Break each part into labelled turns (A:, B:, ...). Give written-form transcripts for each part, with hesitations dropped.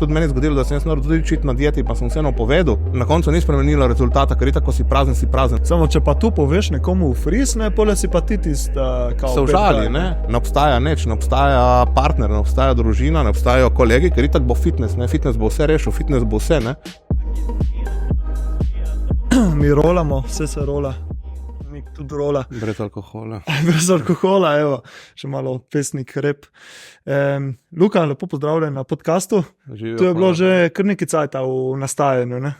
A: Tudi meni je zgodilo, da sem jaz naredil tudi čit na dieti, pa sem vseeno povedal. Na koncu ni spremenilo rezultata, ker tako si prazen.
B: Samo če pa tu poveš nekomu v fris, ne, pole si pa ti tisti, kao
A: se užali, ne? Ne obstaja nič, ne obstaja partner, ne obstaja družina, ne obstajajo kolegi, ker tako bo fitness, ne? Fitness bo vse rešil, fitness bo vse, ne?
B: Mi rolamo, vse se rola. Mi tudi rola.
A: Brez alkohola.
B: Brez alkohola, evo, še malo pesnik rep. Luka, lepo pozdravljen na podcastu.
A: Živijo,
B: to je bilo že kar nekaj cajta v nastajanju, ne?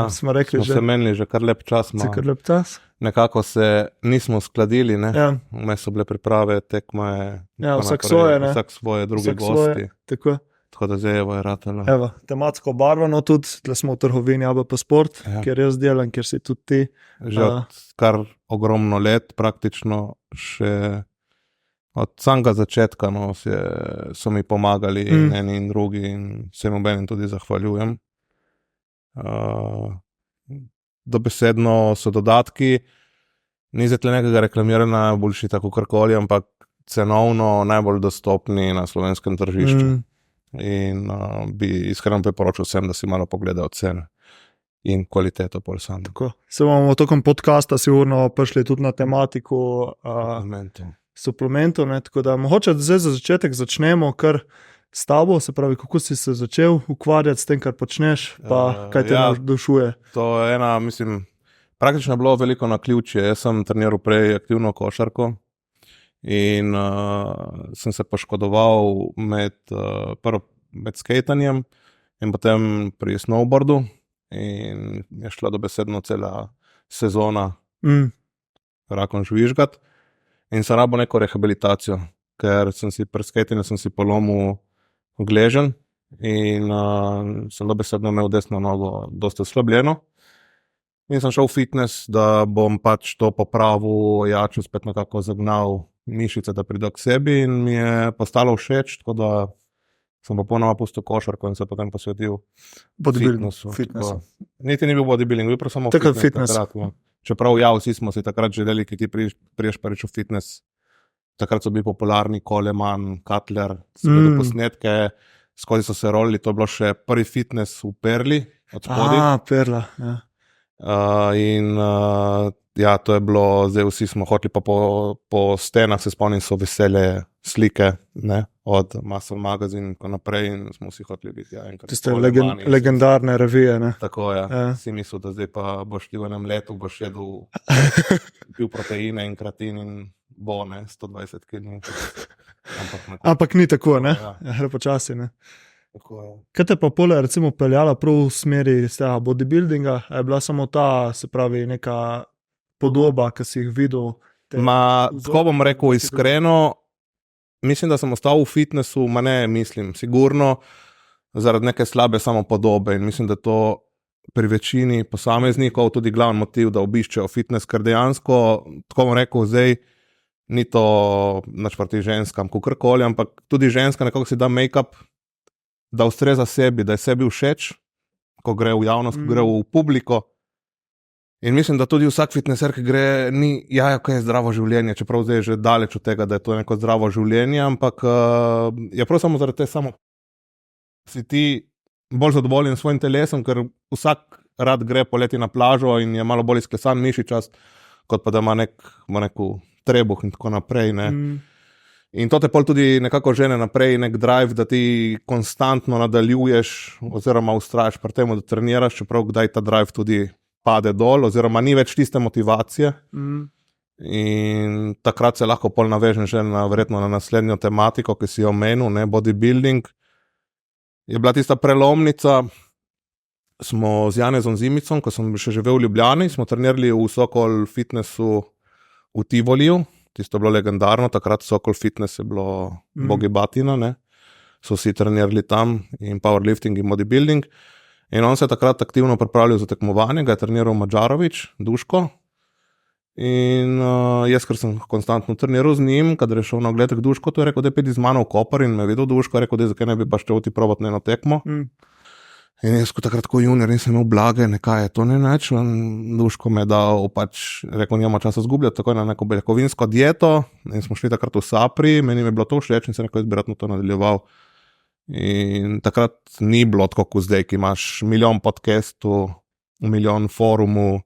B: Smo rekli,
A: smo se menili že kar lep čas.
B: Kar lep čas.
A: Nekako se nismo skladili, ne?
B: Ja.
A: Vmes so bile priprave, tekme.
B: Ja, vsak svoje, ne?
A: Vsak svoje, drugi
B: vsak
A: gosti.
B: Tako.
A: Tako da zdaj je ratalo.
B: Evo, tematsko barvano tudi, tle smo v trgovini ABP Sport,
A: Ja.
B: kjer jaz delam, kjer si tudi ti.
A: Že od kar ogromno let, praktično še od samega začetka, no, so mi pomagali eni in drugi in se jim obenem tudi zahvaljujem. Dobesedno so dodatki, ni zdaj tle nekega reklamiranja, boljši tako karkoli, ampak cenovno najbolj dostopni na slovenskem tržišču. In bi iskreno priporočil vsem, da si malo pogledajo cene in kvaliteto pol sam.
B: Tako. Se bomo tokom podcasta sigurno prišli tudi na tematiko suplementov, ne? Tako da mogoče zdaj za začetek začnemo kar s tabo, se pravi, kako si se začel ukvarjati s tem, kar počneš, pa kaj te navdušuje.
A: To je ena, praktično je bilo veliko naključje. Jaz sem treniral prej aktivno košarko in sem se poškodoval prvo med skatanjem in potem pri snowboardu in je šla dobesedno cela sezona rakom žvižgat in sem rabil neko rehabilitacijo, ker sem si pri skatanju sem si polomil gleženj in sem dobesedno imel desno nogo dosti oslabljeno. In sem šel v fitness, da bom pač to popravil, jačil, spet nekako zagnal mišice, da pride k sebi in mi je postalo všeč, tako da sem popolnoma pustil košarko in se potem posvetil fitnessu. Niti ni bil bodybuilding, bil samo fitness. Takrat, čeprav vsi smo si takrat želeli, ki ti priješ prvič v fitness. Takrat so bili popularni Coleman, Cutler, so bili posnetke, skozi so se rolili, to je bilo še prvi fitness v Perli od spodaj.
B: Perla, ja.
A: Ja, to je bilo, zdaj vsi smo hoteli pa po stenah, se spomnim, so vesele slike, ne, od Muscle Magazine in tako naprej in smo vsi hoteli biti.
B: Tiste legendarne revije, ne.
A: Tako, ja. Si mislil, da zdaj pa boš ti v enem letu, boš jedel pil proteine in kratin in bone, 120 kg.
B: Ampak ni tako, ne, počasi, ne. Kaj te pa pole recimo peljala prav v smeri z tega bodybuildinga? Je bila samo ta, se pravi, neka podoba, ki si jih videl?
A: Tako bom rekel iskreno, mislim, da sem ostal v fitnessu, sigurno zaradi neke slabe samopodobe in mislim, da to pri večini posameznikov tudi glavni motiv, da obiščejo fitness, ker dejansko, tako bom rekel, zdaj ni to nič proti ženskam, kakorkoli, ampak tudi ženska nekako si da make-up, da ustreza sebi, da je sebi všeč, ko gre v javnost, ko gre v publiko. In mislim, da tudi vsak fitnesser, ki gre, ni, kaj je zdravo življenje, čeprav zdaj je že daleč od tega, da je to neko zdravo življenje, ampak je prav samo zaradi te si ti bolj zadovoljen s svojim telesom, ker vsak rad gre poleti na plažo in je malo bolj izklesan mišičast, kot pa da ima neko trebuh in tako naprej, ne. In to te pol tudi nekako žene naprej, nek drive, da ti konstantno nadaljuješ oziroma ustrajaš pri tem, da treniraš, čeprav kdaj ta drive tudi pade dol oziroma ni več tiste motivacije. In takrat se lahko pol navežem že verjetno na naslednjo tematiko, ki si jo omenil, ne, bodybuilding. Je bila tista prelomnica, smo z Janezom Zimicom, ko sem še živel v Ljubljani, smo trenirali v Sokol fitnessu v Tivoliju. Tisto je bilo legendarno, takrat Sokol fitness je bilo bogi batina, ne. So vsi trenirali tam in powerlifting in bodybuilding. In on se je takrat aktivno pripravljal za tekmovanje, ga je treniral Madžarovič, Duško. In jaz, ker sem konstantno treniral z njim, kadar je šel na ogled k Duško, to je rekel, da je pedi z mano v Koper in me je videl Duško, je rekel, da zakaj ne bi pa šel ti probat na eno tekmo. In jaz takrat ko junior nisem imel blage, nekaj je to ne neč, Duško me je dal, rekel, nima časa zgubljati, tako na neko beljakovinsko dieto in smo šli takrat v Sapri, meni je bilo to všeč in sem rekel, jaz bi rad to nadaljeval. In takrat ni bilo tako kot zdaj, ki imaš milijon podcastov, milijon forumov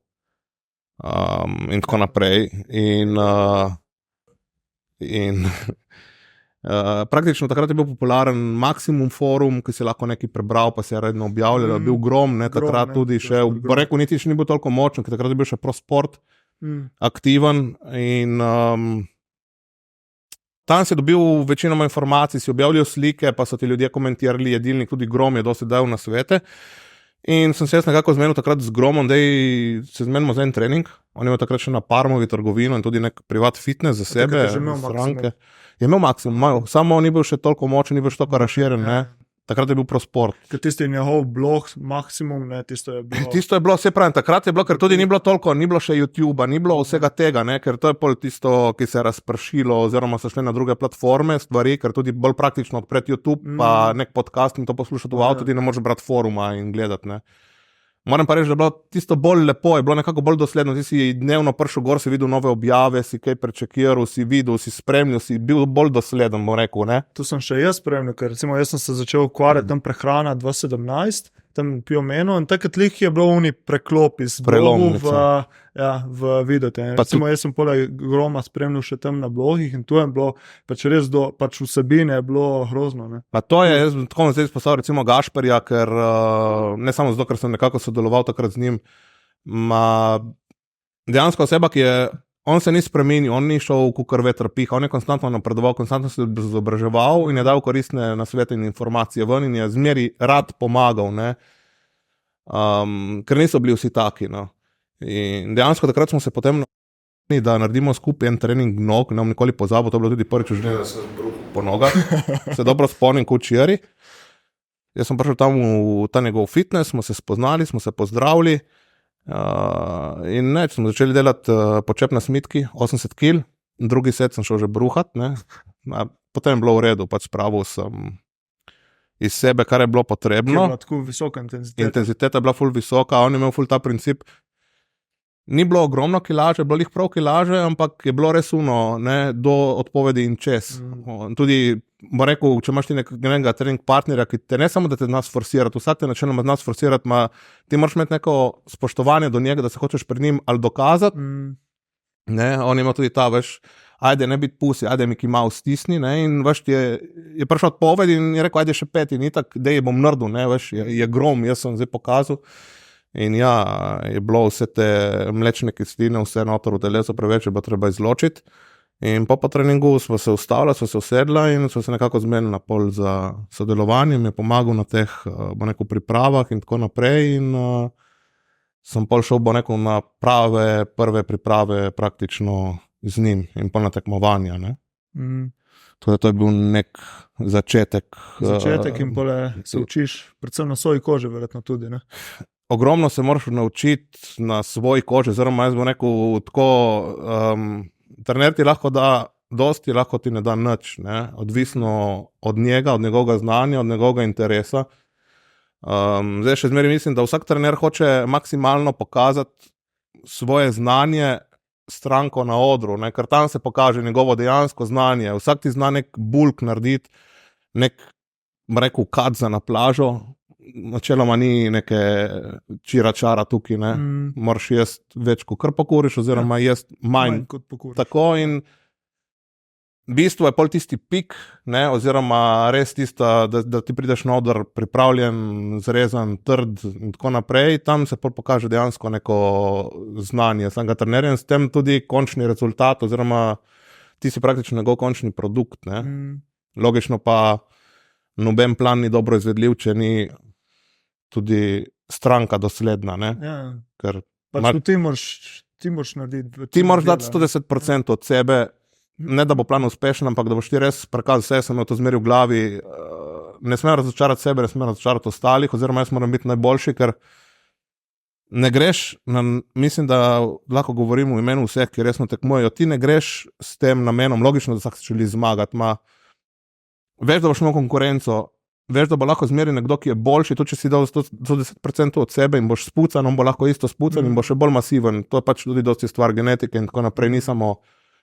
A: in tako naprej. In praktično takrat je bil popularen Maximum forum, ki si lahko nekaj prebral, pa se je redno objavljal, bil Grom, takrat tudi še, rekel, niti še ni bil toliko močen, ker takrat je bil še ProSport aktiven in tam si dobil večinoma informacij, si objavljal slike, pa so ti ljudje komentirali, jedilnik, tudi Grom je dosti dal na svete. In sem se jaz nekako zmenil takrat z Gromom, da se zmenimo za en trening. On je imel takrat še na Parmovi trgovino in tudi nek privat fitness za sebe. Je imel Maksimum, samo ni bil še toliko močen, ni bil še toliko razširjen, ne. Takrat je bil ProSport.
B: Ker tisti njegov blog, Maksimum, ne, tisto je bilo...
A: Tisto je bilo, vse pravim, takrat je bilo, ker tudi ni bilo toliko, ni bilo še YouTubea, ni bilo vsega tega, ne, ker to je pol tisto, ki se je razpršilo, oziroma so šli na druge platforme, stvari, ker tudi bolj praktično odpreti YouTube, pa nek podcast in to poslušati v avtu, tudi ne moreš brati foruma in gledati, ne. Moram pa reči, da je bilo tisto bolj lepo, je bilo nekako bolj dosledno, ti si dnevno prišel gor, si videl nove objave, si kaj prečekiral, si videl, si spremljal, si bil bolj dosleden, bom rekel, ne.
B: Tu sem še jaz spremljal, ker recimo jaz sem se začel ukvarjati tam prehrana 2017, tam pil meno in takrat je bilo oni preklop iz blogu v videte. Recimo jaz sem poleg Groma spremljal še tam na blogih in tu je bilo pač res pač vsebine je bilo grozno, ne.
A: Pa to je, jaz tako zdaj izpostavil recimo Gašperja, ker ne samo zato, ker sem nekako sodeloval takrat z njim, dejansko oseba, ki je, on se ni spremenil, on ni šel kukor veter piha, on je konstantno napredoval, konstantno se izobraževal in je dal koristne nasvete in informacije ven in je zmeri rad pomagal, ne. Ker niso bili vsi taki, no. In dejansko takrat smo se potem da naredimo skupaj en trening nog, ne bom nikoli pozabil, to je bilo tudi prvič v življenju, da sem bruhal po nogah, se dobro spomnim kot včeraj. Jaz sem prišel tam v ta njegov fitness, smo se spoznali, smo se pozdravili, in smo začeli delati počep na smitki, 80 kg, drugi set sem šel že bruhat, ne. Potem je bilo v redu, pač spravil sem iz sebe, kar je bilo potrebno.
B: Je bila tako visoka intenziteta.
A: Intenziteta je bila ful visoka, on je imel ful ta princip. Ni bilo ogromno kilaže, bilo jih prav kilaže, ampak je bilo res ne, do odpovedi in čez. Tudi, bo rekel, če imaš ti nekega trening partnerja, ki te ne samo, da te nas forsirati, vsak te načeloma nas forsirati, ti moraš imeti neko spoštovanje do njega, da se hočeš pred njim ali dokazati. Ne, on ima tudi ta, veš, ajde, ne biti pusi, ajde mi ki malo stisni, ne, in veš, je prišel odpoved in je rekel, ajde še 5 in itak, dej bom naredil, ne, veš, je Grom, jaz sem zdaj pokazal. In ja, je bilo vse te mlečne kisline, vse noter v telesu preveč, je bilo treba izločiti. In po treningu smo se ustavili, smo se usedla in smo se nekako zmenili na pol za sodelovanje, mi je pomagal na teh, bo rekel, pripravah in tako naprej in sem pol šel, bo rekel, na prve priprave praktično z njim in pol na tekmovanja, ne. To je bil nek začetek.
B: Začetek in pole se učiš, predvsem na svoji koži, verjetno tudi, ne.
A: Ogromno se moraš naučiti na svoji koži, oziroma jaz bom rekel tako, trener ti lahko da dosti, lahko ti ne da nič, ne, odvisno od njega, od njegovega znanja, od njegovega interesa. Zdaj še zmeraj mislim, da vsak trener hoče maksimalno pokazati svoje znanje stranko na odru, ne, ker tam se pokaže njegovo dejansko znanje, vsak ti zna nek bulk narediti, nek, bom rekel, kadza na plažo, načeloma ni neke čira-čara tukaj, ne. Moraš jesti več, kot kar pokuriš, oziroma jesti manj
B: kot pokuriš.
A: Tako in v bistvu je pol tisti pik, ne, oziroma res tista, da ti prideš na oder pripravljen, zrezan, trd in tako naprej, tam se pol pokaže dejansko neko znanje samega trenerja in s tem tudi končni rezultat, oziroma ti si praktično njegov končni produkt, ne. Logično pa noben plan ni dobro izvedljiv, če ni tudi stranka dosledna, ne.
B: Ja,
A: Ker
B: pač ti moraš narediti.
A: Ti moraš dati 110% od sebe, ne da bo plan uspešen, ampak da boš ti res prikazal vse, sem imel to zmeri v glavi, ne smem razočarati sebe, ne smem razočarati ostalih, oziroma jaz moram biti najboljši, ker ne greš, mislim, da lahko govorim v imenu vseh, ki resno tekmujejo, ti ne greš s tem namenom, logično, da vsak želi zmagati, veš, da boš imel konkurenco, veš, da bo lahko zmeri nekdo, ki je boljši, tudi če si dal 110% od sebe in boš spucan, on bo lahko isto spucan in bo še bolj masiven, to je pač tudi dosti stvar genetike in tako naprej, ni samo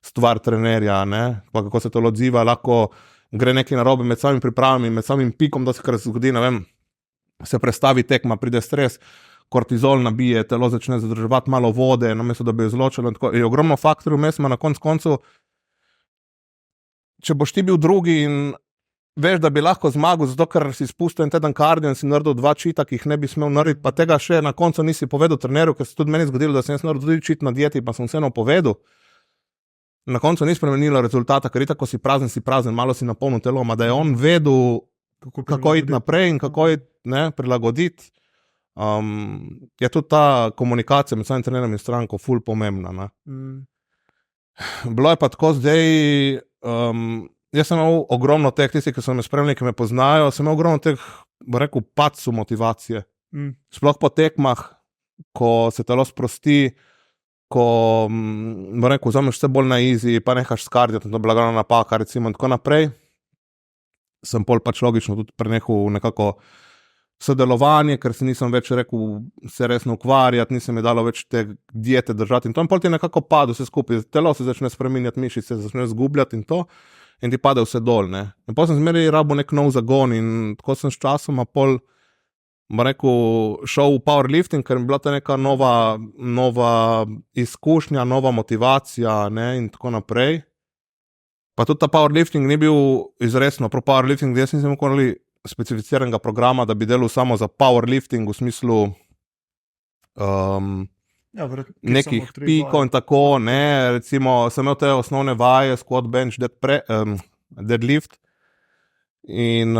A: stvar trenerja, ne, pa kako se to odziva, lahko gre nekaj narobe med samimi pripravami, med samim pikom, da se kar zgodi, ne vem, se prestavi tekma, pride stres, kortizol nabije, telo začne zadrževati malo vode, namesto da bi jo izločilo. Je ogromno faktorjev, vmes ima na koncu, če boš ti bil drugi in veš, da bi lahko zmagal, zato ker si spustil en teden kardio in si naredil 2 čita, ki jih ne bi smel narediti, pa tega še na koncu nisi povedal trenerju, ker se tudi meni zgodilo, da sem naredil tudi čit na dieti, pa sem vseeno povedal. Na koncu ni spremenilo rezultata, ker tako si prazen, malo si napolnil telo, da je on vedel, kako iti naprej in kako iti prilagoditi. Je tudi ta komunikacija med samim trenerjem in stranko ful pomembna. Bilo je pa tako zdaj, jaz sem imel ogromno teh, tisti, ki so me spremljali, ki me poznajo, sem imel ogromno teh, bo rekel, padcu motivacije. Sploh po tekmah, ko se telo sprosti, ko, bo rekel, vzameš vse bolj na easy, pa nehaš skarditi, to blagana napaka, recimo, in tako naprej. Sem pol pač logično tudi prenehal nekako sodelovanje, ker se nisem več rekel se resno ukvarjati, nisem mi dalo več te diete držati in to, in pol ti nekako pade vse skupaj, telo se začne spreminjati, mišice se začne zgubljati in to, in ti pade vse dol, ne. In pol sem zmeraj rabil nek nov zagon in tako sem s časoma pol, bo rekel, šel v powerlifting, ker mi bila to neka nova izkušnja, nova motivacija, ne, in tako naprej. Pa tudi ta powerlifting ni bil izresno pro powerlifting, jaz nisem imel specificiranega programa, da bi delal samo za powerlifting v smislu nekih pikov in tako, ne, recimo sem imel te osnovne vaje, squat, bench, deadlift in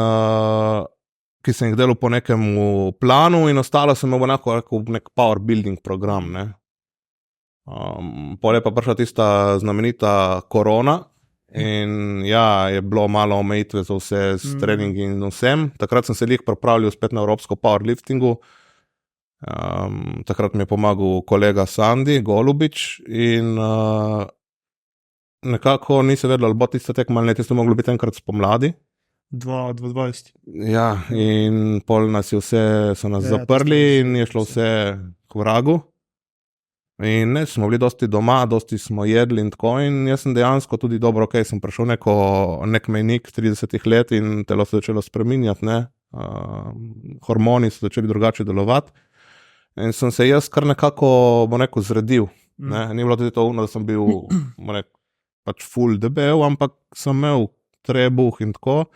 A: ki sem jih delal po nekem planu in ostalo sem imel nek power building program, ne. Pol je pa prišla tista znamenita korona in ja, je bilo malo omejitve za vse s treningi in vsem. Takrat sem se lih pripravljal spet na evropsko powerliftingu. Takrat mi je pomagal kolega Sandi Golubič in nekako nisi vedel, ali bo tista tekma ali ne, tisto moglo biti enkrat spomladi.
B: 2020.
A: Ja, in pol so nas zaprli in je šlo vse k vragu. In ne, smo bili dosti doma, dosti smo jedli in tako, in jaz sem dejansko tudi dobro, sem prišel nek mejnik 30 let in telo se začelo spreminjati, ne, hormoni so začeli drugače delovati in sem se jaz kar nekako, bo rekel, zredil, ne, ni bilo tudi to, da sem bil, bo rekel, pač full debel, ampak sem imel trebuh in tako.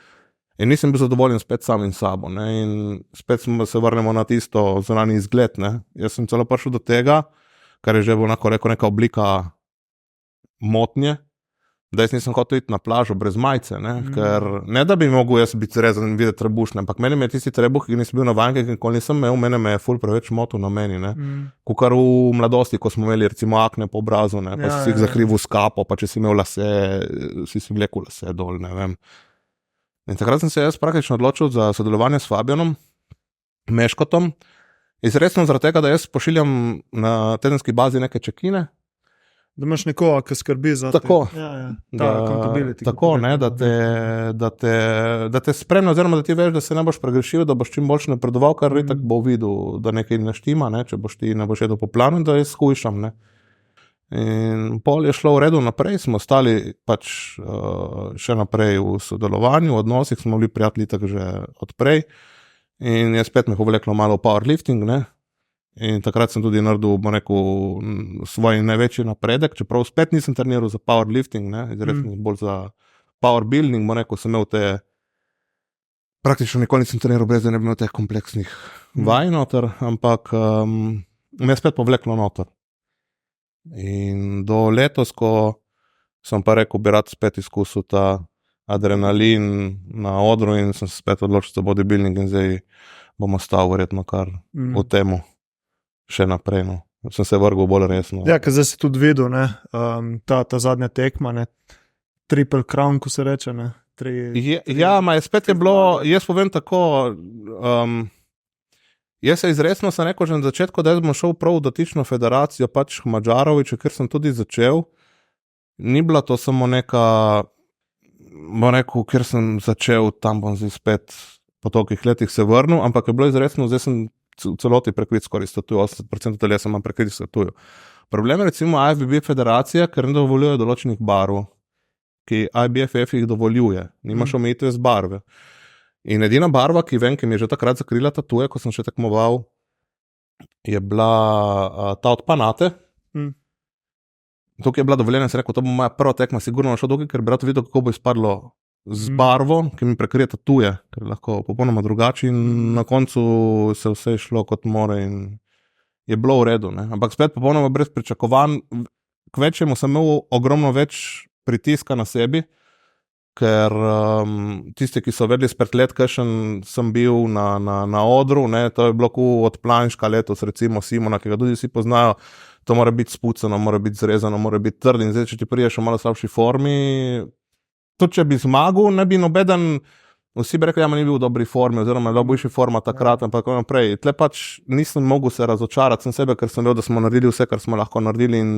A: In nisem bil zadovoljen spet samim sabo, ne, in spet se vrnemo na tisto zunanji izgled, ne. Jaz sem celo prišel do tega, kar je že neka oblika motnje, da jaz nisem hotel iti na plažo brez majice, ne, ker ne da bi mogel jaz biti rezan in videti trebušne, ampak meni je tisti trebuh, ki nisem bil navajen, ker nisem imel, mene me je ful preveč motil na meni, ne. Kakor v mladosti, ko smo imeli recimo akne po obrazu, ne, pa si jih zakrivil s kapo, pa če si imel lase, si vlekel lase dol, ne vem. In takrat sem se jaz praktično odločil za sodelovanje s Fabijanom Meškotom, izredno zaradi tega, da jaz pošiljam na tedenski bazi neke check-ine.
B: Da imaš nekoga, ki skrbi za
A: tako,
B: tako,
A: ne, da te spremlja, oziroma da ti veš, da se ne boš pregrešil, da boš čim boljše napredoval, kar itak bo videl, da nekaj ne štima, ne, če boš ti ne boš jedel po planu, da jaz skušam, ne. In pol je šlo v redu naprej, smo ostali pač še naprej v sodelovanju, v odnosih, smo bili prijatelji tako že odprej in je spet me povleklo malo v powerlifting, ne. In takrat sem tudi naredil, bo rekel, svoj največji napredek, čeprav spet nisem treniral za powerlifting, ne, izredno bolj za power building, bo rekel, sem imel praktično nikoli nisem treniral brez, da ne bi imel teh kompleksnih vaj noter, ampak me je spet povleklo noter. In do letos, ko sem pa rekel, bi rad spet izkusil ta adrenalin na odru in sem se spet odločil za bodybuilding in zdaj bom ostal verjetno kar v temu še naprej, no. Sem se vrgel bolj resno.
B: Ja, ker zdaj si tudi videl, ne, ta zadnja tekma, ne, triple crown, ko se reče, ne.
A: Ja, je spet je bilo, jaz povem tako, jaz se izredno sem rekel že na začetku, da jaz bom šel prav v dotično federacijo, pač Madžaroviču, ker sem tudi začel. Ni bila to samo neka, bom rekel, ker sem začel, tam bom zdaj spet po tolikih letih se vrnil, ampak je bilo izredno, zdaj sem v celoti prekrit skoraj statujo, 80% telesa imam prekrit statujo. Problem je recimo IFBB federacija, ker ne dovoljuje določenih barov, ki IBFF jih dovoljuje, nimaš omejitve z barve. In edina barva, ki vem, ki mi je že takrat zakrila tatuje, ko sem še tekmoval, je bila ta od Panate. Tukaj je bila dovoljena, sem rekel, to bo moja prva tekma, sigurno šel dokaj, ker bi rad videl, kako bo izpadlo z barvo, ki mi prekrije tatuje, ker je lahko popolnoma drugače in na koncu se vse šlo kot more in je bilo v redu. Ne? Ampak spet popolnoma brez pričakovanj, k večjemu sem imel ogromno več pritiska na sebi, ker tisti, ki so vedeli spred let, kakšen sem bil na odru, ne? To je bilo od Planška letos, recimo Simona, ki ga tudi vsi poznajo. To mora biti spucano, mora biti zrezano, mora biti trd in zdaj, če ti priješ v malo slabši formi, tudi če bi zmagal, ne bi nobeden, vsi bi rekli, ja, ma ni bil v dobri formi, oziroma je bila boljša forma takrat, ampak naprej. Tle pač nisem mogel se razočarati sem sebe, ker sem vedel, da smo naredili vse, kar smo lahko naredili in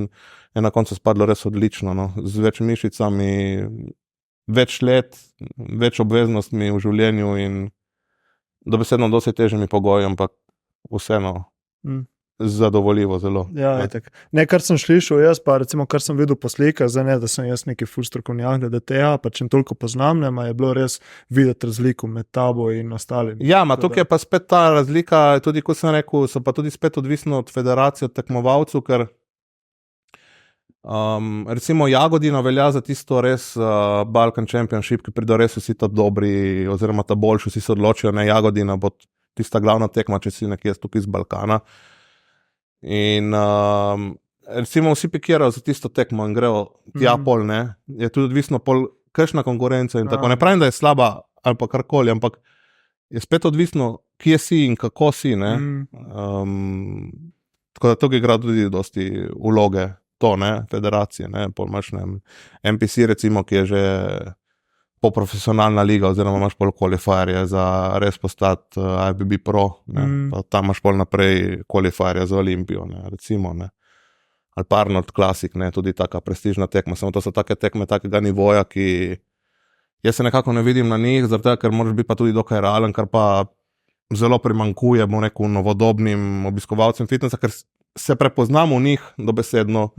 A: je na koncu spadlo res odlično, no. Z več mišicami, več let, več obveznostmi v življenju in dobesedno dosti težjimi pogoji, ampak vseeno. Zadovoljivo zelo.
B: Ja, ne, kar sem slišal jaz, pa recimo, kar sem videl po slikah, zdaj ne, da sem jaz neki ful strokovnjak glede tega, pa če toliko poznam, ne, je bilo res videti razliko med tabo in ostalimi.
A: Ja, tukaj je pa spet ta razlika, tudi ko sem rekel, so pa tudi spet odvisno od federacije, od tekmovalcev, ker recimo Jagodina velja za tisto res Balkan Championship, ki prido res vsi ta dobri, oziroma ta boljši, vsi se odločijo, ne, Jagodina bo tista glavna tekma, če si nekje tukaj iz Balkana. In recimo vsi pikirajo za tisto tekmo in grejo tja pol, ne, je tudi odvisno pol kakšna konkurenca in tako, ne pravim, da je slaba ali pa karkoli, ampak je spet odvisno, kje si in kako si, ne, tako da tukaj igra tudi dosti vloge to, ne, federacije, ne, pol imaš, ne, NPC recimo, ki je že profesionalna liga, oziroma imaš pol qualifierje za res postati IBB Pro, ne, pa tam imaš pol naprej qualifierje za Olimpijo, ne, recimo, ne, ali pa Arnold Classic, ne, tudi taka prestižna tekma, samo to so take tekme takega nivoja, ki jaz se nekako ne vidim na njih, zaradi tega, ker moraš biti pa tudi dokaj realen, kar pa zelo primanjkuje, bom rekel, novodobnim obiskovalcem fitnessa, ker se prepoznam v njih dobesedno.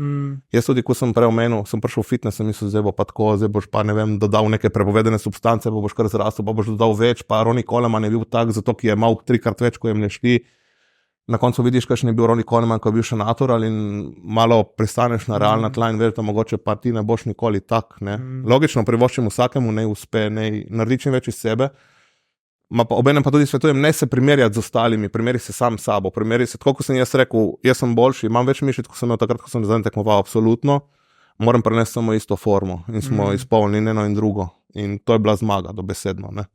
A: Jaz tudi, ko sem prej omenil, sem prišel v fitness, sem mislil, zdaj bo pa tako, zdaj boš pa, ne vem, dodal neke prepovedane substance, pa boš kar zrastel, pa boš dodal več, pa Ronnie Coleman je bil tak, zato ki je imel 3-krat več, ko je mlešti. Na koncu vidiš, kakšen je bil Ronnie Coleman, ko je bil še natural in malo pristaneš na realna tla in veš, da mogoče pa ti ne boš nikoli tak, ne. Logično privoščim vsakemu, ne uspe, ne naredi čim več iz sebe. Obenem pa tudi svetujem, ne se primerjati z ostalimi, primeri se sam s sabo, primeri se, tako kot sem jaz rekel, jaz sem boljši, imam več mišic, kot sem imel takrat, ko sem zadnji tekmoval, absolutno, moram prenesti samo isto formo in smo izpolnili eno in drugo in to je bila zmaga, dobesedno, ne.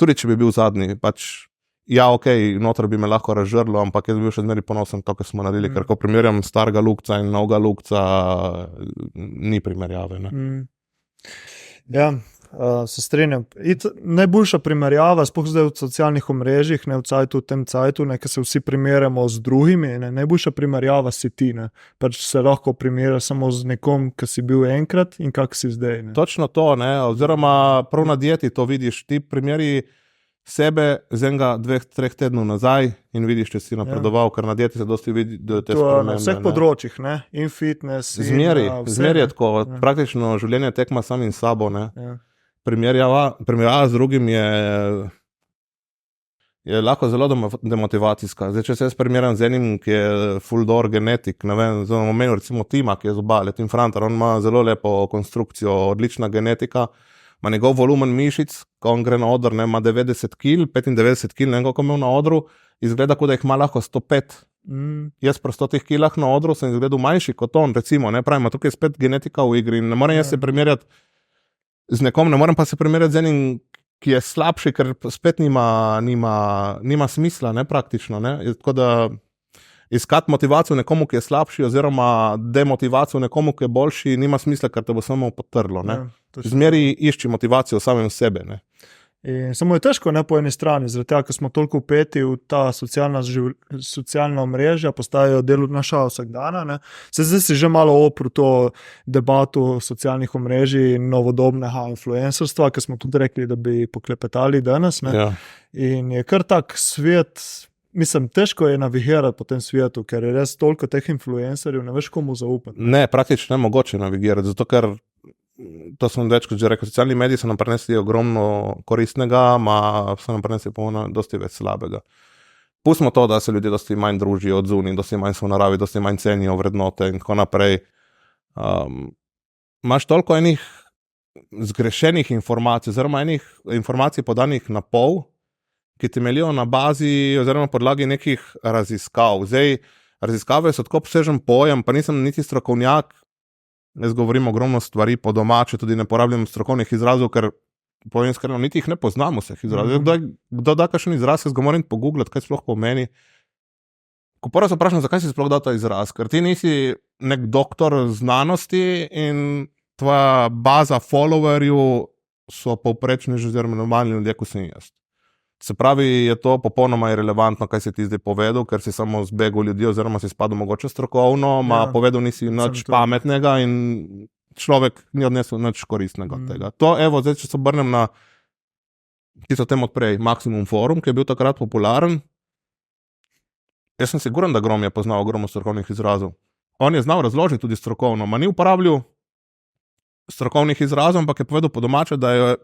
A: Tudi, če bi bil zadnji, pač, ja, okej, noter bi me lahko razžrlo, ampak jaz bi bil še zmeri ponosen to, kar smo naredili, ker ko primerjam starega Lukca in novega Lukca, ni primerjave, ne.
B: Ja. Se strinjam. Najboljša primerjava, sploh zdaj v socialnih omrežjih, ne v tem cajtu, ne, ker se vsi primerjamo z drugimi, ne, najboljša primerjava si ti, ne. Pač se lahko primerja samo z nekom, ki si bil enkrat in kak si zdaj, ne.
A: Točno to, ne, oziroma prav na dieti to vidiš, ti primeri sebe z enega 2-3 tednov nazaj in vidiš, če si napredoval, ker na dieti se dosti vidi, da te spremembe.
B: Na vseh področjih, ne, in fitness.
A: Zmeri je tako, praktično življenje tekma samim sabo, ne. Primerjava z drugim je lahko zelo demotivacijska. Zdaj, če se jaz primerjam z enim, ki je full-door genetik, ne vem, zelo omenil recimo Tima, ki je z Obale, Tim Frantar, on ima zelo lepo konstrukcijo, odlična genetika, ima njegov volumen mišic, ko on gre na oder, ne, ima 90 kg, 95 kg, ne vem, koliko imel na odru, izgleda, kot da jih ima lahko 105. Jaz pri 100 kilah na odru sem izgledal manjši kot on, recimo, ne, pravimo, tukaj je spet genetika v igri in ne morem jaz se primerjati z nekom, ne morem pa se primerjati z enim, ki je slabši, ker spet nima smisla, ne, praktično, ne, tako da iskati motivacijo nekomu, ki je slabši, oziroma demotivacijo nekomu, ki je boljši, nima smisla, ker te bo samo potrlo, ne. Zmeri išči motivacijo samem sebe, ne.
B: In samo je težko, ne, po eni strani, zaradi tega, ker smo toliko vpeti v ta socialna omrežja, postajajo del naša vsakdana, ne. Zdaj si že malo oprl to debato socialnih omrežij in novodobnega influencerstva, ker smo tudi rekli, da bi poklepetali danes, ne.
A: Ja.
B: In je kar tak svet, mislim, težko je navigirati po tem svetu, ker je res toliko teh influencerjev, ne veš komu zaupati.
A: Ne, praktično ne mogoče navigirati, zato ker to sem več kot že rekel, socialni mediji so nam prinesli ogromno koristnega, so nam prinesli dosti več slabega. Pustimo to, da se ljudje dosti manj družijo od zunaj, dosti manj so v naravi, dosti manj cenijo vrednote in tako naprej. Imaš toliko enih zgrešenih informacij, oziroma enih informacij podanih na pol, ki temeljijo na bazi oziroma podlagi nekih raziskav. Zdaj, raziskave so tako obsežen pojem, pa nisem niti strokovnjak, jaz govorim ogromno stvari po domače, tudi ne porabljam strokovnih izrazov, ker povem iskreno, niti jih ne poznam vseh izrazov. Kdo da kakšen izraz, jaz ga moram pogooglati, kaj sploh pomeni. Ko prvo se vprašam, zakaj si sploh dal ta izraz, ker ti nisi nek doktor znanosti in tvoja baza followerju so povprečni že oziroma normalni ljudje, ko sem jaz. Se pravi, je to popolnoma irelevantno, kaj si ti zdaj povedal, ker si samo zbegel ljudi oziroma si spadal mogoče strokovno, povedal nisi nič pametnega in človek ni odnesel nič koristnega od tega. To, evo, zdaj, če se obrnem na tisto temo odprej, Maximum Forum, ki je bil takrat popularen, jaz sem siguren, da Grom je poznal ogromno strokovnih izrazov. On je znal razložiti tudi strokovno, ni uporabljal strokovnih izrazov, ampak je povedal po domače, da je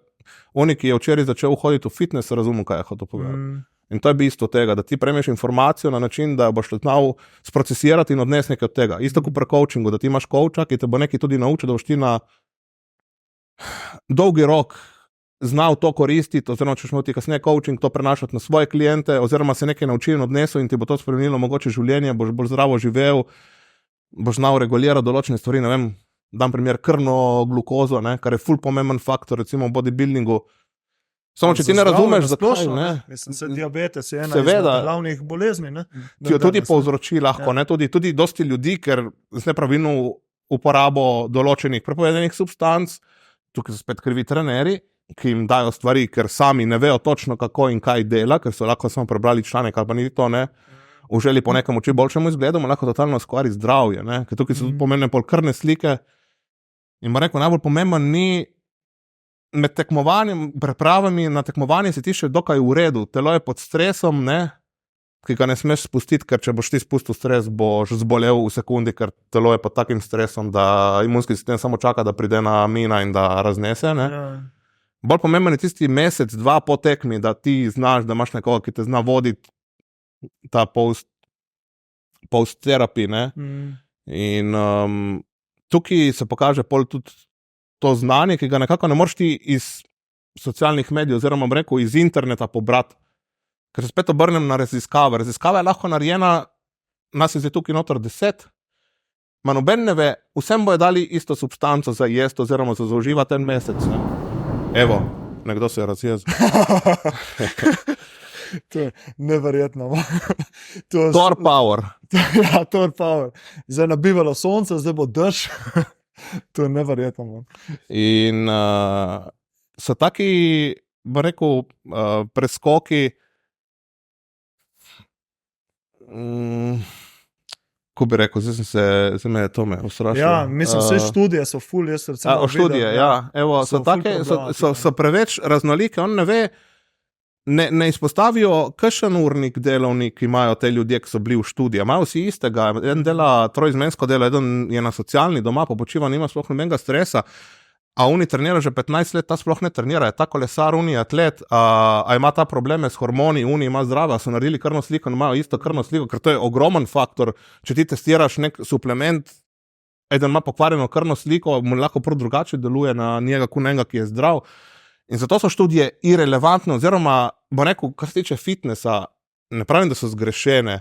A: oni, ki je včeraj začel hoditi v fitness, razumel, kaj je hotel povedati. In to je bistvo tega, da ti prejmeš informacijo na način, da boš znal sprocesirati in odnesti nekaj od tega. Isto kot pri coachingu, da ti imaš coacha, ki te bo nekaj tudi naučil, da boš ti na dolgi rok znal to koristiti, oziroma če boš ti kasneje coaching to prenašati na svoje kliente, oziroma se nekaj naučil in odnesel in ti bo to spremenilo mogoče življenje, boš bolj zdravo živel, boš znal regulirati določene stvari, ne vem, dam primer krvno glukozo, kar je ful pomemben faktor, recimo v bodybuildingu. Samo, če ti ne razumeš, zakaj,
B: Mislim, diabetes je ena izmed glavnih bolezni,
A: ki jo tudi povzroči lahko, tudi dosti ljudi, ker z nepravilno uporabo določenih prepovedanih substanc, tukaj so spet krivi trenerji, ki jim dajo stvari, ker sami ne vejo točno, kako in kaj dela, ker so lahko samo prebrali članek ali pa niti to, v želji po nekem oči boljšemu izgledu, lahko totalno skvari zdravje, ker tukaj so tudi pomembne pol krvne slike. In bo rekel, najbolj pomemben ni med tekmovanjem, prepravami na tekmovanje si ti še dokaj v redu. Telo je pod stresom, ki ga ne smeš spustiti, ker če boš ti spustil stres, boš zbolel v sekundi, ker telo je pod takim stresom, da imunski sistem samo čaka, da pride na mina in da raznese. Bolj pomemben je tisti mesec, dva po tekmi, da ti znaš, da imaš nekoga, ki te zna voditi ta post-terapi. In tukaj se pokaže pol tudi to znanje, ki ga nekako ne moreš ti iz socialnih medijev oziroma rekel iz interneta pobrati. Ker se spet obrnem na raziskave. Raziskava je lahko narejena, nas je zdaj tukaj noter 10, noben ne ve, vsem bojo dali isto substanco za jesti oziroma za zauživati en mesec. Evo, nekdo se je razjezil.
B: To je neverjetno.
A: Thor power.
B: Ja, Thor power. Zdaj nabivalo sonce, zdaj bo dež. To je neverjetno.
A: In so taki, bo rekel, preskoki, ko bi rekel, zdaj me je to ustrašilo.
B: Ja, mislim, vse študije so ful, jaz recimo
A: študije,
B: videl,
A: ja. Evo, so preveč raznolike, on ne ve, ne izpostavijo, kakšen urnik, delovnik imajo te ljudje, ki so bili v študiji. Imajo vsi istega, en dela trojizmensko delo, eden je na socialni doma, pa počiva, nima sploh nobenega stresa, a oni trenira že 15 let, ta sploh ne trenira, je ta kolesar, oni atlet, a ima ta probleme s hormoni, oni ima zdrava, so naredili krvno sliko in imajo isto krvno sliko, ker to je ogromen faktor, če ti testiraš nek suplement, eden ima pokvarjeno krvno sliko, mu lahko prav drugače deluje na njega, kot enega, ki je zdrav. In zato so študije irelevantne, oziroma, bo rekel, kar se tiče fitnessa, ne pravim, da so zgrešene,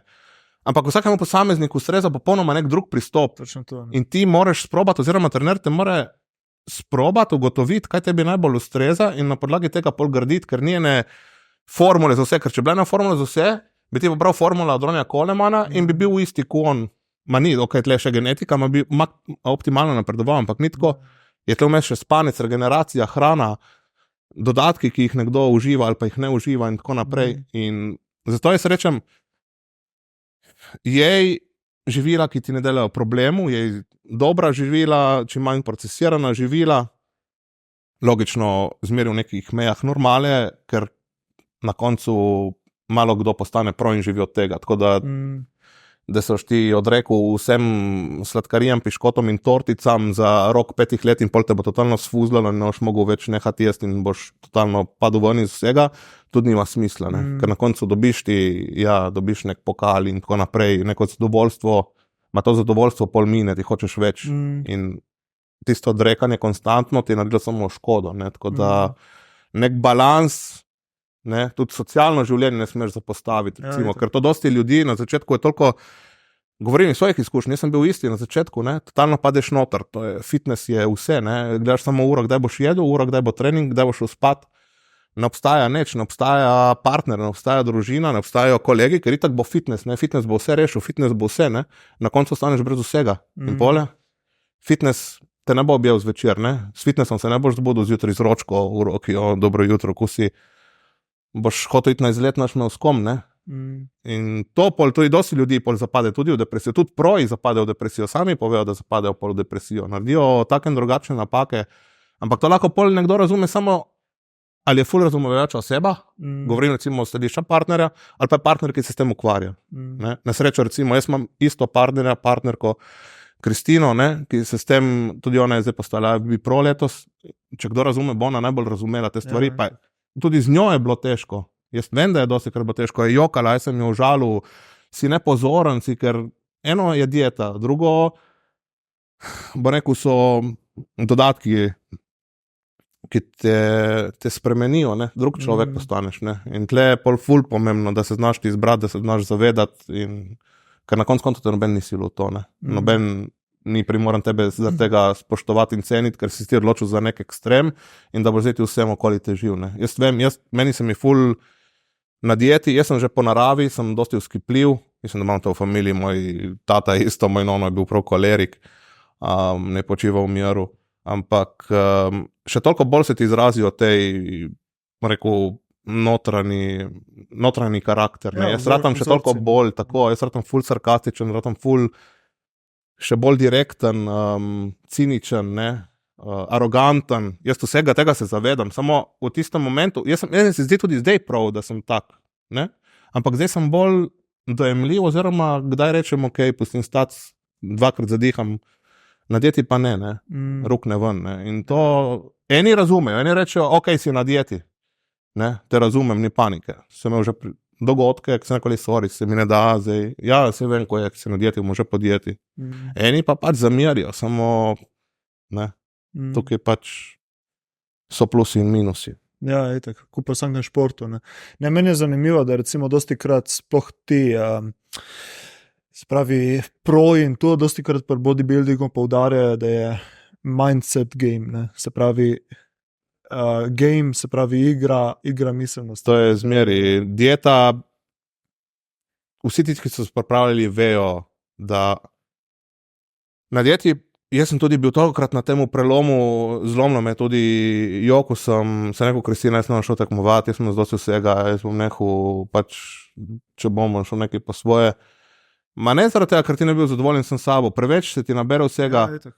A: ampak vsakemu posamezniku ustreza popolnoma nek drug pristop. In ti moraš sprobati, oziroma trener te mora sprobati, ugotoviti, kaj tebi najbolj ustreza in na podlagi tega pol graditi, ker ni ene formule za vse, ker če bi bila ena formula za vse, bi ti pobral formula od Ronija Colemana in bi bil isti kot on. Ni, tle še genetika, bi optimalno napredoval, ampak ni tako. Je tle vmes še spanec, regeneracija, hrana, dodatki, ki jih nekdo uživa ali pa jih ne uživa in tako naprej. In zato jaz rečem, jej živila, ki ti ne delajo problemu, jej dobra živila, čim manj procesirana živila, logično zmeri v nekih mejah normale, ker na koncu malo kdo postane pro in živi od tega. Tako da da so ti odrekel vsem sladkarijam, piškotom in torticam za rok 5 let in pol te bo totalno sfuzlalo in ne boš mogel več nehati jesti in boš totalno padel ven iz vsega, tudi nima smisla, ne? Ker na koncu dobiš nek pokal in tako naprej, neko zadovoljstvo, to zadovoljstvo pol mine, ti hočeš več in tisto odrekanje konstantno ti je naredilo samo škodo, ne? Tako da nek balans, ne, tudi socialno življenje ne smeš zapostaviti, recimo, ker to dosti ljudi na začetku je toliko, govorim iz svojih izkušenj, jaz sem bil isti na začetku, ne, totalno padeš noter, fitness je vse, ne, gledaš samo uro, kdaj boš jedel, uro, kdaj bo trening, kdaj boš spat, ne obstaja nič, ne obstaja partner, ne obstaja družina, ne obstajajo kolegi, ker itak bo fitness, ne, fitness bo vse rešil, fitness bo vse, ne, na koncu ostaneš brez vsega in pole, fitness te ne bo objel zvečer, ne, s fitnessom se ne boš zbudil zjutraj z ročko v roki, dobro jutro, ko si boš hotel iti na izlet, naš me uskom, ne? In to pol, tudi dosti ljudi pol zapade tudi v depresijo, tudi proji zapadejo v depresijo, sami povejo, da zapadejo pol v depresijo, naredijo take in drugačne napake, ampak to lahko pol nekdo razume samo, ali je ful razumevajoča oseba, govorim recimo o stališča partnerja, ali pa je partner, ki se s tem ukvarja. Ne? Na srečo recimo, jaz imam isto partnerko Kristino, ne? Ki se s tem, tudi ona je zdaj postala pro letos, če kdo razume, bo ona najbolj razumela te stvari, pa tudi z njo je bilo težko. Jaz vem, da je dosti kar bilo težko. Je jokala, jaz sem jo užalil, si nepozoren, ker eno je dieta, drugo, bo rekel, so dodatki, ki te spremenijo, ne? Drug človek postaneš. Ne? In tle je pol ful pomembno, da se znaš ti izbrati, da se znaš zavedati, ker na koncu te noben ni silil to. Ne? Noben ni primoran tebe za tega spoštovati in ceniti, ker si ti odločil za nek ekstrem in da boš zdaj ti vsem okoli težil. Ne? Jaz vem, meni se mi ful na dieti, jaz sem že po naravi, sem dosti vzkipljiv, mislim, da imam to v familiji, moj tata isto, moj nono je bil prav kolerik, ne počival v miru, ampak še toliko bolj se ti izrazijo tej, rekel, notranji karakter. Ne? Jaz ratam še toliko bolj, tako, jaz ratam ful sarkastičen, ratam ful še bolj direkten, ciničen, ne? Aroganten, jaz vsega tega se zavedam, samo v tistem momentu, jaz se zdi tudi zdaj prav, da sem tak, ne? Ampak zdaj sem bolj dojemljiv, oziroma kdaj rečem, ok, pustim stati, dvakrat zadiham, na dieti pa ne, rukne ven, ne? In to eni razumejo, eni rečejo, ok, si na dieti, ne? Te razumem, ni panike, sem imel že dogodke, ki se nekoli sorry, se mi ne da zdaj, ja, se vem, ko je, ki se na dieti, bomo že po dieti. Eni pa pač zamerijo, samo, ne, tukaj pač so plusi in minusi.
B: Ja, je tako, kot pa samem športu. Ne, meni je zanimivo, da recimo dosti krat sploh ti, se pravi, proji in to dosti krat pri bodybuildingu poudarjajo, da je mindset game, ne, se pravi, game, se pravi igra miselnosti.
A: To je zmeri. Dieta, vsi ti, ki so se pripravljali, vejo, da na dieti, jaz sem tudi bil tolikokrat na temu prelomu, zlomno me tudi ko sem se rekel, Kristina, jaz sem šel tekmovati, jaz sem dosti vsega, jaz bom nehal, pač, če bom šel nekaj po svoje. Ma ne zaradi tega, ker ti ne bil zadovoljen sem sabo, preveč se ti nabere vsega. Ja,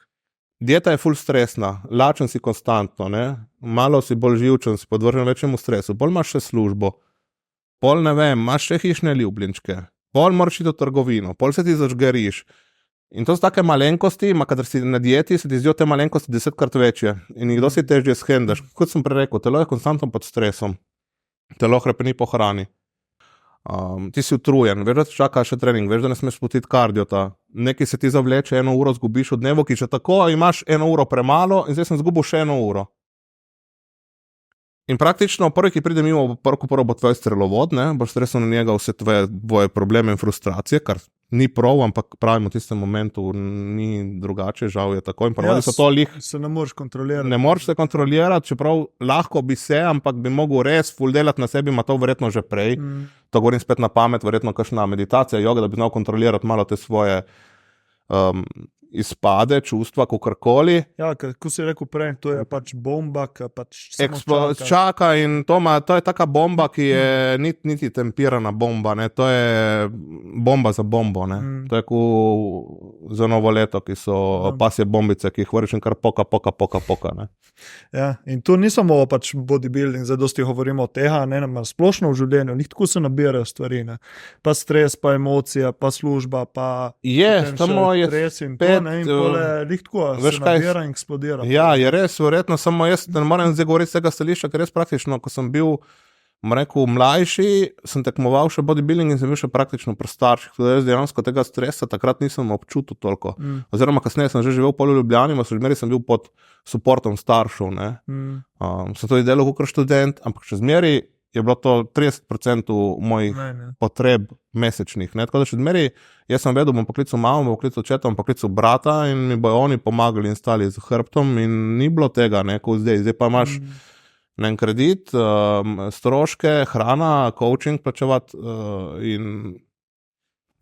A: dieta je ful stresna, lačen si konstantno, ne? Malo si bolj živčen, si podvržen večjemu stresu, bolj imaš še službo, pol ne vem, imaš še hišne ljubljenčke, pol moraš iti v trgovino, pol se ti zažgeriš. In to so take malenkosti, kadar si na dieti, se ti zdijo te malenkosti 10-krat večje in jih dosti težje shendaš. Kot sem prej rekel, telo je konstantno pod stresom, telo hrepeni po hrani. Ti si utrujen, veš, da te čaka še trening, veš, da ne smeš spustiti kardiota, nekaj se ti zavleče, 1 uro zgubiš v dnevu, ki že tako imaš 1 uro premalo in zdaj sem zgubil še 1 uro. In praktično prvi, ki pride mimo, prvo bo tvoj strelovod, ne, boš stresno na njega vse tvoje probleme in frustracije, kar ni prav, ampak pravim v tistem momentu ni drugače, žal je tako. In so to
B: se ne moreš kontrolirati.
A: Ne moreš se kontrolirati, čeprav lahko bi se, ampak bi mogel res ful delati na sebi, ima to verjetno že prej. To govorim spet na pamet, verjetno kakšna meditacija, joga, da bi znal kontrolirati malo te svoje izpade, čustva, kakorkoli.
B: Ja, ko si rekel prej, to je pač bomba, ki pač
A: čaka in to je taka bomba, ki je niti tempirana bomba, ne? To je bomba za bombo. To je kot za novo leto, ki so pasje bombice, ki jih vršim kar poka. Ne?
B: Ja, in to ni samo pač bodybuilding, zdaj dosti govorimo o tega, ne, splošno v življenju, njih tako se nabirajo stvari, ne? Pa stres, pa emocija, pa služba, pa
A: samo je
B: stres in to, ne, in pole lihtko se nabira in eksplodira.
A: Ja, je res, verjetno, samo jaz ne morem zdaj govoriti z tega stališča, ker res praktično, ko sem bil mlajši, sem tekmoval še bodybuilding in sem bil še praktično pri starših, tudi jaz dejansko tega stresa takrat nisem občutil toliko. Oziroma kasneje sem že živel v Ljubljani, v zmeri sem bil pod suportom staršev, ne. Sem tudi delal kot študent, ampak še zmeri je bilo to 30% mojih potreb mesečnih. Ne? Tako da še zmeri, jaz sem vedel, bom poklical mamo, bom poklical očeta, bom poklical brata in mi bojo oni pomagali in stali z hrbtom in ni bilo tega, ne, kot zdaj. Zdaj pa imaš en kredit, stroške, hrana, coaching plačevati in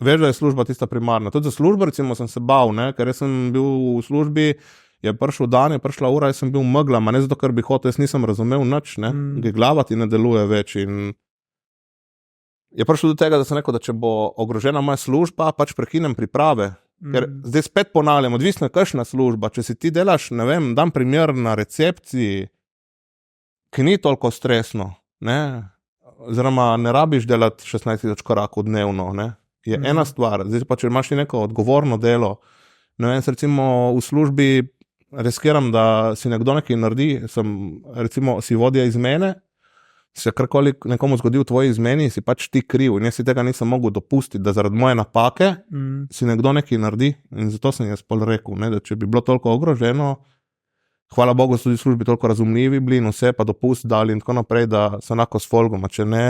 A: veš, da je služba tista primarna. Tudi za službo recimo sem se bal, ne? Ker jaz sem bil v službi, je prišel dan, je prišla ura, jaz sem bil megla, ne zato, ker bi hotel, jaz nisem razumel nič, ne, glava ti ne deluje več in je prišel do tega, da sem rekel, da če bo ogrožena moja služba, pač prekinem priprave, ker zdaj spet ponavljam, odvisno je kakšna služba, če si ti delaš, ne vem, dam primer na recepciji, ki ni toliko stresno, ne, oziroma ne rabiš delati 16,000 korakov dnevno, ne, je ena stvar, zdaj pa če imaš neko odgovorno delo, ne vem, recimo v službi riskiram, da si nekdo nekaj naredi, recimo si vodja izmene, se karkoli nekomu zgodi v tvoji izmeni, si pač ti kriv in jaz si tega nisem mogel dopustiti, da zaradi moje napake si nekdo nekaj naredi in zato sem jaz pol rekel, ne, da če bi bilo toliko ogroženo, hvala Bogu so tudi v službi toliko razumljivi bili in vse pa dopust dali in tako naprej, da so enako s folgom, a če ne,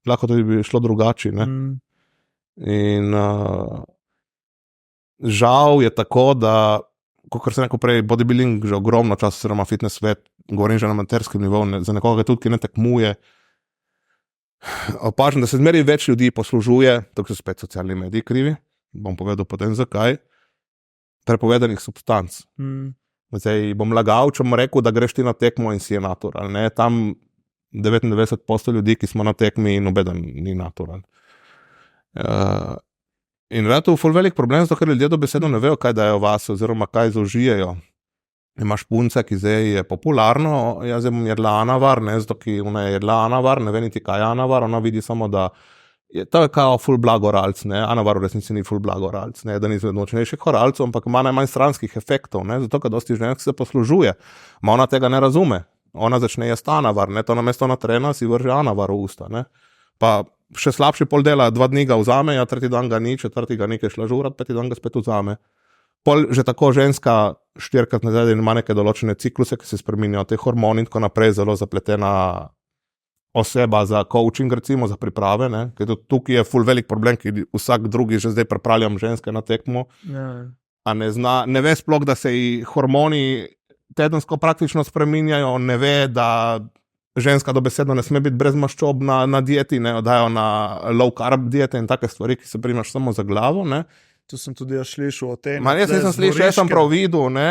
A: lahko tudi bi šlo drugače, ne. In žal je tako, da kot sem rekel prej, bodybuilding že ogromno časa, oziroma fitness svet, govorim že na amaterskem nivoju, za nekoga tudi, ki ne tekmuje. Opažam, da se zmeri več ljudi poslužuje, tako so spet socialni mediji krivi, bom povedal potem zakaj, prepovedanih substanc. Zdaj bom lagal, če bom rekel, da greš ti na tekmo in si je natural, ne, tam 99% ljudi, ki smo na tekmi, nobeden ni natural. In je to ful velik problem, zato ker ljudje dobesedno ne vejo, kaj dajo vase, oziroma kaj zaužijejo. Imaš punce, ki zdaj je popularno, jaz zdaj bom jedla anavar, ne, zato ki ona je jedla anavar, ne ve niti kaj je anavar, ona vidi samo, da to je kao ful blagoralc, ne, anavar v resnici ni ful blagoralc, ne, da ni izmed močnejših oralcev, ampak ima najmanj stranskih efektov, ne, zato ker dosti žensk se poslužuje, ona tega ne razume, ona začne jesti anavar, ne, to namesto na trena si vrže anavar v usta, ne, pa še slabši pol dela, 2 dni ga vzame, ja, 3. dan ga ni, 4. ga nekaj šla žurat, 5. dan ga spet vzame. Pol že tako ženska 4-krat na teden ima neke določene cikluse, ki se spreminjajo, te hormoni in tako naprej, zelo zapletena oseba za coaching, recimo, za priprave, ne, ker tukaj je ful velik problem, ki vsak drugi že zdaj pripravljam ženske na tekmo, a ne ve sploh, da se ji hormoni tedensko praktično spreminjajo, ne ve, da ženska dobesedno ne sme biti brez maščob na dieti, ne, dajo na low carb diete in take stvari, ki se primaš samo za glavo, ne.
B: Tu sem tudi jaz slišal o tem.
A: Jaz nisem slišal, jaz sem prav videl, ne,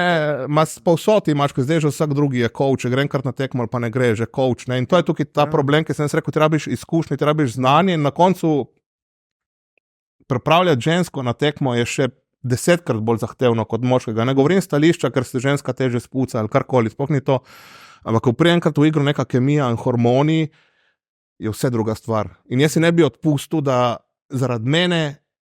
A: povsod imaš, ker zdaj že vsak drugi je coach, če grem kar na tekmo ali pa ne gre, že coach, ne, in to je tukaj ta problem, ki sem rekel, ti rabiš izkušnje, ti rabiš znanje in na koncu pripravljati žensko na tekmo je še 10-krat bolj zahtevno kot moškega, ne govorim stališča, ker se ženska teže spuca ali karkoli, sploh ni to. Ampak, ko prije enkrat v igro neka kemija in hormoni, je vse druga stvar. In jaz si ne bi odpustil, da zaradi mene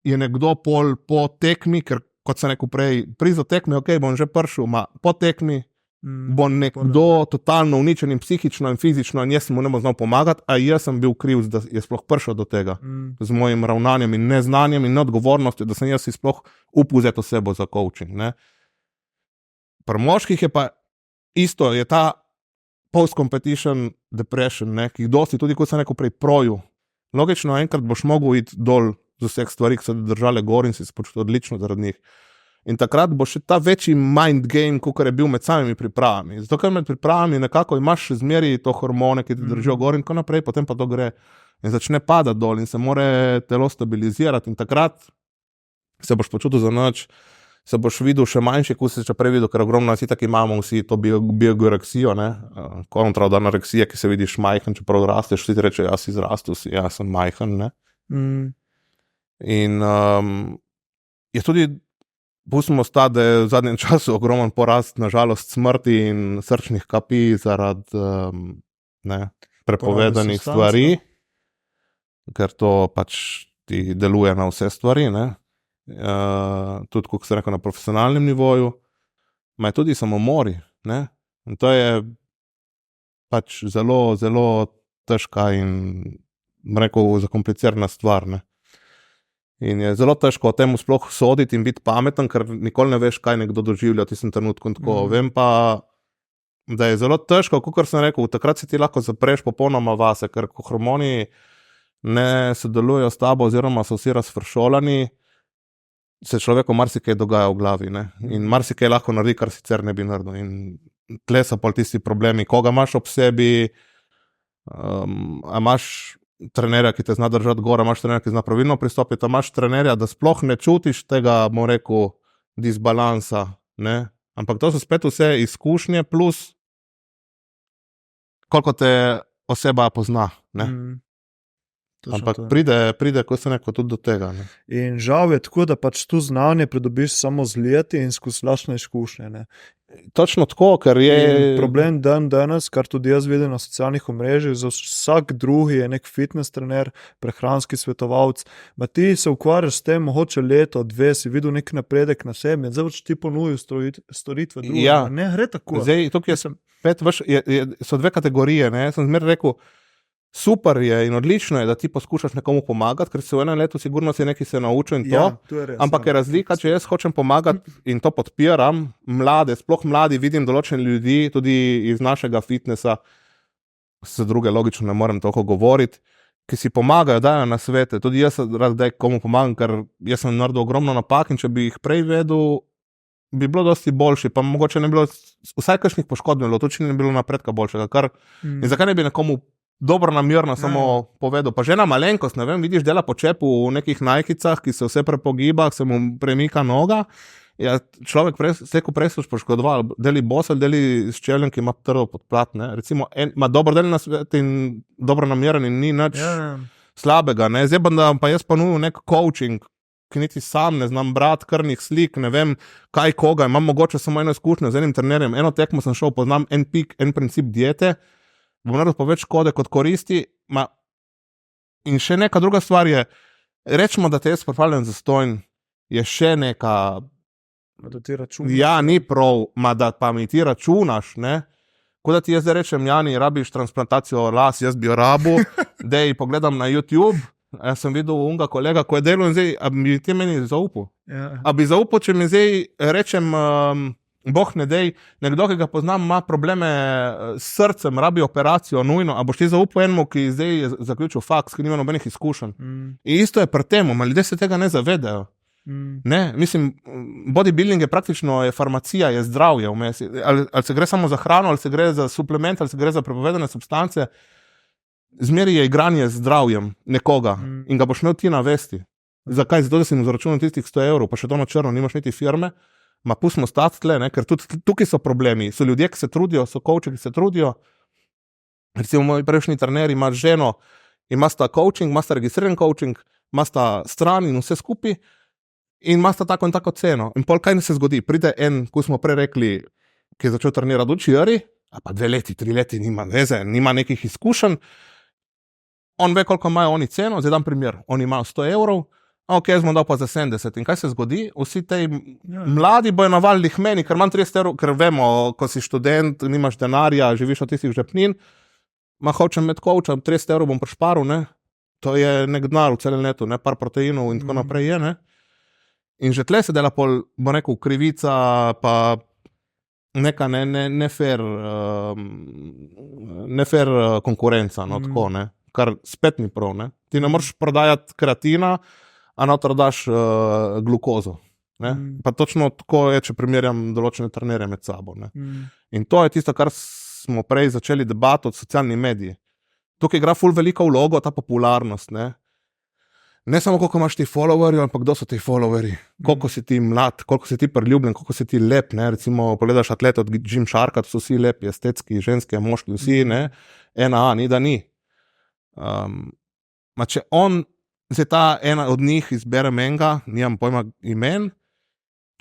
A: je nekdo pol po tekmi, ker kot sem rekel prej, prizo tekmi, ok, bom že prišel, po tekmi bo nekdo totalno uničen in psihično in fizično in jaz mu ne bom znal pomagati, a jaz sem bil kriv, da je sploh prišel do tega z mojim ravnanjem in neznanjem in neodgovornostjo, da sem jaz si sploh upal vzeti osebo za coaching. Ne. Pri moških je pa isto, je ta post-competition depression, ne, ki dosti, tudi kot sem rekel prej, proju. Logično, enkrat boš mogel iti dol z vseh stvari, ki so držale gor in si se počutil odlično zaradi njih. In takrat bo še ta večji mind game, kot je bil med samimi pripravami. Zato, ker med pripravami nekako imaš še zmeri to hormone, ki ti držijo gor in tako naprej, potem pa to gre in začne padati dol in se more telo stabilizirati in takrat se boš počutil za nič. se boš videl še manjši, kot si če prej videl, ker ogromno nas itak imamo vsi to biogoreksijo, kontra od anoreksije, ki se vidiš majhen, čeprav rasteš, vsi ti reče, jaz si zrastel, jaz sem majhen, ne. In je tudi, pustimo stati, da je v zadnjem času ogromen porast, nažalost, smrti in srčnih kapi zaradi prepovedanih stvari, ker to pač ti deluje na vse stvari, ne. Tudi, kot se rekel, na profesionalnem nivoju, ima tudi samomori, ne, in to je pač zelo, zelo težka in, rekel, zakomplicirana stvar, ne. In je zelo težko o tem sploh soditi in biti pameten, ker nikoli ne veš, kaj nekdo doživlja v tistem trenutku in tako. Vem pa, da je zelo težko, kakor sem rekel, takrat si ti lahko zapreš popolnoma vase, ker ko hormoni ne sodelujejo s tabo oziroma so vsi razfršolani, se človeku marsikaj dogaja v glavi, ne? In marsikaj lahko naredi, kar sicer ne bi naredil. In tle so pol tisti problemi, koga imaš ob sebi, a imaš trenerja, ki te zna držati gor, imaš trenerja, ki zna pravilno pristopiti, imaš trenerja, da sploh ne čutiš tega, bom rekel, disbalansa, ne? Ampak to so spet vse izkušnje plus koliko te oseba pozna, ne? Ampak pride, ko se neko tudi do tega. Ne?
B: In žal je tako, da pač tu znanje pridobiš samo z leti in skozi lastne izkušnje. Ne?
A: Točno tako, ker je...
B: In problem danes, kar tudi jaz vidim na socialnih omrežjih, za vsak drugi je nek fitness trener, prehranski svetovalec. Ti se ukvarjaš s tem, mogoče leto, dve, si videl nek napredek na sebi, zdaj boš ti ponudil storitve druge.
A: Ja.
B: Ne gre tako.
A: Zdaj, tukaj so dve kategorije. Ne? Jaz sem zmeraj rekel, super je in odlično je, da ti poskušaš nekomu pomagati, ker si v enem letu sigurno si nekaj se naučil in to.
B: Ja, to je res,
A: ampak je razlika, če jaz hočem pomagati in to podpiram, mlade, sploh mladi, vidim določene ljudi, tudi iz našega fitnessa, za druge logično ne morem toliko govoriti, ki si pomagajo, dajo na svete. Tudi jaz rad daj komu pomagam, ker jaz sem naredil ogromno napak in če bi jih prej vedel, bi bilo dosti boljši, pa mogoče ne bilo, vsaj kakšnih poškodb ne bilo, tudi ne bilo napredka boljšega. In zakaj ne bi nekomu dobro namerno samo povedal, pa že na malenkost, ne vem, vidiš, dela po čepu v nekih najkicah, ki se vse prepogiba, se mu premika noga, ja, človek ko prej se poškodoval, deli bosel, deli s čevljem, ki ima trdo podplat, ne, recimo, ima dobro deli na svet in dobro nameren in ni nič slabega, ne, zdaj pa jaz ponudim nek coaching, ki niti sam ne znam brati krvnih slik, ne vem, kaj koga, imam mogoče samo eno izkušnjo z enim trenerjem, eno tekmo sem šel, poznam en princip diete, bom naredil pa več škode kot koristi, in še neka druga stvar je, rečemo, da te jaz pripravljam zastojn, je še neka,
B: da ti računaš.
A: Ja, ni prav, da pa mi ti računaš, ne, ko da ti jaz zdaj rečem, Jani, rabiš transplantacijo las, jaz bi jo rabil, dej pogledam na YouTube, jaz sem videl unga kolega, ko je delal in zdaj, a bi ti meni zaupal? Ja. A bi zaupal, če mi zdaj rečem, Bog ne dej, nekdo, ki ga poznam, ima probleme s srcem, rabi operacijo, nujno, a boš ti zaupal enemu, ki zdaj je zaključil faks, ki nima nobenih izkušenj. In isto je pri tem, ljudje se tega ne zavedajo. Ne, mislim, bodybuilding je praktično farmacija, je zdravje vmes. Ali se gre samo za hrano, ali se gre za suplement, ali se gre za prepovedane substance, zmeri je igranje z zdravjem nekoga in ga boš imel ti navesti. Zakaj? Zato, da si mu zaračunal tistih 100 evrov, pa še to na črno, nimaš niti firme. Pustimo stati tle, ne? Ker tudi tukaj so problemi. So ljudje, ki se trudijo, so coachi, ki se trudijo. Recimo, moj prejšnji trener ima ženo, ima sta coaching, ima sta registriran coaching, ima sta stran in vse skupaj in ima sta tako in tako ceno. In pol kaj ne se zgodi? Pride en, ko smo prej rekli, ki je začel trenirati učiari, a pa 2 leti, 3 leti, nima veze, nima nekih izkušenj. On ve, koliko imajo oni ceno, zdaj dam primer, oni imajo 100 evrov, ok, jaz bom dal pa za 70. In kaj se zgodi? Vsi tej mladi bojo navalili k meni, ker imam 30 evrov, ker vemo, ko si študent, nimaš denarja, živiš od tistih žepnin, hočem imeti coacha, 30 evrov bom prišparil, ne? To je nek denar v celem letu, ne? Par proteinov in tako naprej je, ne? In že tle se dela pol, bo rekel, krivica, pa neka ne fair konkurenca, no, tako, ne? Kar spet ni prav, ne? Ti ne moreš prodajati kreatina, a noter daš glukozo. Ne? Pa točno tako je, če primerjam določene trenerje med sabo. Ne? In to je tisto, kar smo prej začeli debato od socialnih medij. Tukaj igra ful veliko vlogo ta popularnost. Ne? Ne samo, koliko imaš ti followerji, ampak kdo so ti followerji, koliko si ti mlad, koliko si ti priljubljen, koliko si ti lep. Ne? Recimo, pogledaš atlete od Gymsharka, to so vsi lepi, estetski, ženski, moški, vsi, ne? Ena, ni da ni. Če on, zdaj ta ena od njih izbere menga, nimam pojma imen,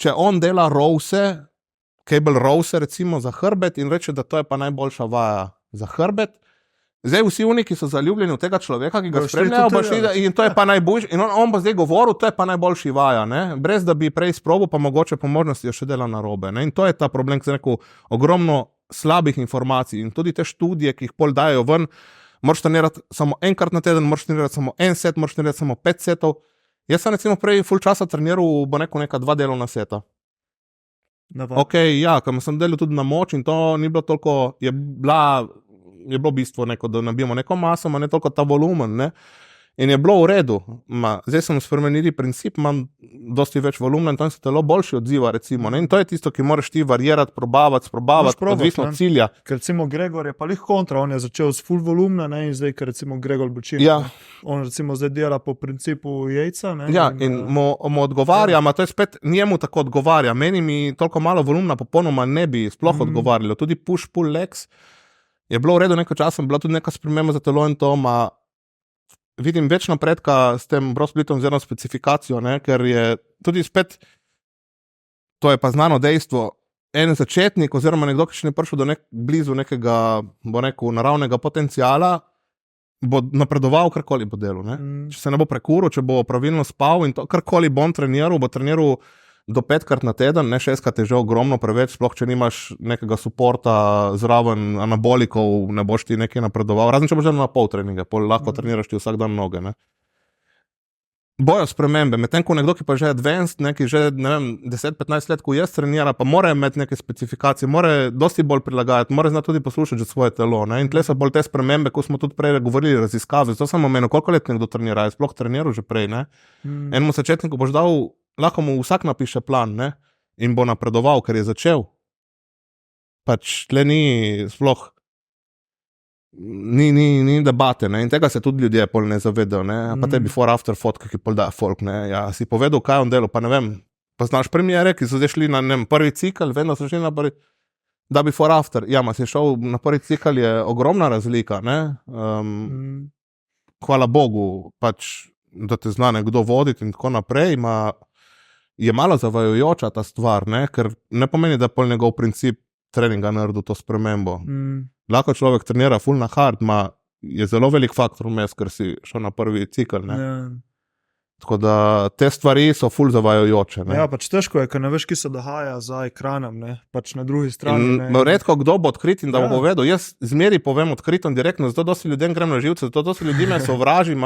A: če on dela rowse, cable rowse recimo za hrbet in reče, da to je pa najboljša vaja za hrbet, zdaj vsi oni, ki so zaljubljeni v tega človeka, ki ga spremljajo, in to je pa najboljši, in on bo zdaj govoril, to je pa najboljši vaja, ne? Brez da bi prej sprobil, pa mogoče po možnosti jo še dela narobe. Ne? In to je ta problem, ki je rekel, ogromno slabih informacij in tudi te študije, ki jih pol dajo ven, moraš trenirati samo enkrat na teden, moraš trenirati samo en set, moraš trenirati samo 5 setov. Jaz sem recimo prej full časa treniral, bo neko neka 2 delovna seta. Ok, ja, ker sem delal tudi na moč in to ni bilo toliko, je bilo bistvo neko, da nabijemo neko maso, ne toliko ta volumen, ne? In je bilo v redu. Zdaj sem spremenili princip, imam dosti več volumna in tam se telo boljše odziva, recimo. Ne? In to je tisto, ki moraš ti varirati, probavati, odvisno od cilja.
B: Ker recimo Gregor je pa lih kontra, on je začel s full volumna, ne? In zdaj, ker recimo Gregor Bočin, on recimo zdaj dela po principu jajca. Ne?
A: Ja, in mu odgovarja, to je spet, njemu tako odgovarja. Meni mi toliko malo volumna popolnoma ne bi sploh odgovarjalo. Tudi push-pull legs je bilo v redu nekaj časa, bila tudi neka sprememba za telo in to, vidim več napredka s tem brosplitom oziroma specifikacijo, ne, ker je tudi spet, to je pa znano dejstvo, en začetnik oziroma nekdo, ki še ne prišel do blizu nekega, bo rekel, naravnega potencijala, bo napredoval karkoli bo delal. Ne. Če se ne bo prekuril, če bo pravilno spal in to, karkoli bo treniral do 5-krat na teden, ne 6-krat je že ogromno preveč, sploh če nimaš nekega suporta zraven anabolikov, ne boš ti nekaj napredoval, razen če boš že na pol treninga, lahko treniraš ti vsak dan noge. Ne. Bojo spremembe, medtem ko nekdo, ki pa že advanced, neki že, ne vem, 10-15 let, ko jaz trenira, pa mora imeti neke specifikacije, mora dosti bolj prilagajati, mora znati tudi poslušati že svoje telo. Ne. In tle so bolj te spremembe, ko smo tudi prej govorili, raziskave, zato sem omenil, koliko let nekdo trenira, je sploh treniral že prej. Ne. Enemu začetniku boš dal, lahko mu vsak napiše plan, ne? In bo napredoval, ker je začel. Pač tle ni sploh, ni debate, ne? In tega se tudi ljudje pol ne zavedajo, ne? Pa te before-after fotke, ki pol da folk, ne? Ja, si povedal, kaj on delal, pa ne vem, pa znaš premiere, ki so zdaj šli na prvi cikl, vem, da so šli na prvi, da before-after, ja, si šel na prvi cikl, je ogromna razlika, ne? Hvala Bogu, pač, da te zna nekdo voditi in tako naprej, je malo zavajajoča ta stvar, ne? Ker ne pomeni, da pol njegov princip treninga naredil to spremembo. Lahko človek trenira full na hard, je zelo velik faktor vmes, ker si šel na prvi cikl. Ne? Tako da te stvari so full zavajajoče. Ne?
B: Ja, pač težko je, ker ne veš, ki se dogaja za ekranom, ne? Pač na drugi strani.
A: Redko kdo bo odkrit in da bo povedal. Jaz zmeri povem odkrito in direktno, zato dosti ljudem grem na živce, zato dosti ljudi me sovraži.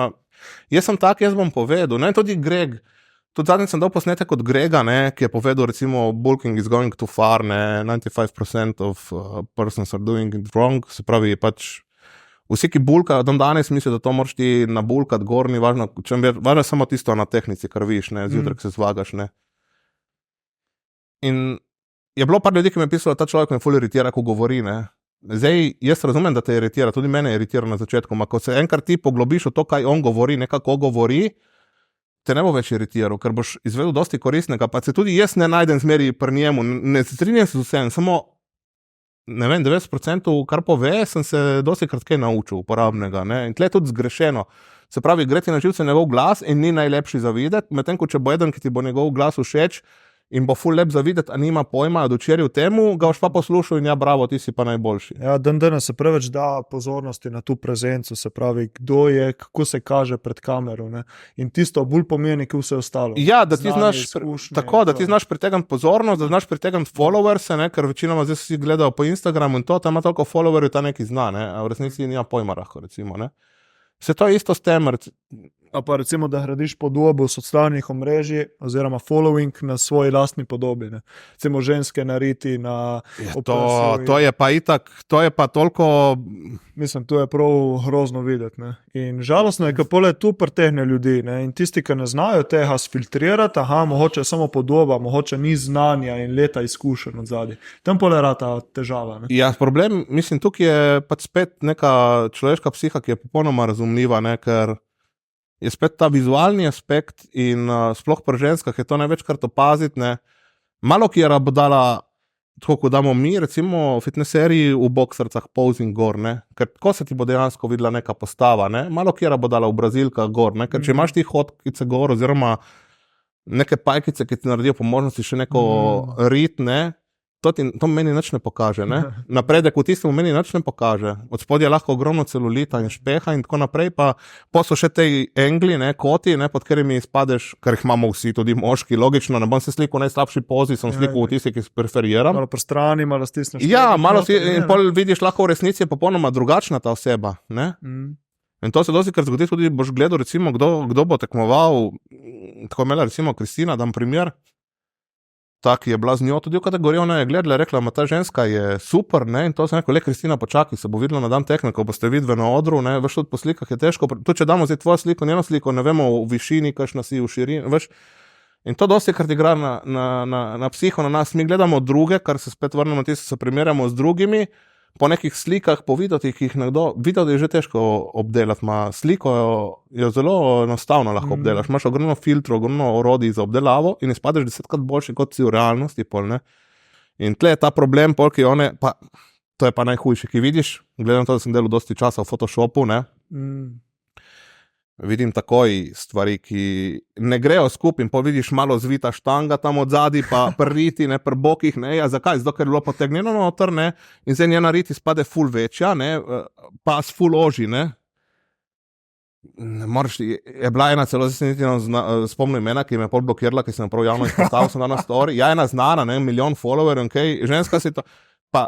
A: Jaz sem tak, jaz bom povedal. Ne? Tudi Greg. Tudi zadnjič sem dal posnetek od Grega, ne, ki je povedal, recimo, bulking is going too far, ne, 95% of persons are doing it wrong, se pravi, pač vsi, ki bulkajo, danes mislijo, da to moraš ti nabulkati gor, ni važno, važno je samo tisto na tehnici, kar viš, ne, zjutraj, ki se zvagaš, ne. In je bilo par ljudi, ki mi je pisalo, da ta človek me ful iritira, ko govori, ne. Zdaj, jaz razumem, da te iritira, tudi mene iritira na začetku, ko se enkrat ti poglobiš v to, kaj on govori, nekako govori, te ne bo več iritiral, ker boš izvedel dosti koristnega, pa se tudi jaz ne najdem zmeri pri njemu, ne strinjam se z vsem, samo, ne vem, 90% kar pove, sem se dosti krat kaj naučil uporabnega, ne, in tle je tudi zgrešeno. Se pravi, gre ti na živce njegov glas in ni najlepši za videti, medtem ko če bo eden, ki ti bo njegov glas všeč in bo ful lep za videti, a nima pojma, od včeraj v temu, ga boš pa poslušal in ja, bravo, ti si pa najboljši.
B: Ja, danes se preveč da pozornosti na tu prezenco, se pravi, kdo je, kako se kaže pred kamero, ne? In tisto bolj pomeni, kot vse ostalo.
A: Ja, da ti znaš, tako, da ti znaš pritegniti pozornost, da znaš pritegniti followerse, ne? Ker večinoma zdaj si gledajo po Instagramu in to, tam ima toliko followerjev, ta neki zna, ne? A v resnici nima pojma lahko, recimo, ne? Se to je isto s tem,
B: A pa recimo, da gradiš podobo socialnih omrežij oziroma following na svoji lastni podobi. Ne? Recimo ženske nariti na
A: oprasu. To je pa itak, to je pa toliko...
B: Mislim, to je prav grozno videti. Ne? In žalostno je, kako je tu pritegne ljudi. Ne? In tisti, ki ne znajo tega sfiltrirati, mogoče samo podoba, mogoče ni znanja in leta izkušenj od zadaj. Tam pole rata težava. Ne?
A: Ja, problem, mislim, tukaj je pač spet neka človeška psiha, ki je popolnoma razumljiva, ne? Ker je spet ta vizualni aspekt in sploh pri ženskah je to največkrat opaziti, ne. Malo kjera bo dala, tako kot damo mi, recimo v fitnesseriji v boksarcah posing gor, ne, ker ko se ti bo dejansko videla neka postava, ne, malo kjera bo dala v brazilkah gor, ne, ker če imaš ti hodkice gor oziroma neke pajkice, ki ti naredijo po možnosti še neko rit, ne, to meni nič ne pokaže, ne. Napredek v tistem meni nič ne pokaže. Od spodaj je lahko ogromno celulita in špeha in tako naprej, pa so še te engli, ne, koti, ne, pod katerimi izpadeš, ker jih imamo vsi, tudi moški, logično, ne bom se slikal v najslabši pozi, sem slikal v tisti, ki preferiram.
B: Malo po strani, malo stisneš.
A: Ja, malo si, in pol vidiš lahko v resnici je popolnoma drugačna ta oseba, ne. In to se dostikrat zgodi, tudi boš gledal, recimo, kdo bo tekmoval, tako imela recimo Kristina, dam primer, tak je bila z njo tudi v kategoriji, ona je gledala, rekla, ta ženska je super, ne, in to sem rekel, Kristina, počakaj, se bo videla na dan tekme, ko boste vidve na odru, ne, veš, tudi po slikah je težko, tudi če damo zdaj tvojo sliko, njeno sliko, ne vemo v višini, kakšna si v širini, veš, in to dostikrat igra na psiho, na nas, mi gledamo druge, kar se spet vrnemo, se primerjamo z drugimi, po nekih slikah, po videotih, ki jih nekdo, video je že težko obdelati, sliko jo zelo enostavno lahko obdelaš, imaš ogromno filtrov, ogromno orodij za obdelavo in izpadeš 10krat boljši, kot si v realnosti, pol, ne. In tle je ta problem, pol, ki one, pa, to je pa najhujši, ki vidiš, gledam to, da sem delal dosti časa v Photoshopu, ne, vidim takoj stvari, ki ne grejo skupaj in vidiš malo zvita štanga tam od zadaj, pa prriti, ne, pri bokih, ne, ja, zakaj? Zato, ker je bilo potegnjeno noter, ne, in zdaj njena rit izpade ful večja, ne, pas ful oži, ne. Moraš, je bila ena celo, zdaj se niti spomnim imena, ki me je pol blokirala, ki sem prav javno izpostavil, sem dal na story, ja, ena znana, ne, 1 milijon followerjev, okay, ženska si to, pa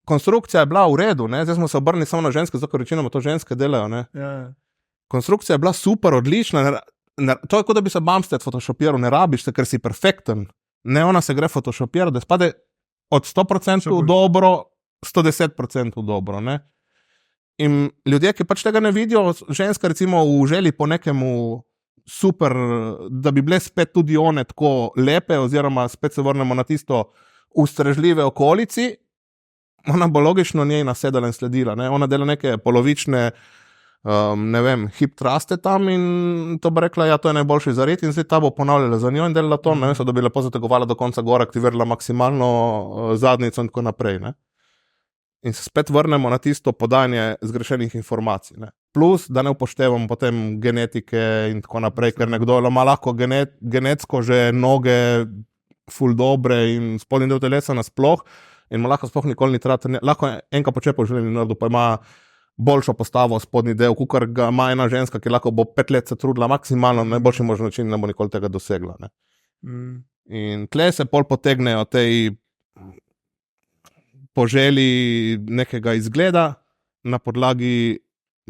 A: konstrukcija je bila v redu, ne, zdaj smo se obrnili samo na ženske, zato, ker večinoma to ženske delajo, ne.
B: Ja.
A: Konstrukcija je bila super, odlična, to je kot da bi se Bumstead photoshopiral, ne rabiš se, ker si perfekten, ne, ona se gre photoshopirati, da spade od 100% dobro, 110% dobro, ne. In ljudje, ki pač tega ne vidijo, ženska recimo v želji po nekemu super, da bi bile spet tudi one tako lepe, oziroma spet se vrnemo na tisto ustrežljive okolici, ona bo logično njej nasedala in sledila, ne, ona dela neke polovične, ne vem, hip thruste tam in to bo rekla, ja, to je najboljši za rit in zdaj ta bo ponavljala za njo in delala to, ne, so da bi lepo zategovala do konca gora, aktivirala maksimalno zadnjico in tako naprej, ne. In se spet vrnemo na tisto podajanje zgrešenih informacij, ne. Plus, da ne upoštevamo potem genetike in tako naprej, ker nekdo ima lahko genetsko že noge ful dobre in spodnji del telesa nasploh in ima lahko sploh nikoli ni lahko enka počepa v življenju naredil, pa ima boljšo postavo spodnji del, kakor ga ima ena ženska, ki lahko bo 5 let se trudila maksimalno na najboljši možen način, ne bo nikoli tega dosegla, ne. In tle se pol potegnejo tej poželi nekega izgleda na podlagi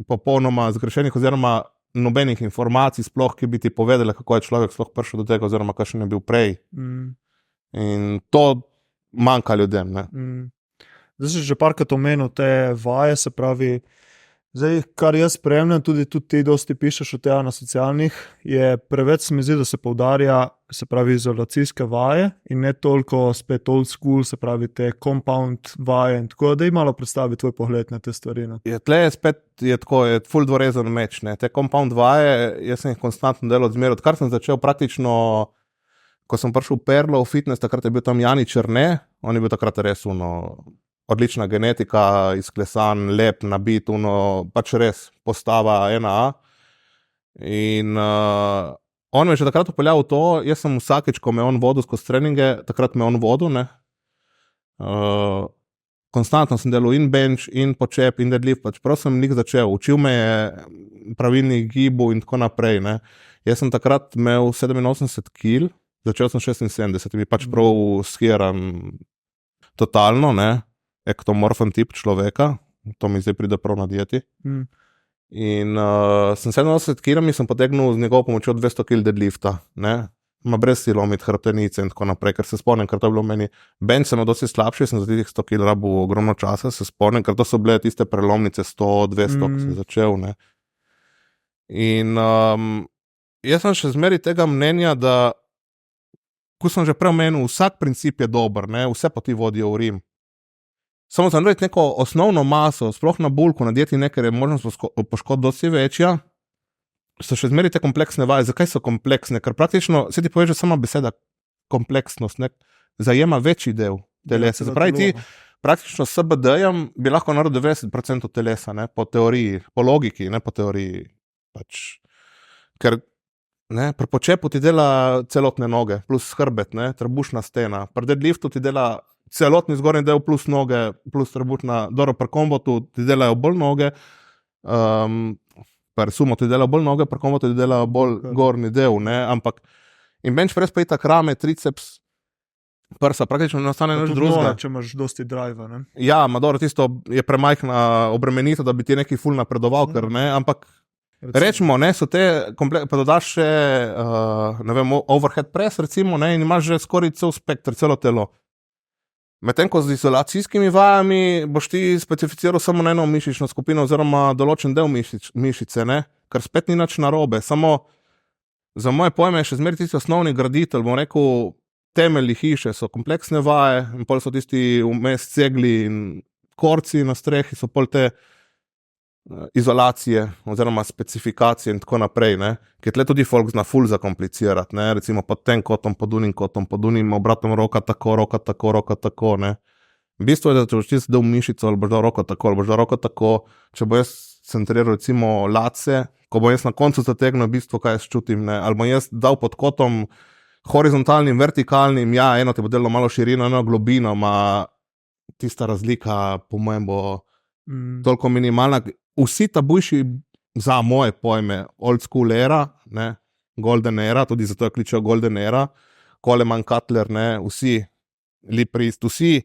A: popolnoma zgrešenih oziroma nobenih informacij sploh, ki bi ti povedali, kako je človek sploh prišel do tega oziroma kakšen je bil prej. In to manjka ljudem, ne.
B: Zdaj si že parkrat omenil te vaje, se pravi, zdaj, kar jaz spremljam, tudi ti dosti pišeš o tega na socialnih, je preveč se mi zdi, da se poudarja, se pravi, izolacijske vaje in ne toliko spet old school, se pravi, te compound vaje in tako, da ji malo predstavi tvoj pogled na te stvari. Ne?
A: Tle je spet, je tako, je full dvorezen meč, ne. Te compound vaje, jaz sem jih konstantno delal odmer, odkar sem začel praktično, ko sem prišel v Perlo, v fitness, takrat je bil tam Jani Černe, on je bil takrat res odlična genetika, izklesan, lep, nabit, pač res postava 1A. In on me je že takrat upeljal v to, jaz sem vsakeč, ko me on vodil skozi treninge, takrat me on vodil, ne. Konstantno sem delal in bench, in počep, in deadlift, pač prav sem njih začel, učil me je pravilnih gibov in tako naprej, ne. Jaz sem takrat imel 87 kil, začel sem 76, mi pač prav skiran totalno, ne. Ektomorfen tip človeka, to mi zdaj pride prav na dieti. In sem 87 kilami sem potegnil z njegovo pomočjo 200 kil deadlifta, ne, ma brez silomit, hrbtenice in tako naprej, ker se spomnim, ker to je bilo meni, bench sem dosti slabši, sem za tih 100 kil rabil ogromno časa, se spomnim, ker to so bile tiste prelomnice 100, 200, ki sem začel, ne. In jaz sem še zmeri tega mnenja, da, ko sem že prej omenil, vsak princip je dober, ne, vse poti vodijo v Rim. Samo za narediti neko osnovno maso, sploh na bulku, na dieti nekaj, je možnost poškodb dosti večja, so še zmeraj te kompleksne vaje. Zakaj so kompleksne? Ker praktično, se ti pove že sama beseda kompleksnost, ne, zajema večji del telesa. Se pravi, ti praktično s CBD-jem bi lahko naredil 90% telesa, ne, po teoriji, po logiki, ne po teoriji. Pač, ker ne, pri počepu ti dela celotne noge, plus hrbet, ne, trebušna stena. Pri deadliftu ti dela celotni zgornji del plus noge, plus trebušna, dobro, pri kombotu ti delajo bolj noge, pri sumo ti delajo bolj noge, pri kombotu ti delajo bolj gornji del, ne, ampak in bench press pa je tak rame, triceps, prsa, praktično ne ostane nič drugega.
B: Če imaš dosti driva, ne?
A: Ja, dobro, tisto je premajhna obremenitev, da bi ti neki ful napredoval, ker ne, ampak rečemo, ne, so te, pa dodaš še, ne vem, overhead press, recimo, ne, in imaš že skoraj cel spektr, celo telo. Medtem ko z izolacijskimi vajami boš ti specificiral samo na eno mišično skupino oziroma določen del mišice, ne, kar spet ni nič narobe, samo za moje pojme je še zmeraj tisti osnovni graditelj, bom rekel, temelji hiše so kompleksne vaje, in pol so tisti vmes cegli in korci na strehi, so pol te izolacije oziroma specifikacije in tako naprej, ne, ker tle tudi folk zna ful zakomplicirati, ne, recimo pod tem kotom, pod unim obratom roka tako, ne. V bistvu je, da če boš ti dal mišico ali boš dal roko tako, če bo jaz centriral recimo lace, ko bo jaz na koncu zategnil, v bistvu kaj jaz čutim, ne, ali bo jaz dal pod kotom horizontalnim, vertikalnim, ja, eno ti bo delalo malo širino, eno globino, tista razlika po mojem bo toliko minimalna. Vsi tabujši za moje pojme old school era, ne, golden era, tudi zato jo kličejo golden era, Coleman, Cutler, ne, vsi, Lee Priest, vsi,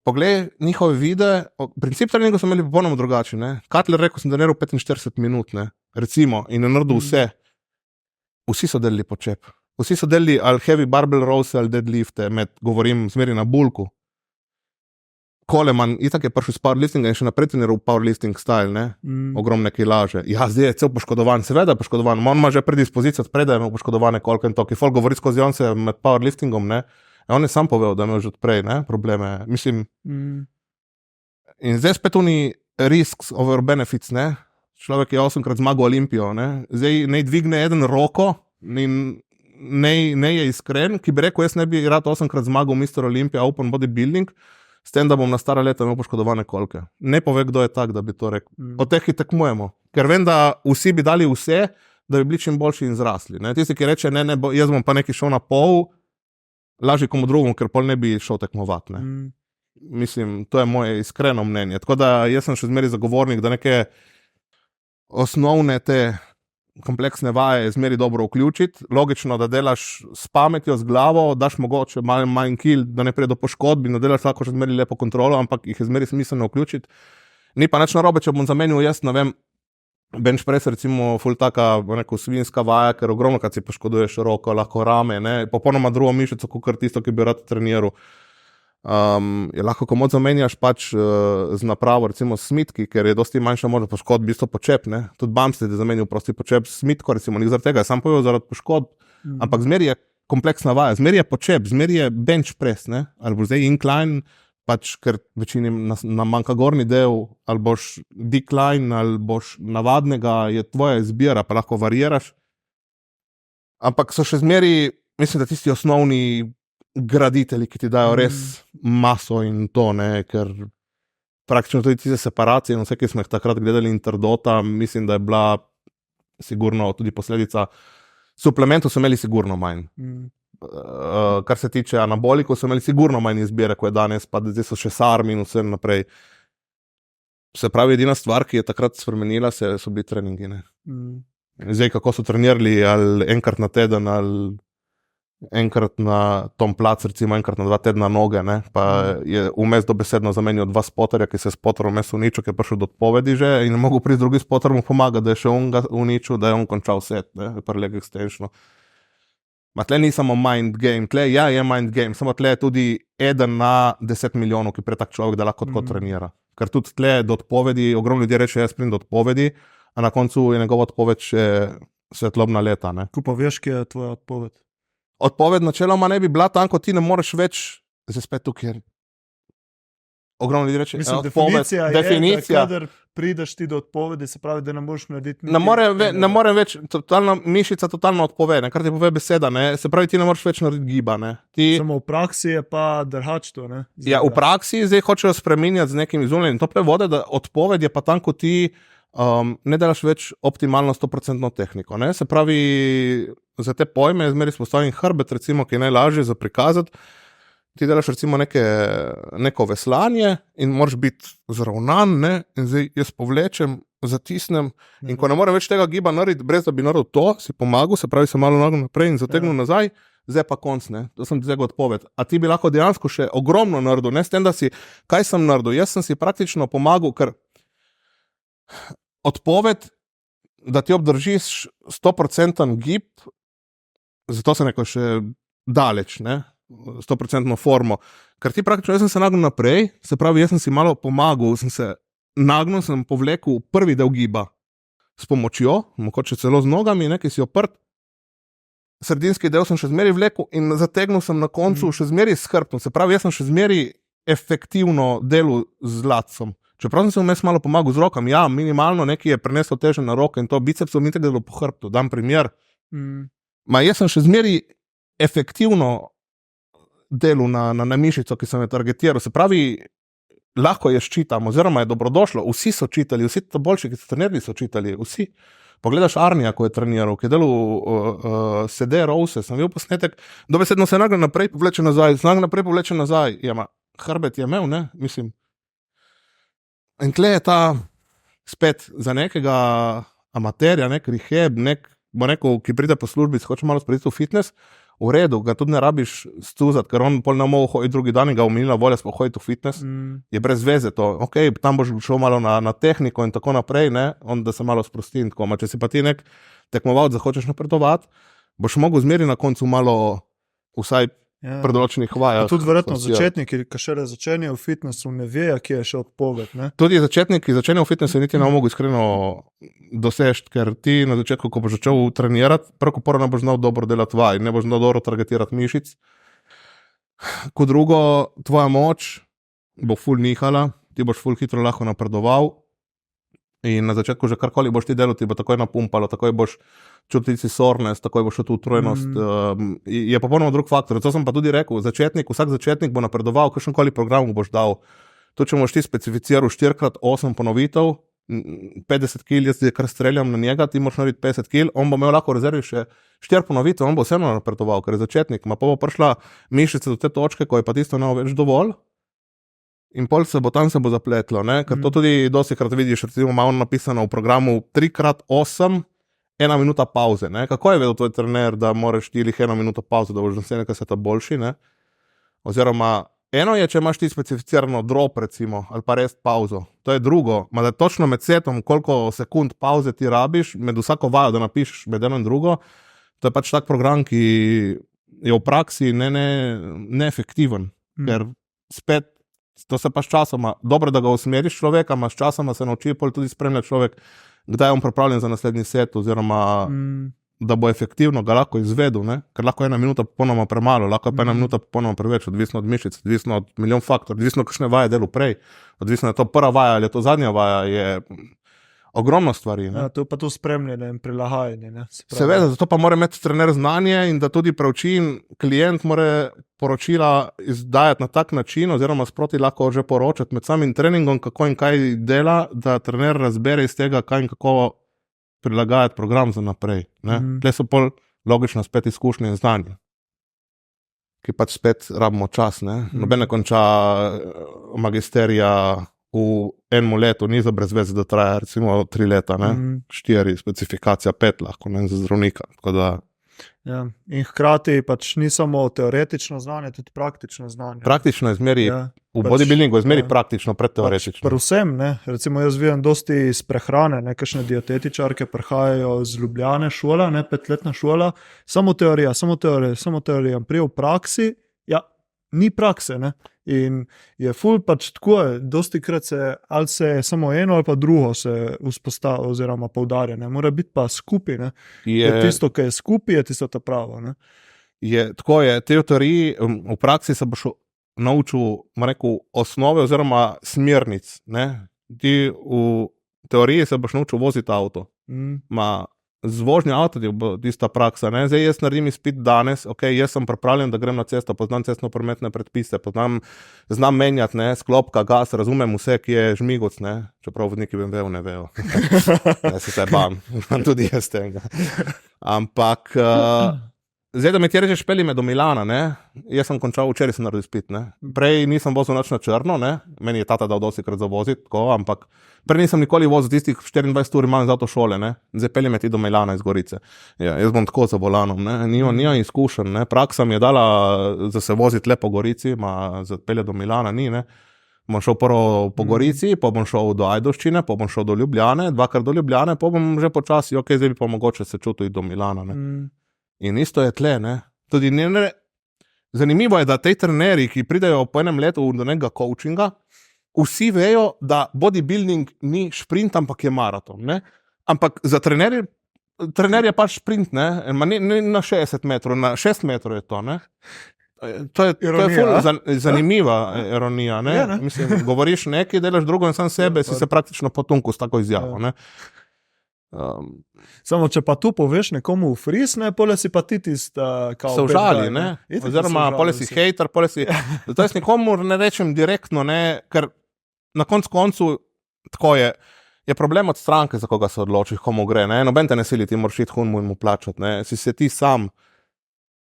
A: poglej njihove videe, princip treninga so imeli popolnoma drugačen, ne. Cutler rekel sem, da naredil 45 minut, ne, recimo, in je naredil vse. Vsi so delali počep. Vsi so delali ali heavy barbell rows ali deadlifte, govorim zmeri na bulku. Coleman itak je prišel s powerliftinga in še naprej treniral powerlifting style, ne, ogromne kilaže. Ja, zdaj je cel poškodovan, seveda je poškodovan, on ima že predispozicijo, odpredaj je imel poškodovane kolke in to, ki folk govori skozi on se med powerliftingom, ne, on je sam povedal, da je imel že odprej, ne, probleme, mislim. In zdaj spet oni risks over benefits, ne, človek je 8-krat zmagal Olimpijo, ne, zdaj ne dvigne eden roko in ne je iskren, ki bi rekel, jaz ne bi rad 8-krat zmagal Mr. Olympia Open Bodybuilding, s tem, da bom na stara leta imel poškodovane kolke. Ne pove, kdo je tak, da bi to rekel. Od teh, ki tekmujemo. Ker vem, da vsi bi dali vse, da bi bili čim boljši in zrasli. Ne? Tisti, ki reče, ne, jaz bom pa neki šel na pol, lažje komu drugemu, ker pol ne bi šel tekmovati. Ne? Mislim, to je moje iskreno mnenje. Tako da jaz sem še zmeraj zagovornik, da neke osnovne te kompleksne vaje je zmeri dobro vključiti. Logično, da delaš s pametjo, z glavo, daš mogoče malo manj kil, da ne pride do poškodbi, da delaš lahko še zmeri lepo kontrolo, ampak jih je zmeri smiselno vključiti. Ni pa nič narobe, če bom zamenil jaz, ne vem, bench press recimo ful taka, neko svinjska vaja, ker ogromno, kad si poškoduješ roko, lahko rame, ne, popolnoma drugo mišico, kot tisto, ki bi rad treniral. Je lahko komod zamenjaš pač z napravo, recimo s smitki, ker je dosti manjša možnost poškodb, v bistvu počep, ne. Tudi Bumstead je zamenil prosti počep s smitko, recimo, ni zaradi tega, sam povedal zaradi poškodb, ampak zmeri je kompleksna vaja, zmeri je počep, zmeri je bench press, ne, ali boš zdaj incline, pač, ker večini nam manjka gornji del, ali boš decline, ali boš navadnega, je tvoja izbira, pa lahko variraš. Ampak so še zmeri, mislim, da tisti osnovni graditelji, ki ti dajo res maso in to, ne, ker praktično tudi tiste separacije in vse, ki smo jih takrat gledali Interdota, mislim, da je bila sigurno tudi posledica, suplementov so imeli sigurno manj. Kar se tiče anabolikov, so imeli sigurno manj izbire, ko je danes, pa zdaj so še sarmi in vse naprej. Se pravi, edina stvar, ki je takrat spremenila, so bili treningi, ne. Zdaj, kako so trenirali, ali enkrat na teden, ali enkrat na tom plac, recimo enkrat na 2 tedna noge, ne, pa je vmes dobesedno zamenil 2 spoterja, ki se je spoter vmes uničil, ki je prišel do odpovedi že in ne mogel priti drugi spoter mu pomagati, da je še on ga uničil, da je on končal set, ne, pri leg extensionu. Ma tle ni samo mind game, tle ja, je mind game, samo tle je tudi 1 na 10 milijonov, ki pre tak človek, da lahko tako trenira. Ker tudi tle do odpovedi, ogromno ljudi reče, jaz pridem do odpovedi, a na koncu je njegova odpoved še svetlobna leta, ne.
B: Ko pa veš, kje je tvoja odpoved?
A: Odpoved načeloma ne bi bila tam, ko ti ne moreš več, zdaj spet tukaj, ogromno ljudi reče,
B: Mislim,
A: odpoved, definicija.
B: Kadar prideš ti do odpovedi, se pravi, da ne moreš narediti nič.
A: Ne morem več, mišica totalno odpove, ne, kar ti pove beseda, ne, se pravi, ti ne moreš več narediti giba. Ne.
B: Samo v praksi je pa drhač to. Ne,
A: ja, v praksi zdaj hočejo spreminjati z nekim izumljenjem tople vode, da odpoved je pa tam, ko ti ne delaš več optimalno 100% tehniko. Ne. Se pravi, za te pojme je zmeri spostavljen hrbet, recimo, ki je najlažje za prikazati. Ti delaš recimo neko veslanje in moraš biti zravnan, ne? In zdaj jaz povlečem, zatisnem in ko ne morem več tega giba narediti, brez da bi naredil to, si pomagal, se pravi, se malo nagnil naprej in zategnil nazaj, zdaj pa konc, ne? To sem ti zdaj odpoved. A ti bi lahko dejansko še ogromno naredil, ne s tem, da si, kaj sem naredil? Jaz sem si praktično pomagal, ker odpoved, da ti obdržiš 100% gib, zato se neko še daleč, ne? 100% formo, ker ti praktično, jaz sem se nagnil naprej, se pravi, jaz sem si malo pomagal, sem se nagnil, sem povlekel prvi del giba s pomočjo, mogoče celo z nogami, ki si oprt, sredinski del sem še zmeri vlekel in zategnil sem na koncu še zmeri s hrbtom, se pravi, jaz sem še zmeri efektivno delal z latcom. Čeprav sem se vmes malo pomagal z rokami, ja, minimalno nekaj je preneslo teže na roke in to bicepsom in tako delo po hrbtu, dam primer. Jaz sem še zmeri efektivno delu na mišico, ki sem jo targetiral. Se pravi, lahko je ščitam, oziroma je dobrodošlo. Vsi so čitali, vsi to boljši, ki so trenirali, so čitali. Vsi. Pogledaš Arnija, ko je treniral, ki je delal sede, rose, sem videl posnetek, dobesedno se nagne naprej, povleče nazaj, povleče nazaj. Ja, hrbet je imel, ne, mislim. In tle je ta spet za nekega amaterja, nek rehab, bo rekel, ki pride po službi, si hoče malo sprejeti v fitness, v redu, ga tudi ne rabiš stuzati, ker on pol ne mogel hoditi drugi dan in ga umenila volja sploh hoditi v fitness, je brez veze to. Ok, tam boš šel malo na tehniko in tako naprej, ne, da se malo sprosti in tako. Če si pa ti nek tekmovalec, da hočeš napredovati, boš mogel zmeri na koncu malo vsaj pri določenih vajah.
B: Tudi verjetno začetniki, ki šele začenjajo v fitnessu, ne vejo, kje je še odpoved. Ne?
A: Tudi začetniki začenjajo v fitnessu niti ne mogo iskreno doseči, ker ti na začetku, ko boš začel trenirati, prvo ne boš znal dobro delati vaj, ne boš znal dobro targetirati mišic. Kot drugo, tvoja moč bo ful nihala, ti boš ful hitro lahko napredoval in na začetku že karkoli boš ti delal, ti bo takoj napumpalo, takoj boš čutiti soreness, takoj boš čutil utrujenost. Je popolnoma drug faktor. To sem pa tudi rekel, vsak začetnik bo napredoval, kakšenkoli program boš dal. To, če boš ti specificiral 4x8 ponovitev, 50 kg, jaz kar streljam na njega, ti moraš narediti 50 kg, on bo imel lahko v rezervi še 4 ponovitev, on bo vseeno napredoval, ker je začetnik. Pa bo prišla mišica do te točke, ko je pa tisto ne več dovolj. In pol se bo zapletlo, ne? Ker to tudi dostikrat vidiš, recimo malo napisano v programu 3x8, 1 minuta pauze. Ne? Kako je vedel tvoj trener, da moraš ti 1 minuto pauze, da boš naslednje, kaj se ta boljši, ne? Oziroma, eno je, če imaš ti specificirano drop, recimo, ali pa res pauzo. To je drugo, da točno med setom, koliko sekund pauze ti rabiš, med vsako vajo, da napišeš med eno in drugo, to je pač tak program, ki je v praksi neefektiven, ker spet to se pa s časoma, dobro, da ga usmeriš človeka, s časoma se nauči tudi spremljati človek, kdaj je on pripravljen za naslednji set, oziroma da bo efektivno ga lahko izvedel, ne? Ker lahko 1 minuta popolnoma premalo, lahko pa 1 minuta popolnoma preveč, odvisno od mišic, odvisno od milijon faktorjev, odvisno kakšne vaje delu prej, odvisno je to prva vaja ali je to zadnja vaja, je ogromno stvari. Ne?
B: Ja, to je pa to spremljanje in prilagajanje.
A: Seveda, zato pa mora imeti trener znanje in da tudi preuči in klient mora poročila izdajati na tak način, oziroma sproti lahko že poročati med samim treningom, kako in kaj dela, da trener razbere iz tega, kaj in kako prilagajati program za naprej. Tle so pol logično spet izkušnje in znanje, ki pač spet rabimo čas. Noben ne konča magisterija v enem letu, ni za brez veze, da traja recimo 3 leta, 4, specifikacija 5 lahko, ne, za zdravnika. Tako da...
B: Ja. In hkrati pač ni samo teoretično znanje, tudi praktično znanje.
A: Praktično je zmeri, v bodybuildingu je zmeri praktično pred teoretično.
B: Pač vsem, ne, recimo jaz vidim dosti iz prehrane, kakšne dietetičarke prihajajo z Ljubljane šola, 5-letna šola, samo teorija, prije v praksi, ni prakse, ne. In je ful pač tako, dosti krat ali se samo eno ali pa drugo se vzpostavlja oziroma poudarja, ne. Mora biti pa skupaj, ne. Je tisto, ki je skupaj, je tisto ta pravo, ne.
A: Tako je, te v teoriji, v praksi se boš naučil, rekel, osnove oziroma smernic. Ne? Ti v teoriji se boš naučil voziti avto. Z vožnjo avto je tista praksa. Ne? Zdaj jaz naredim izpit danes, jaz sem pripravljen, da grem na cesto, poznam cestno-prometne predpise, znam menjati, ne? Sklopka, gas, razumem vse, ki je žmigoc, ne? Čeprav vodniki BMW ne vejo. Se se bam, tudi jaz tega. Ampak zdaj, da mi ti rečeš, pelji me do Milana, ne? Jaz sem končal, včeraj sem naredil izpit, ne? Prej nisem vozil nič na črno, ne? Meni je tata dal dostikrat za voziti, ampak prej nisem nikoli vozil tistih 24 ur imam z avtošole, ne? Zdaj pelji me ti do Milana iz Gorice. Ja, jaz bom tako za volanom, ne? Nimam izkušenj, ne? Praksa mi je dala, da se voziti le po Gorici, za pelje do Milana ni, ne? Bom šel prvo po Gorici, pa bom šel do Ajdovščine, pa bom šel do Ljubljane, 2krat do Ljubljane, pa bom že počasi, zdaj bi pa mogoče se čutil do Milana, ne? In isto je tle, ne. Tudi zanimivo je, da tej trenerji, ki pridejo po enem letu do nekega coachinga, vsi vejo, da bodybuilding ni šprint, ampak je maraton, ne. Ampak za trener je pač šprint, ne, ne na 60 metrov, na 6 metrov je to, ne. To je zanimiva ironija, ne.
B: Ja, ne.
A: Mislim, govoriš nekaj, delaš drugo in sam sebe, si se praktično potunku s tako izjavo, ne.
B: Samo, če pa tu poveš nekomu v fris, ne, pole si pa ti tista
A: se užali, ne, oziroma pole si hejter, pole si, to jaz nikomu ne rečem direktno, ne, ker na koncu tako je problem od stranke, za koga se odločiš, komu gre, ne, noben te ne sili, ti moraš iti in mu plačati, ne, si se ti sam.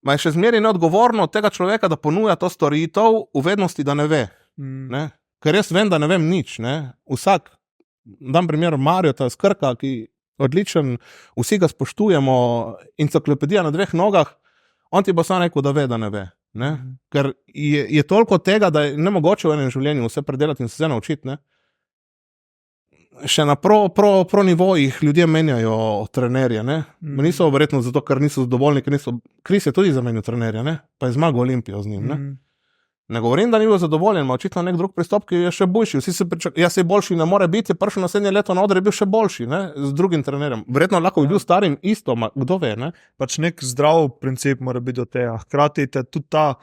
A: Ma je še zmeraj neodgovorno od tega človeka, da ponuja to storitev v vednosti, da ne ve, ne, ker jaz vem, da ne vem nič, ne, vsak, dam primer Marjota iz Krka, ki odličen, vsi ga spoštujemo, enciklopedija na 2 nogah, on ti bo sam rekel, da ve, da ne ve. Ne? Ker je toliko tega, da je nemogoče v enem življenju vse predelati in se vse naučiti. Ne? Še na pro nivojih ljudje menjajo trenerje. Ne? Niso verjetno zato, ker niso zadovoljni, Kris je tudi zamenjal trenerja, ne? Pa je zmagal Olimpijo z njim. Ne govorim, da ni bil zadovoljen, ima očitno nek drug pristop, ki je še boljši. Vsi se boljši ne more biti, je prišel naslednje leto na oder, je bil še boljši, ne, z drugim trenerjem. Verjetno lahko bi bil starim isto, kdo ve, ne.
B: Pač nek zdrav princip mora biti do tega. Hkrati te tudi ta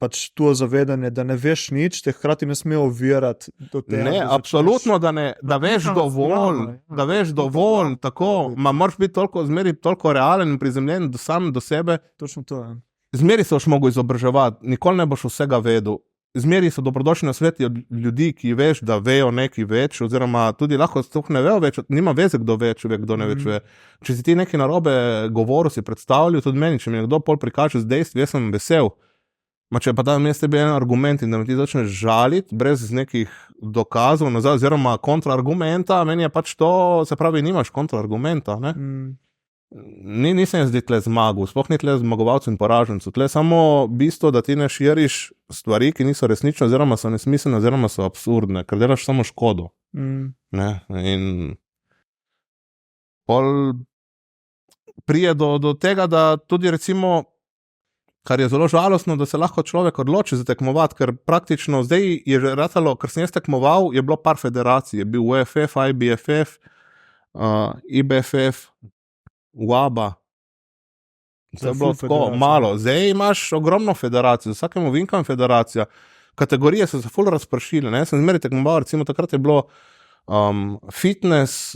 B: pač to zavedanje, da ne veš nič, te hkrati ne sme ovirati do tega.
A: Ne, absolutno, da veš dovolj, da veš dovolj, tako, moraš biti zmeri toliko realen in prizemljen sam do sebe.
B: Točno to, ja.
A: Zmeri se boš mogel izobraževati, nikoli ne boš vsega vedel. Zmeri so dobrodošli na sveti od ljudi, ki veš, da vejo nekaj več, oziroma tudi lahko sploh ne vejo več, nima veze, kdo ve, kdo ne več ve. Če si ti nekaj narobe govoril, si predstavljal, tudi meni, če mi nekdo pol prikaže z dejstvi, jaz sem vesel. Če pa da mi jaz tebi en argument in da mi ti začneš žaliti, brez nekih dokazov, oziroma kontraargumenta, meni je pač to, se pravi, nimaš kontraargumenta, ne? Nisem jaz zdaj tle zmagal, sploh ni tle zmagovalcev in poražencev, tle samo bistvo, da ti ne širiš stvari, ki niso resnične, oziroma so nesmiselne, oziroma so absurdne, ker delaš samo škodo. Ne? In pol prije do tega, da tudi recimo, kar je zelo žalostno, da se lahko človek odloči za tekmovati, ker praktično zdaj je že ratalo, ker sem jaz tekmoval, je bilo par federacij, je bil UFF, IBFF, IBFF, UABA. To je bilo tako malo. Zdaj imaš ogromno federacij, vsakemu vinkam federacija. Kategorije so se ful razpršile. Jaz sem zmeri tekmoval, recimo takrat je bilo fitness,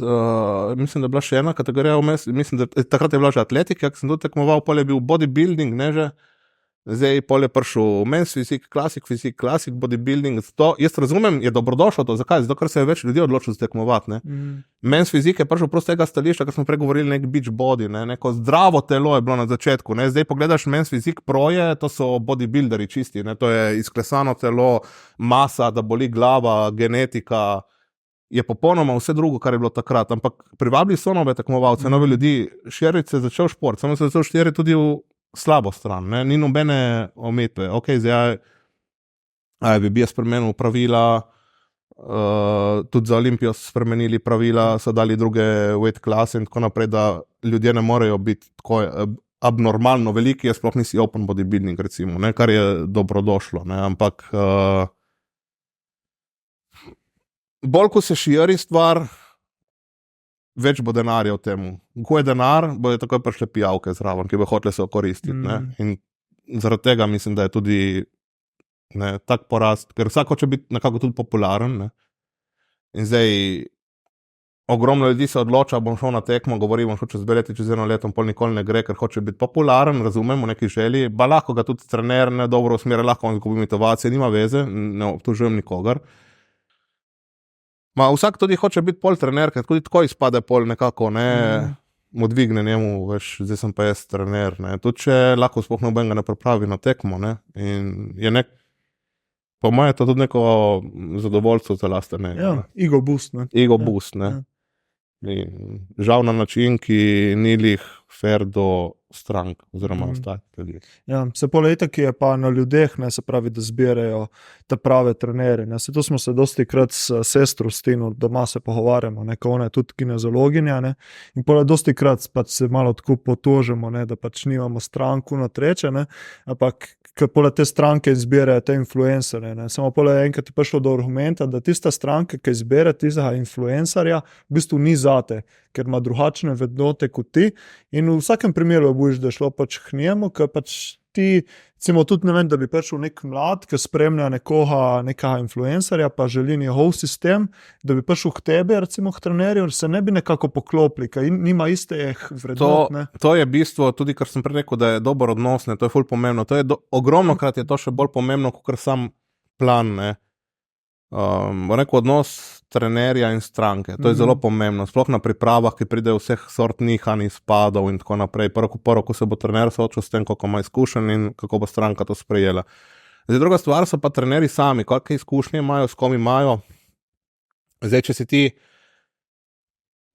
A: mislim, da je bila še ena kategorija vmes, mislim, da takrat je bila že atletika, jak sem tudi tekmoval, pol je bil bodybuilding, ne že. Zdaj pol je prišel men's fizik, classic bodybuilding, to, jaz razumem, je dobrodošlo to, zakaj? Zato, ker se je več ljudi odločilo tekmovati, ne. Men's fizik je prišel prosto tega stališča, ker smo pregovorili nek beach body, ne, neko zdravo telo je bilo na začetku, ne, zdaj pogledaš men's fizik proje, to so bodybuilderi čisti, ne, to je izklesano telo, masa, da boli glava, genetika, je popolnoma vse drugo, kar je bilo takrat, ampak privabili so nove tekmovalce, nove ljudi, širiti se začel šport, samo se začel širiti tudi v slabo stran, ne? Ni nobene omejitve. Zdaj bi jaz spremenil pravila, tudi za Olimpijo so spremenili pravila, so dali druge weight klase in tako naprej, da ljudje ne morejo biti tako abnormalno veliki, jaz sploh nisi open bodybuilding, recimo, ne? Kar je dobrodošlo, ne? Ampak bolj, ko se širi stvar, več bo denarja v temu. Ko je denar, bodo takoj prišle pijavke zraven, ki bo hotele se okoristiti. Ne? In zaradi tega mislim, da je tudi tak porast, ker vsak hoče biti nekako tudi popularen. Ne? In zdaj ogromno ljudi se odloča, bom šel na tekmo, govorim, bom šel čez 2 leta, čez 1 leto, pol nikoli ne gre, ker hoče biti popularen, razumemo neki želji, pa lahko ga tudi trener ne dobro usmeri, lahko on izgubi motivacijo, nima veze, ne obtožujem nikogar. Vsak tudi hoče biti pol trener, ker tudi tako izpade pol nekako, mu dvigne njemu, veš, zdaj sem pa jaz trener, ne. Tudi če lahko sploh nobenega ne pripravi na tekmo, ne. In je po moje to tudi neko zadovoljstvo za lastne.
B: Ja, ego boost, ne.
A: Ego boost, ne. In žal na način, ki ni lih fair do strank oziroma ostalih ljudi.
B: Ja, se pole itak je pa na ljudeh, ne, se pravi, da zbirajo te prave trenerje. To smo se dosti krat s sestro Stino doma se pogovarjamo, ne, ko ona je tudi kinezologinja, ne, in pole dosti krat pač se malo tako potožimo, ne, da pač nimamo stranku na treče, ne, ampak ker pole te stranke izbirajo te influencerje, ne, samo pole enkrat je prišlo do argumenta, da tista stranka, ki izbere tistega influencerja, v bistvu ni zate, ker ima drugačne vrednote kot ti in v vsakem primeru boš, da šlo pač k njemu, ker pač ti, recimo tudi ne vem, da bi prišel nek mlad, ki spremlja nekega influencerja, pa želi njegov sistem, da bi prišel k tebi, recimo k trenerju, se ne bi nekako poklopili, ker nima istih vrednot.
A: To je bistvo, tudi kar sem prej rekel, da je dober odnos, ne, to je ful pomembno. To je ogromno krat je to še bolj pomembno, kot sam plan, ne. Rekel odnos trenerja in stranke, to je zelo pomembno, sploh na pripravah, ki pridejo vseh sort nihanj, izpadov in tako naprej. Prvo, ko se bo trener soočil s tem, kako ima izkušenj in kako bo stranka to sprejela. Zdaj, druga stvar so pa trenerji sami, kakšne izkušnje imajo, s kom imajo. Zdaj, če si ti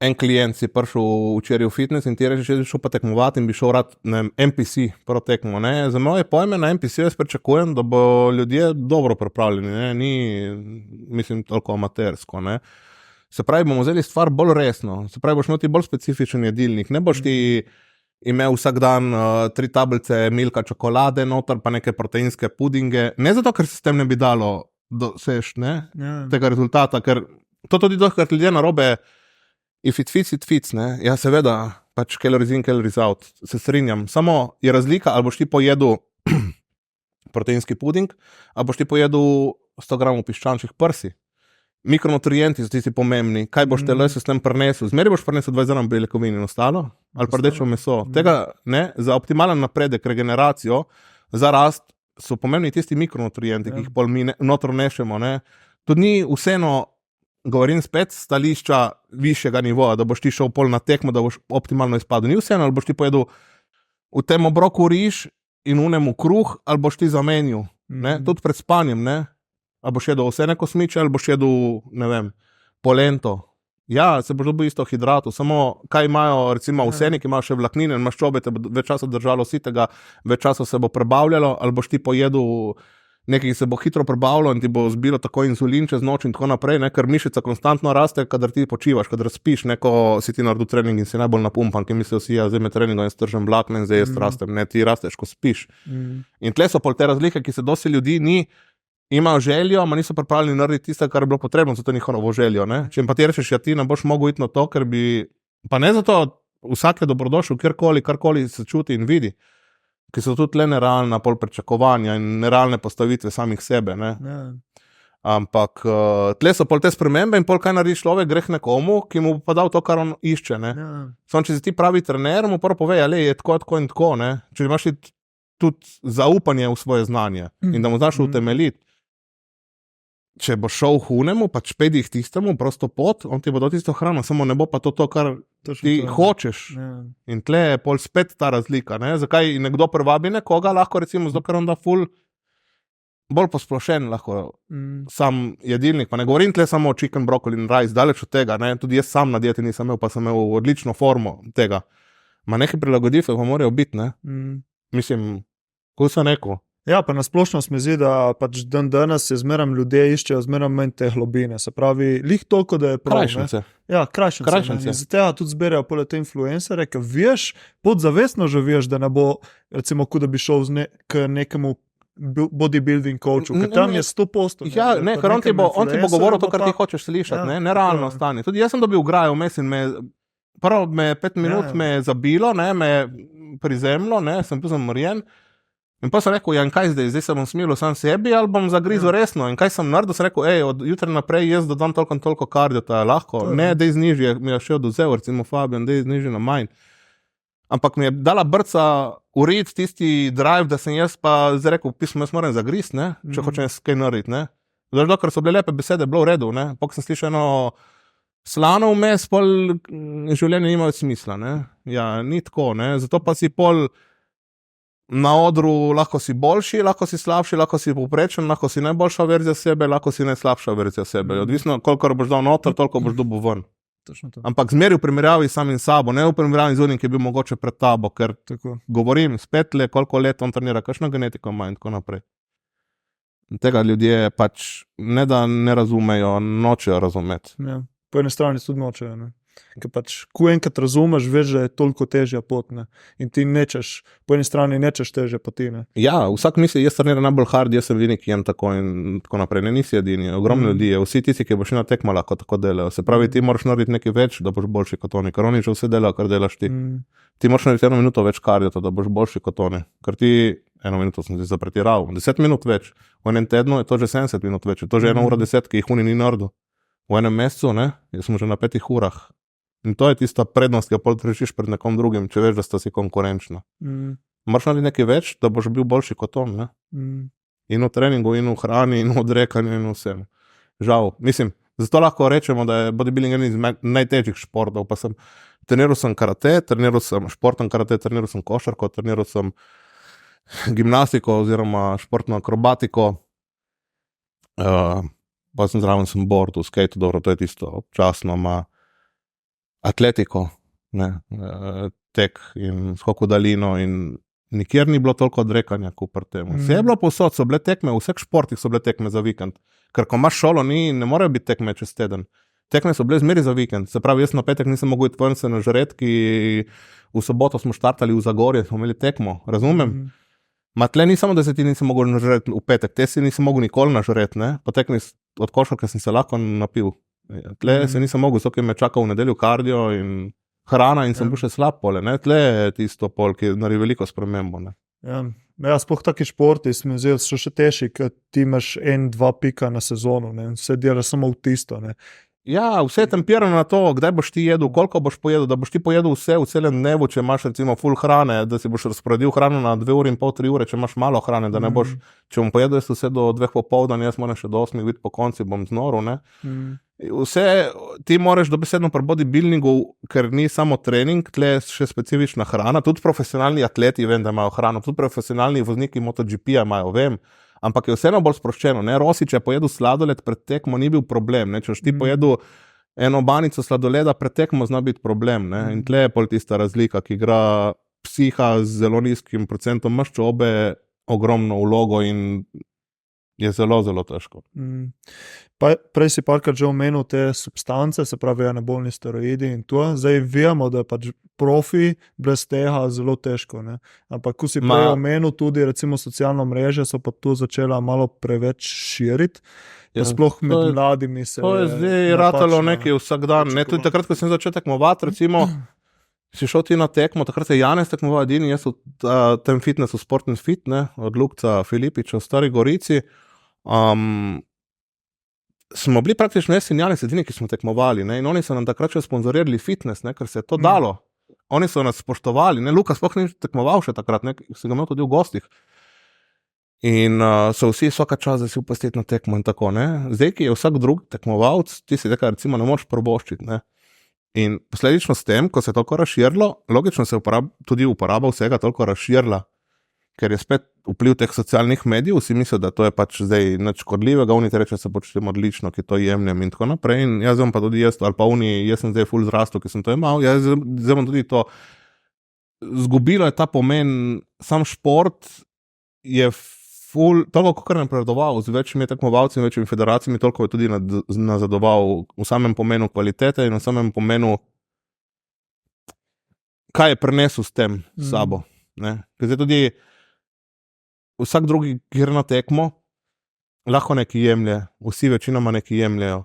A: en klient si prišel včeraj v fitness in ti rečeš, že bi šel pa tekmovati in bi šel rad na NPC prvo tekmo. Ne? Za moje pojme na NPC jaz pričakujem, da bo ljudje dobro pripravljeni, ne? Ni, mislim, toliko amatersko. Ne? Se pravi, bomo vzeli stvar bolj resno, se pravi, boš imel ti bolj specifičen jedilnik, ne boš ti imel vsak dan 3 tablice Milka čokolade noter, pa neke proteinske pudinge, ne zato, ker se s tem ne bi dalo dosež, tega rezultata, ker to tudi dohkrat ljudje narobe. If it fits, it fits, ne? Ja, seveda, pač calories in, calories out, se strinjam. Samo je razlika, ali boš ti pojedel proteinski puding, ali boš ti pojedel 100 gramov piščančjih prsi. Mikronutrienti so tisti pomembni, kaj boš telesu s tem prinesel. Zmeri boš prinesel 20 gramov beljakovin in ostalo, ali pa rdečo meso. Tega, ne, za optimalen napredek, regeneracijo, za rast so pomembni tisti mikronutrienti, ki jih pol mi notro nešemo, ne. Tudi ni vseeno, govorim spet stališča višjega nivoja, da boš ti šel pol na tekmo, da boš optimalno izpadel. Ni vseeno, ali boš ti pojedel v tem obroku riž in unemu kruh, ali boš ti zamenil, ne, tudi pred spanjem, ne, ali boš jedel vse kosmiče, ali boš jedel, ne vem, polento. Ja, se boš dobil isto hidratov, samo kaj imajo, recimo vseni, ki imajo še vlaknine in maščobe, te bo več časa držalo sitega, več časa se bo prebavljalo, ali boš ti pojedel nekaj, ki se bo hitro prebavilo in ti bo zbilo tako inzulin čez noč in tako naprej, ne, ker mišica konstantno raste, kadar ti počivaš, kadar spiš, neko si ti naredil trening in si najbolj napumpan, ki mislijo si, ja, zdaj me treningom in stržem vlakne in zdaj jaz rastem, ne, ti rasteš, ko spiš. In tle so pol te razlike, ki se dosti ljudi imajo željo, ma niso pripravljeni narediti tisto, kar je bilo potrebno za to njihovo željo, ne. Če pa ti rečeš, ja, ti ne boš mogel iti na to, ker bi, pa ne zato, vsak je dobrodošel, karkoli se čuti in vidi, ki so tudi le nerealna pol pričakovanja in nerealne postavitve samih sebe, ne. Ja. Ampak tle so pol te spremembe in pol kaj naredi človek, greh nekomu, ki mu pa dal to, kar on išče, ne. Ja. Samo če si ti pravi trener, mu prvo pove, ale je tako in tako, ne. Če imaš tudi zaupanje v svoje znanje in da mu znaš utemeljiti. Če bo šel hunemu, pač pedi jih tistemu, prosto pot, on ti bo dal tisto hrano, samo ne bo pa to, kar ti hočeš. Ja. In tle je pol spet ta razlika, ne? Zakaj nekdo privabi nekoga, lahko recimo zato, ker on da ful bolj posplošen lahko sam jedilnik, pa ne govorim tle samo o chicken, broccoli in rice, daleč od tega, ne? Tudi jaz sam na dieti nisem imel, pa sem imel odlično formo tega. Ma nekaj prilagoditve pa morajo biti, ne? Mislim, ko sem rekel.
B: Ja, pa nasplošno se mi zdi, da pač danes je zmeram ljudje iščejo zmeram manj te globine, se pravi, lih toliko, da je prav.
A: Krajšence.
B: Ja, krajšence. In zato tudi zberajo pole te influencere, ker veš, podzavestno že veš, da ne bo, recimo, ko da bi šel k nekemu bodybuilding coachu, ker tam je 100%.
A: Ja, ne, ker on ti bo govoril to, kar ti hočeš slišati, ne, nerealno stanje. Tudi jaz sem dobil grajo vmes in prvo me 5 minut me je zabilo, ne, me prizemlo, ne, sem bil zamorjen. In pa sem rekel, ja, in kaj zdaj sem smilil sam sebi ali bom zagrizel resno? In kaj sem naredil? Sem rekel, od jutra naprej jaz dodam toliko kardio, to je lahko. Ne, dej zniži, mi je še oduzel, recimo Fabian, dej zniži na manj. Ampak mi je dala brca urit tisti drive, da sem jaz pa zdaj rekel, pismo, jaz moram zagrist, ne, če hočem jaz kaj narediti, ne. Zdaj, dokler so bile lepe besede, bilo v redu, ne. Pok sem slišal eno slano vmes, pol življenje nima več smisla, ne. Ja, ni tako, ne. Zato pa si pol na odru lahko si boljši, lahko si slabši, lahko si povprečen, lahko si najboljša verzija sebe, lahko si najslabša verzija sebe. Odvisno, koliko boš dal noter, toliko boš dobil ven. Ampak zmeri v primerjavi s samim sabo, ne v primerjavi z unim, ki je bil mogoče pred tabo, ker govorim, spet koliko let on trenira, kakšno genetiko ima in tako naprej. Tega ljudje pač ne da ne razumejo, nočejo razumeti.
B: Ja, po eni strani tudi nočejo, ne. Ker pač, ko enkrat razumeš, veš, da je toliko težja pot, ne. In ti nečeš, po eni strani nečeš težje poti, ne.
A: Ja, vsak misli, jaz treniram najbolj hard, jaz sem edini, ki jem tako in tako naprej. Ne, nisi edini, ogromno ljudi je, vsi tisti, ki boš na tekma lahko tako delajo. Se pravi, ti moraš narediti nekaj več, da boš boljši kot oni, ker oni že vse delajo, kar delaš ti. Ti moraš narediti 1 minuto več kardio, da boš boljši kot oni. Ker ti 1 minuto sem zdaj zapretiral, 10 minut več. V enem tednu je to že 70 minut več, to že 1 ura 10, ki jih oni ni naredil. V enem mesecu, ne, jaz sem že na 5 urah. In to je tista prednost, ki jo pol trešiš pred nekom drugim, če veš, da sta si konkurenčna. Moraš narediti nekaj več, da boš bil boljši kot on, ne. In v treningu, in v hrani, in v odrekanju, in v vsem. Žal, mislim, zato lahko rečemo, da je bodybuilding eden iz najtežjih športov, pa treniral sem karate, treniral sem športen karate, treniral sem košarko, treniral sem gimnastiko oziroma športno akrobatiko, pa sem zraven sem board v skateu, dobro, to je tisto občasno, ima atletiko, ne, tek in skok v daljino in nikjer ni bilo toliko odrekanja kot pri temu. Vse je bilo povsod, so bile tekme, v vseh športih so bile tekme za vikend, ker ko imaš šolo, ne morejo biti tekme čez teden. Tekme so bile zmeri za vikend, se pravi, jaz na petek nisem mogel iti ven se nažret, ki v soboto smo štartali v Zagorje, smo imeli tekmo, razumem? Ma tle ni samo, da se ti nisem mogel nažret v petek, te si nisem mogel nikoli nažret, ne, po tekmi od košarke sem se lahko napil. Tle se nisem mogel, so ki me čakal v nedelju kardio in hrana in sem bil še slab pole, ne, tle je tisto pol, ki naredi veliko spremembo, ne.
B: Ja, sploh taki športi smo vzeli še težji, ker ti imaš 1-2 pika na sezono, ne, vse delaš samo v tisto, ne.
A: Ja, vse je tempirano na to, kdaj boš ti jedel, koliko boš pojedel, da boš ti pojedel vse v celem dnevu, če imaš recimo full hrane, da si boš razporedil hrano na 2 ure in pol, 3 ure, če imaš malo hrane, da ne boš, če bom pojedel vse do 2 popoldan, jaz moram še do 8 biti po konci, bom znoril, ne. Vse, ti moraš dobesedno pri bodybuildingu, ker ni samo trening, tle je še specifična hrana, tudi profesionalni atleti vem, da imajo hrano, tudi profesionalni vozniki MotoGP-ja imajo, vem, ampak je vseeno bolj sproščeno, ne, Rosič je pojedel sladoled pred tekmo, ni bil problem, ne, če ti pojedel eno banico sladoleda pred tekmo, zna biti problem, ne, in tle je pol tista razlika, ki igra psiha z zelo nizkim procentom maščobe ogromno vlogo in je zelo, zelo težko.
B: Prej si parkrat že omenil te substance, se pravi anabolni steroidi in to, zdaj vemo, da je pač profi brez tega zelo težko, ne. Ampak ko si prej omenil tudi recimo socialno mreže, so pa tu začela malo preveč širiti, ja, sploh med mladimi se
A: to je zdaj ratalo nekaj vsak dan, ne, tudi takrat, ko sem začel tekmovati, recimo, si šel ti na tekmo, takrat je Janez tekmoval edini, jaz v tem fitnessu Sport & Fit, ne, od Lukca Filipiča v Stari Gorici, smo bili praktično jaz in Janez edini, ki smo tekmovali, ne, in oni so nam takrat še sponzorirali fitness, ne, ker se je to dalo. Oni so nas spoštovali, ne, Luka sploh ni tekmoval še takrat, ne, si ga imel tudi v gostih. In so vsi vsaka čas, da si upustiti na tekmo in tako, ne. Zdaj, ki je vsak drug tekmovalc, ti si tega recimo ne moreš privoščiti, ne. In posledično s tem, ko se je toliko razširilo, logično se tudi uporaba vsega toliko razširila, ker je spet vpliv teh socialnih medijev, vsi mislijo, da to je pač zdaj nič škodljivega, oni te reče, se počutim odlično, ki to jemljem in tako naprej, in jaz bom pa tudi jaz, ali pa jaz sem zdaj ful zrastel, ki sem to imel, jaz zdaj bom tudi to, zgubilo je ta pomen, sam šport je ful, toliko kar napredoval, z večjimi tekmovalci in večjimi federacijami, toliko je tudi nazadoval v samem pomenu kvalitete in v samem pomenu, kaj je prinesel s tem sabo, ne, ker zdaj tudi vsak drugi gre na tekmo, lahko nekaj jemlje, vsi večinoma nekaj jemljajo.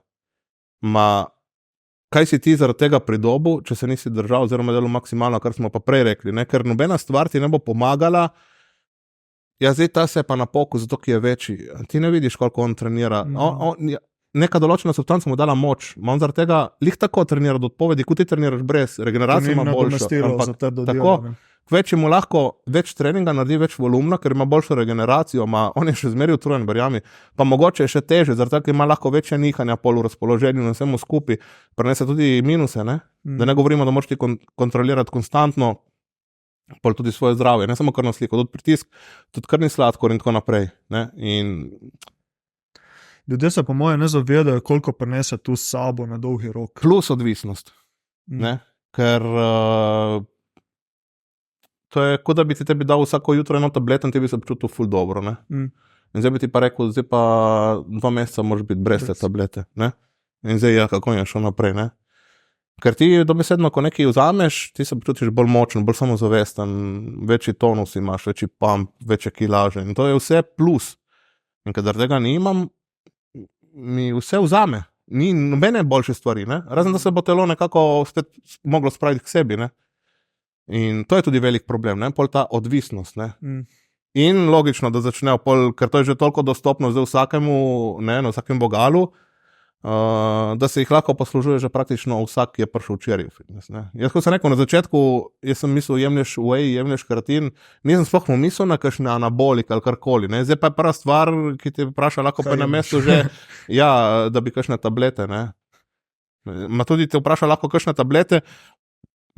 A: Kaj si ti zaradi tega pridobil, če se nisi držal oziroma delal maksimalno, kar smo pa prej rekli, ne? Ker nobena stvar ti ne bo pomagala, Ja, zdaj ta se pa napokal, zato ki je večji. Ti ne vidiš, koliko on trenira. Neka določena substanca mu dala moč. On zaradi tega lih tako trenira do odpovedi, kot ti treniraš brez, regeneracija ima boljšo. Tako, večji mu lahko več treninga naredi, več volumna, ker ima boljšo regeneracijo, on je še zmeraj utrujen, verjami. Pa mogoče je še teže, zaradi tega ima lahko večja nihanja pol v razpoloženju na vsemu skupaj. Prenese tudi minuse, ne? Da ne govorimo, da moraš ti kontrolirati konstantno pol tudi svoje zdravje, ne samo krvno sliko, tudi pritisk, tudi krvni sladkor in tako naprej. Ne? In
B: ljudje se po moje ne zavedajo, koliko prenese tu s sabo na dolgi rok.
A: Plus odvisnost. Ne? Ker to je, kot da bi ti tebi dal vsako jutro eno tableto in ti bi se počutil ful dobro. Ne? In zdaj bi ti pa rekel, zdaj pa 2 meseca moraš biti brez te tablete. Ne? In zdaj ja, kako je šel naprej. Ne? Ker ti dobesedno, ko nekaj vzameš, ti se počutiš bolj močen, bolj samozavesten, večji tonus imaš, večji pump, večje kilaže. In to je vse plus. In kadar tega nimam, mi vse vzame. Ni nobene boljše stvari, ne? Razen da se bo telo nekako spet moglo spraviti k sebi. Ne? In to je tudi velik problem, ne? Pol ta odvisnost. Ne? In logično, da začnejo pol, ker to je že toliko dostopno zdaj vsakemu, ne, na vsakem bogalu, da se jih lahko poslužuje že praktično vsak, ki je prišel včeraj v fitness. Ne. Jaz, ko sem rekel na začetku, jaz sem mislil, jemlješ whey, jemlješ kreatin, nisem sploh mislil na kakšne anabolik ali karkoli. Ne. Zdaj pa je prva stvar, ki te vpraša, lahko pa na mestu že, ja, da bi kakšne tablete. Ne. Ma tudi te vpraša, lahko kakšne tablete,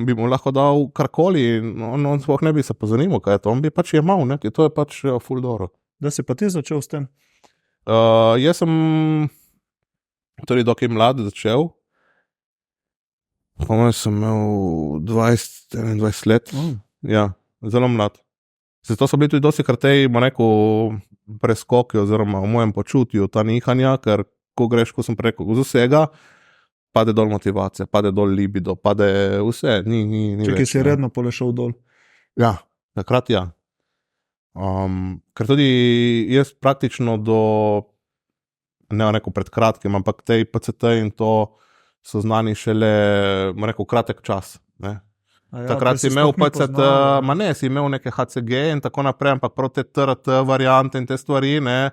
A: bi mu lahko dal karkoli in on sploh ne bi se pozanimal, kaj je to. On bi pač jemal, ne, to je pač ful dobro.
B: Da si pa ti začel s tem?
A: Jaz sem torej dokaj mlad začel. Po mojem sem imel 20-21 let. Ja, zelo mlad. Zato so bili tudi dosti kratej, rekel, preskoki oziroma v mojem počutju ta nihanja, ker ko greš, ko sem rekel, z vsega, pade dol motivacija, pade dol libido, pade vse, ni
B: Če več. Če si redno polešal dol.
A: Ja, takrat ja. Ker tudi jaz praktično do ne rekel pred kratkim, ampak tej PCT in to so znani šele, rekel, kratek čas. Ne? Ja, takrat si imel PCT, ma ne, si imel neke HCG in tako naprej, ampak prav te TRT variante in te stvari, ne.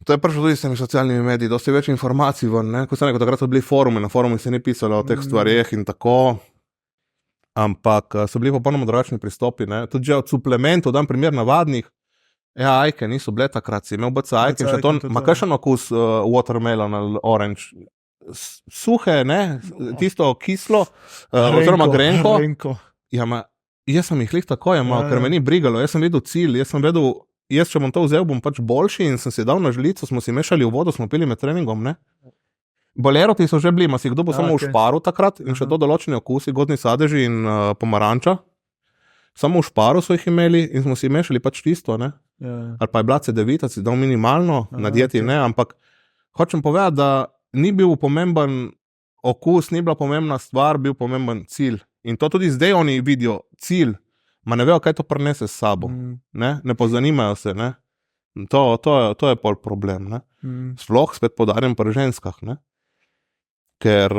A: To je prišlo tudi s temi socialnimi mediji, dosti več informacij ven, ne. Ko sem rekel, takrat so bili forumi, na forumih se ni pisalo o teh stvarih in tako, ampak so bili popolnoma drugačni pristopi, ne. Tudi že od suplementov, dam primer navadnih, ja, ajke niso bile takrat, si imel BC ajke in še to, ma kakšen okus watermelon ali orange, suhe, ne, tisto kislo, oziroma grenko. Ja, ma, jaz sem jih lih tako jemal, ker me ni brigalo, jaz sem vedel cilj, jaz če bom to vzel, bom pač boljši in sem si dal na žlico, smo si mešali v vodo, smo pili med treningom, ne. Boleroti so že bili, ma si jih dobil samo v šparu takrat in še to določeni okusi, gozdni sadeži in pomaranča. Samo v šparu so jih imeli in smo si mešali pač tisto, ne. Ali pa je bila C9, si dal minimalno, na dieti ne, ampak hočem povedati, da ni bil pomemben okus, ni bila pomembna stvar, bil pomemben cilj. In to tudi zdaj oni vidijo cilj, ma ne vejo, kaj to prinese s sabo. Ne pozanimajo se, ne. To je pol problem, ne. Sploh spet poudarjam pri ženskah, ne. Ker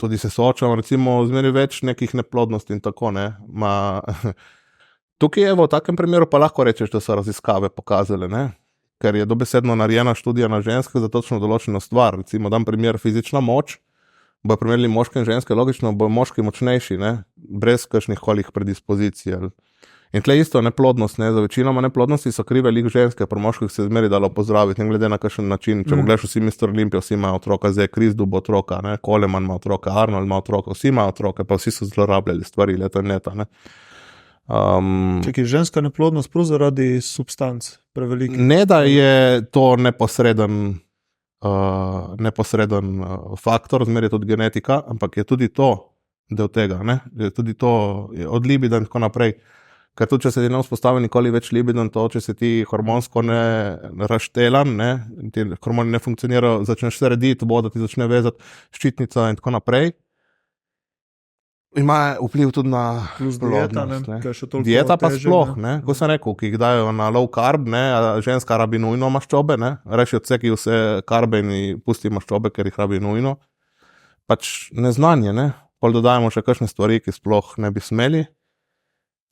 A: tudi se soočam, recimo, zmeri več nekih neplodnosti in tako, ne. Tukaj je v takem primeru pa lahko rečeš, da so raziskave pokazale, ne. Ker je dobesedno narejena študija na ženske za točno določeno stvar. Recimo, dam primer fizična moč, bojo primerjali moške in ženske, logično bojo moški močnejši, ne, brez kakšnih kolih predispozicij. In tle isto neplodnost, ne, za večinoma neplodnosti so krive lih ženske, pri moških se zmeri dalo pozdraviti, ne glede na kakšen način. Če pogledaš, vsi Mr. Olympia, vsi imajo otroka, zdaj Chris Dubo otroka, ne, Coleman ima otroka, Arnold ima otroka, vsi imajo otroke, pa vsi so zlorabljali stvari leta in leta, ne.
B: Čekaj, ženska neplodnost prav zaradi substanc preveliki?
A: Ne, da je to neposreden faktor, zmeraj je tudi genetika, ampak je tudi to del tega, ne? Je tudi to od libida in tako naprej. Ker tudi, če se ti ne vzpostavi nikoli več libidon, to, če se ti hormonsko ne razštelan, ne, ti hormoni ne funkcionirajo, začneš se rediti, voda ti začne vezati ščitnica in tako naprej. Ima vpliv tudi na plodnost. Dieta pa sploh, ne. Ko sem rekel, ki jih dajo na low carb, ne, ženska rabi nujno maščobe, ne, reši odseki vse karbe in pusti maščobe, ker jih rabi nujno. Pač neznanje, ne. Pol dodajamo še kakšne stvari, ki sploh ne bi smeli.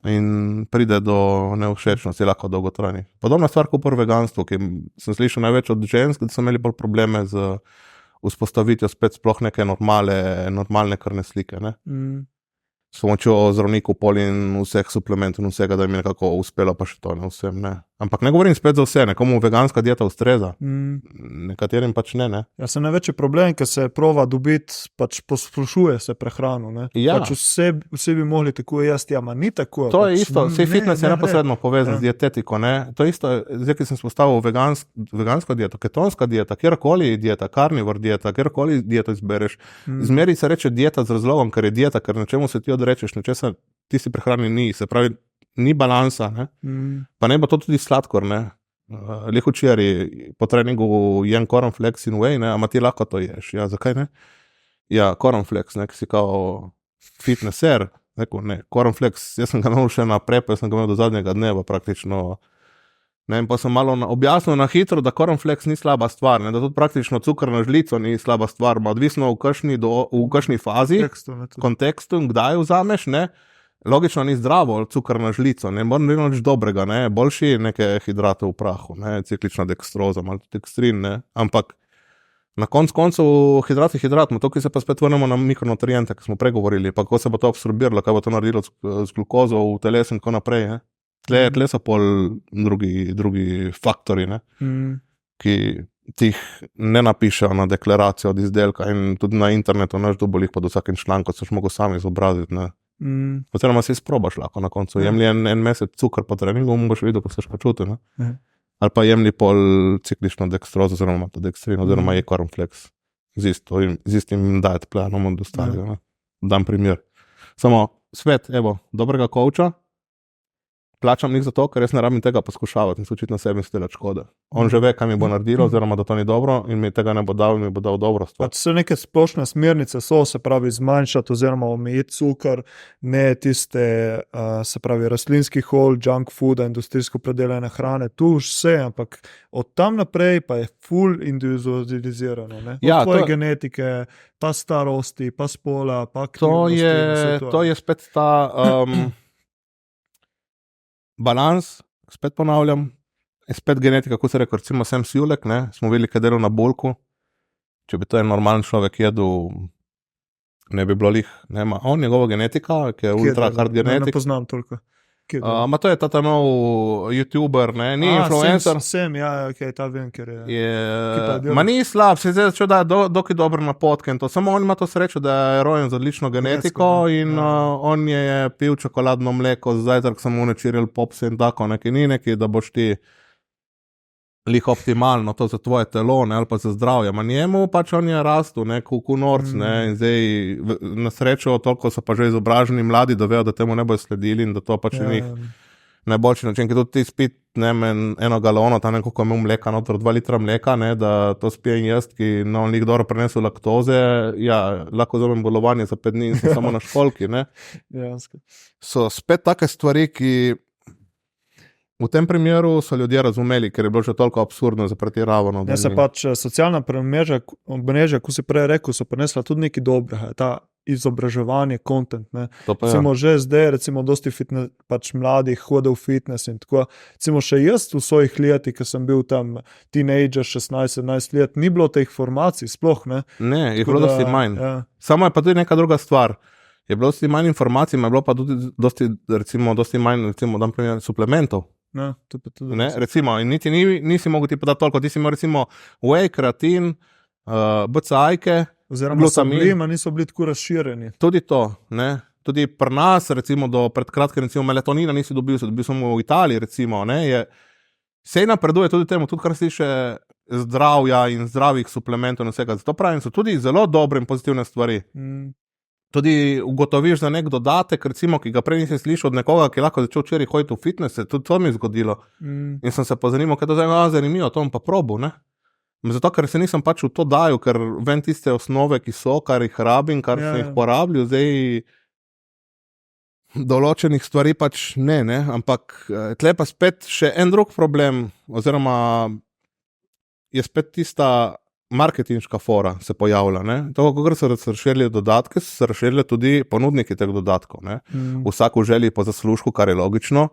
A: in pride do nevšečnosti, lahko dolgotrajnih. Podobna stvar kot pri veganstvu, ki sem slišal največ od žensk, da so imeli bolj probleme z vzpostavitvijo spet sploh neke normalne krvne slike. Ne? S pomočjo zdravnikov, pol in vseh suplementov in vsega, da jim je nekako uspelo, pa še to ne vsem. Ne. Ampak ne govorim spet za vse, nekomu veganska dieta ustreza, nekaterim pač ne.
B: Ja, se največji problem, ker se prova dobiti, pač posplošuje se prehrano. Ne.
A: Ja.
B: Pač vsi bi mogli tako jesti, ama ni tako.
A: To je
B: pač,
A: isto, vse fitness je neposredno povezan z dietetiko. Ne. To je isto, zdaj, ki sem spostavil vegansko dieto, ketonska dieta, kjerkoli dieta, carnivore dieta, kjerkoli dieto izbereš, zmeri se reče dieta z razlogom, ker je dieta, ker na čemu se ti odrečeš, na česa tisti prehrani ni, se pravi, ni balansa, ne? Pa ne bo to tudi sladkor, ne. Lih včeraj po treningu jem cornflakes in whey, ne, ama ti lahko to ješ. Ja, zakaj ne? Ja, cornflakes, ne, ki si kao fitnesser, rekel, ne, cornflakes, jaz sem ga imel še naprej, pa sem ga imel do zadnjega dneva praktično. Ne, in pa sem malo objasnil na hitro, da cornflakes ni slaba stvar, ne, da tudi praktično cukor na žlico ni slaba stvar, odvisno v kakšni fazi, kontekstu in kdaj vzameš, ne. Logično ni zdravo, cukor na žlico, ne morem nič dobrega, ne, boljši neke hidrate v prahu, ne, ciklična dekstroza, malo dekstrin, ne, ampak na koncu hidrat, to, ki se pa spet vrnemo na mikronutriente, ki smo pregovorili, pa kako se bo to absorbiralo, kaj bo to naredilo z glukozo v telesu in tako naprej, ne. Tle so pol drugi faktori, ne, ki tih ne napišejo na deklaracijo od izdelka in tudi na internetu naš dobolih pod vsakim člankom, so mogli sami izobraziti, ne. Oziroma si izprobaš lahko na koncu, jemlji en mesec cukor po treningu, boš videl, ko seš počutil, ne. Ali pa jemlji pol ciklično dekstrozo, oziroma dekstrin, oziroma je cornflakes z istim diet planom od ostalih, ne. Dam primer. Samo svet, evo, dobrega coacha, plačam njih za to, ker jaz ne rabim tega poskušavati in se učiti na sebi in stelati škode. On že ve, kaj mi bo naredilo, oziroma da to ni dobro in mi tega ne bo dal in mi bo dal dobro stvar.
B: Pač so neke splošne smernice, se pravi zmanjšati oziroma omejiti cukor, ne tiste, se pravi rastlinski hol, junk food, industrijsko predelane hrane, tu vse, ampak od tam naprej pa je full individualizirano, ne? Od tvoje genetike, pa starosti, pa spola, pa aktivnosti.
A: To je spet ta balans, spet ponavljam, spet genetika, kot se reče, recimo Sam Sulek, ne, smo videli, kaj delo na bolku, če bi to en normalen človek jedel, ne bi bilo lih, nema, on njegova genetika, ki je ultra hard genetik.
B: Ne poznam toliko.
A: Ma to je ta nov youtuber, ne, ni influencer.
B: Sem, ja, ok, ta vem, ker je.
A: Ma ni slab, se zdaj začel, da je dokaj dober na potke in to, samo on ima to srečo, da je rojen z odlično genetiko in on je pil čokoladno mleko, zajtrk samo unečiril popse in tako, nekaj ni neki, da boš ti lih optimalno to za tvoje telo, ne, ali pa za zdravje, ma njemu pač on je rastel, ne, kunorc, ne, in zdaj na srečo toliko so pa že izobraženi mladi, da vejo, da temu ne bojo sledili in da to pač njih najboljši način, ker tudi ti spit, ne, eno galono, tam nekako imel mleka, notor 2 litra mleka, ne, da to spijem jaz, ki no, njih dobro prenesel laktoze, ja, lahko zomem bolovanje za 5 dni in sem samo na školki, ne. So spet take stvari, ki v tem primeru so ljudje razumeli, ker je bilo že toliko absurdno za pretiravano.
B: Ja, se pač socialna mreža, ko si prej rekel, so prinesla tudi nekaj dobrega, ta izobraževanje, content, ne. Recimo že zdaj, recimo dosti pač mladih hode v fitness in tako. Recimo še jaz v svojih letih, ko sem bil tam teenager, 16-17 let, ni bilo teh informacij, sploh, ne.
A: Ne, je bilo dosti manj. Ja. Samo je pa tudi neka druga stvar. Je bilo dosti manj informacij, je bilo pa tudi dosti manj, recimo, dam primer, suplementov.
B: No, to pa tudi
A: ne, recimo, in nisi mogel ti podati toliko, ti si imel recimo whey, kreatin, BCA-jke,
B: oziroma so bili, ma niso bili tako razširjeni.
A: Tudi to, ne, tudi pri nas, recimo do pred kratkim, recimo melatonina nisi dobil samo v Italiji, recimo, ne, sej napreduje tudi temu, tudi kar se tiče zdravja in zdravih suplementov in vsega, zato pravim, so tudi zelo dobre in pozitivne stvari. Tudi ugotoviš za nek dodatek, recimo, ki ga prej nisi slišal od nekoga, ki lahko začel včeraj hoditi v fitness, tudi to mi je zgodilo. In sem se pa zanimal, kaj to zdaj zanimivo, to bom pa probil, ne. Zato, ker se nisem pač v to dajal, ker vem tiste osnove, ki so, kar jih rabim, kar sem jih porabljal, zdaj določenih stvari pač ne, ampak tle pa spet še en drug problem, oziroma je spet tista marketinška fora se pojavlja. To, kako so razširili dodatke, so se razširili tudi ponudniki teh dodatkov. Vsak v želji po zaslužku, kar je logično,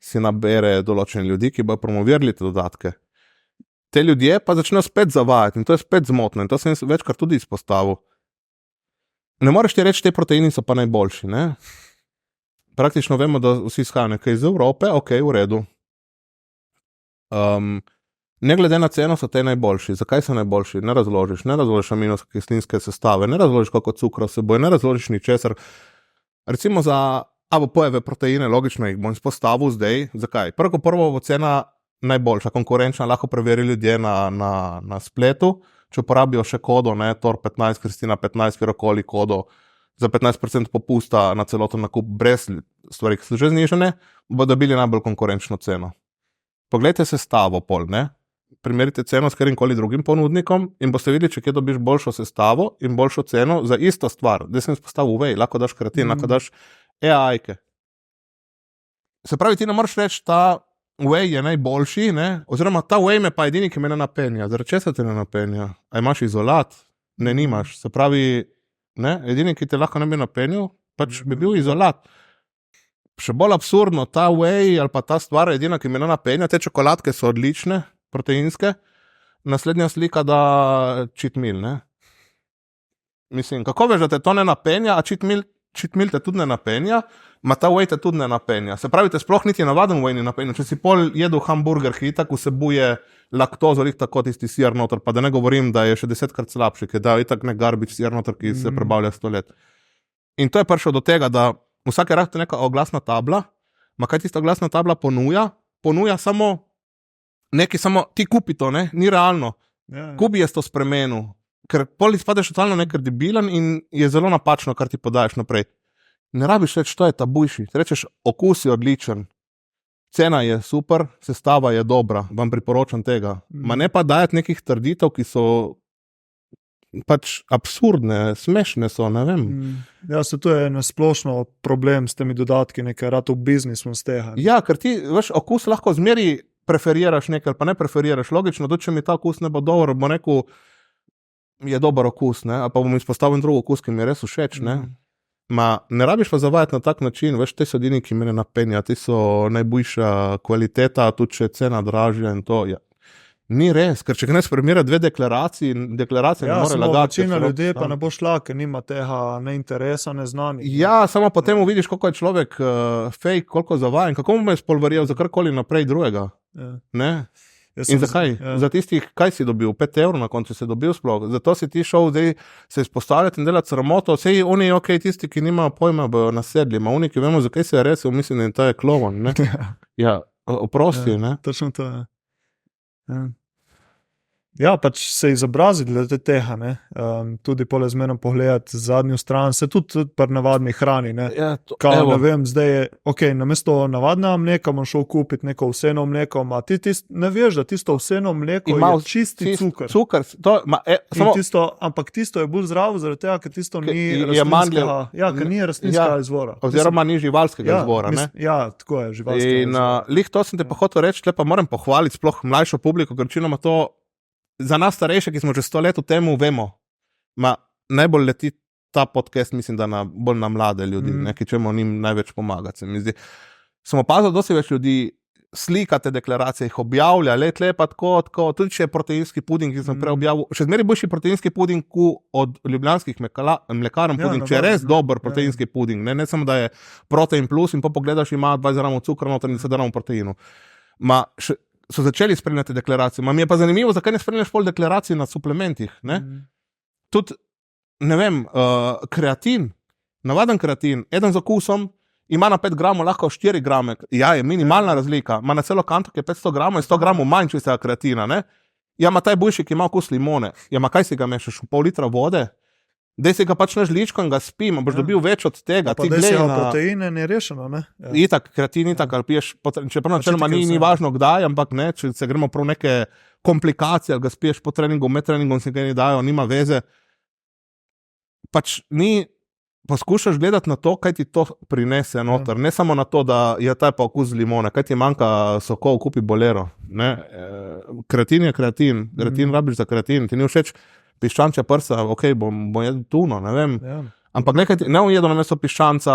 A: si nabere določene ljudi, ki bodo promovirali te dodatke. Te ljudje pa začnejo spet zavajati in to je spet zmotno in to sem večkrat tudi izpostavil. Ne moreš ti reči, te proteini so pa najboljši. Ne? Praktično vemo, da vsi izhajajo nekaj iz Evrope, ok, v redu. Ne glede na ceno so te najboljši. Zakaj so najboljši? Ne razložiš aminokislinske sestave, ne razložiš, koliko cukra vsebuje, ne razložiš ničesar. Recimo za AVP-jeve proteine, logično jih bom izpostavil zdaj. Zakaj? Prvo bo cena najboljša, konkurenčna, lahko preveri ljudje na spletu, če uporabijo še kodo, Tor 15, Kristina 15, kjerokoli kodo, za 15% popusta na celoten nakup brez stvari, ki so že znižene, bodo dobili najbolj konkurenčno ceno. Poglejte sestavo pol, primerite ceno s katerimkoli drugim ponudnikom in boste videli, če kje dobiš boljšo sestavo in boljšo ceno za isto stvar. Zdaj sem izpostavil whey, lahko daš kreatin, lahko daš EAA-ke. Se pravi, ti ne moreš reči, ta whey je najboljši, oziroma ta whey me pa edini, ki me ne napenja. Zaradi česa te ne napenja? A imaš izolat? Ne, nimaš. Se pravi, edini, ki te lahko ne bi napenjal, pač bi bil izolat. Še bolj absurdno, ta whey ali pa ta stvar je edina, ki me ne napenja. Te čokoladke so odlične, proteinske. Naslednja slika, da cheat meal, Mislim, kako veš, da te to ne napenja, a cheat meal te tudi ne napenja, ma ta whey te tudi ne napenja. Se pravi, te sploh niti navaden whey ne napenja. Če si pol jedel hamburger, ki itak vsebuje laktozo, tako tisti sir noter, pa da ne govorim, da je še 10-krat slabši, ki da itak ne garbage sir noter, ki se prebavlja 100 let. In to je prišlo do tega, da vsake rahte neka oglasna tabla, ma kaj tista oglasna tabla ponuja samo nekaj, samo ti kupi to, ni realno. Kubi je to spremenil, ker pol izpadeš totalno nekredibilen in je zelo napačno, kar ti podajaš naprej. Ne rabiš reči, to je tabujši. Rečeš, okus je odličen, cena je super, sestava je dobra, vam priporočam tega. Ma ne pa dajati nekih trditev, ki so pač absurdne, smešne so, ne vem.
B: Ja, se to je nasplošno problem s temi dodatki, nekaj rado v biznisu z tega.
A: Ja, ker ti, veš, okus lahko zmeri preferiraš nekaj, pa ne preferiraš. Logično, tudi če mi ta okus ne bo dober, bo rekel, je dober okus, a pa bom izpostavil drug okus, ki mi je res všeč, ne rabiš pa zavajati na tak način, veš, te so edini, ki me ne napenja, ti so najboljša kvaliteta, tudi če je cena dražja in to, ni res, ker če greš primerjati dve deklaraciji ne more lagati.
B: Večina ljudi pa ne bo šla, ker nima tega ne interesa, ne znanja.
A: Ja, samo potem vidiš, koliko je človek fake, koliko zavajen, kako mu je spolvarjal za karkoli naprej drugega. In zakaj? Za tistih, kaj si dobil? 5 evrov na koncu si dobil sploh. Zato si ti šel zdaj se izpostavljati in delati sramoto. Sej oni, tisti, ki nimajo pojma, bojo nasedli. Ma oni, ki vemo, zakaj se je res, mislim, da je klovan. Ja, oprosti.
B: Točno to je. Ja, pač se izobraziti glede tega, tudi pole zmerno pogledati zadnjo stran, se tudi pri navadni hrani,
A: Ja,
B: ne vem, zdaj je, namesto navadnega mleka bom šel kupiti neko ovseno mleko, a ti ne veš, da tisto ovseno mleko je čisti cukor. Ampak tisto je bolj zdravo, zaradi tega, ker tisto ni rastlinskega izvora.
A: Oziroma ni živalskega izvora.
B: Ja, tako je, živalskega izvora.
A: In lih to sem te pa hotel reči, tle pa moram pohvaliti sploh mlajšo publiko, ker večinoma to za nas starejše, ki smo že 100 let v temu, vemo. Najbolj leti ta podcast, mislim, da bolj na mlade ljudi, ki čemu njim največ pomagati, se mi zdi. Sem opazil, da dosti več ljudi slika te deklaracije, jih objavlja, tle pa tako, tudi če je proteinski puding, ki sem prej objavil, še zmeraj boljši proteinski puding od ljubljanskih mlekarn puding, če je res dober proteinski puding, ne samo, da je protein plus in pa pogledaš, ima 20 gramov cukra noter in 10 gramov proteinu. So začeli spremljati deklaracije. Mi je pa zanimivo, zakaj ne spremljaš pol deklaracij na suplementih. Tudi, ne vem, kreatin, navaden kreatin, eden z okusom, ima na 5 gramov lahko 4 grame. Ja, je minimalna razlika. Ima na celo kanto, ki je 500 gramov in 100 gramov manj čistega kreatina. Ja, ima taj boljši, ki ima okus limone. Ja, ma kaj si ga mešaš? V pol litra vode? Dej si ga pač na žličko in ga spim, boš dobil več od tega.
B: Pa dej si ga proteine, ni rešeno,
A: Itak, kreatin itak, ali piješ, čeprav načeloma ni važno kdaj, ampak če se gremo prav neke komplikacije, ali ga spiješ po treningu, med treningom se ga ni dajo, nima veze. Pač ni poskušaš gledati na to, kaj ti to prinese noter. Ne samo na to, da je ta pa okus limone, kaj ti manjka sokov, kupi bolero. Ne? Kreatin je kreatin. Kreatin rabiš za kreatin. Ti ni všeč piščančja prsa, ok, bom jedel tuno, ne vem. Ja. Ampak nekaj ti, ne bom jedel namesto piščanca,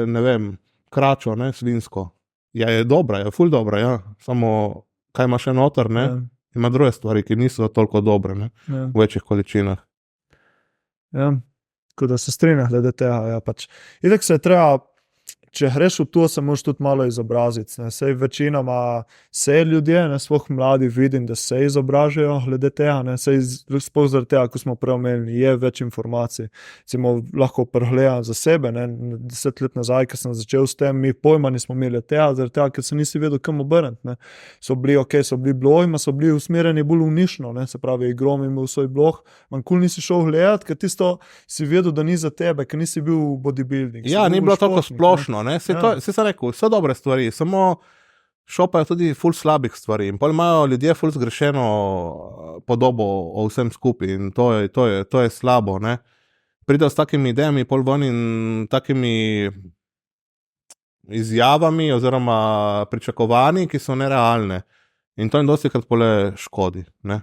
A: ne vem, kračo, ne, svinsko. Ja, je dobra, je ful dobra, ja. Samo kaj ima še noter, ne? Ja. Ima druge stvari, ki niso toliko dobre, ne? Ja. V večjih količinah.
B: Ja. Tako da se strinjam glede tega. Ja, pač. Itak se je treba, če greš v to, se moraš tudi malo izobraziti. Ne. Sej večinoma se ljudje, ne, sploh mladi vidim, da se izobražajo glede tega. Ne. Sej sploh zaradi tega, ko smo preomenili, je več informacij. Recimo, lahko pregledam za sebe. Ne. 10 let nazaj, ko sem začel s tem, mi pojma nismo imeli tega, zaradi tega, ker se nisi vedel, kam obrniti. So bili blogi, so bili usmerjeni bolj v nišno. Ne. Se pravi, Grom imel svoj blog, manj nisi šel gledati, ker tisto si vedel, da ni za tebe, ker nisi bil v bodybuilding.
A: Ja, ni bilo toliko splošno. Se sem rekel, vse dobre stvari, samo šopajo tudi ful slabih stvari in pol imajo ljudje ful zgrešeno podobo o vsem skupaj in to je slabo, ne. Pridejo s takimi idejami pol ven in takimi izjavami oziroma pričakovanji, ki so nerealne in to jim dostikrat pole škodi, ne.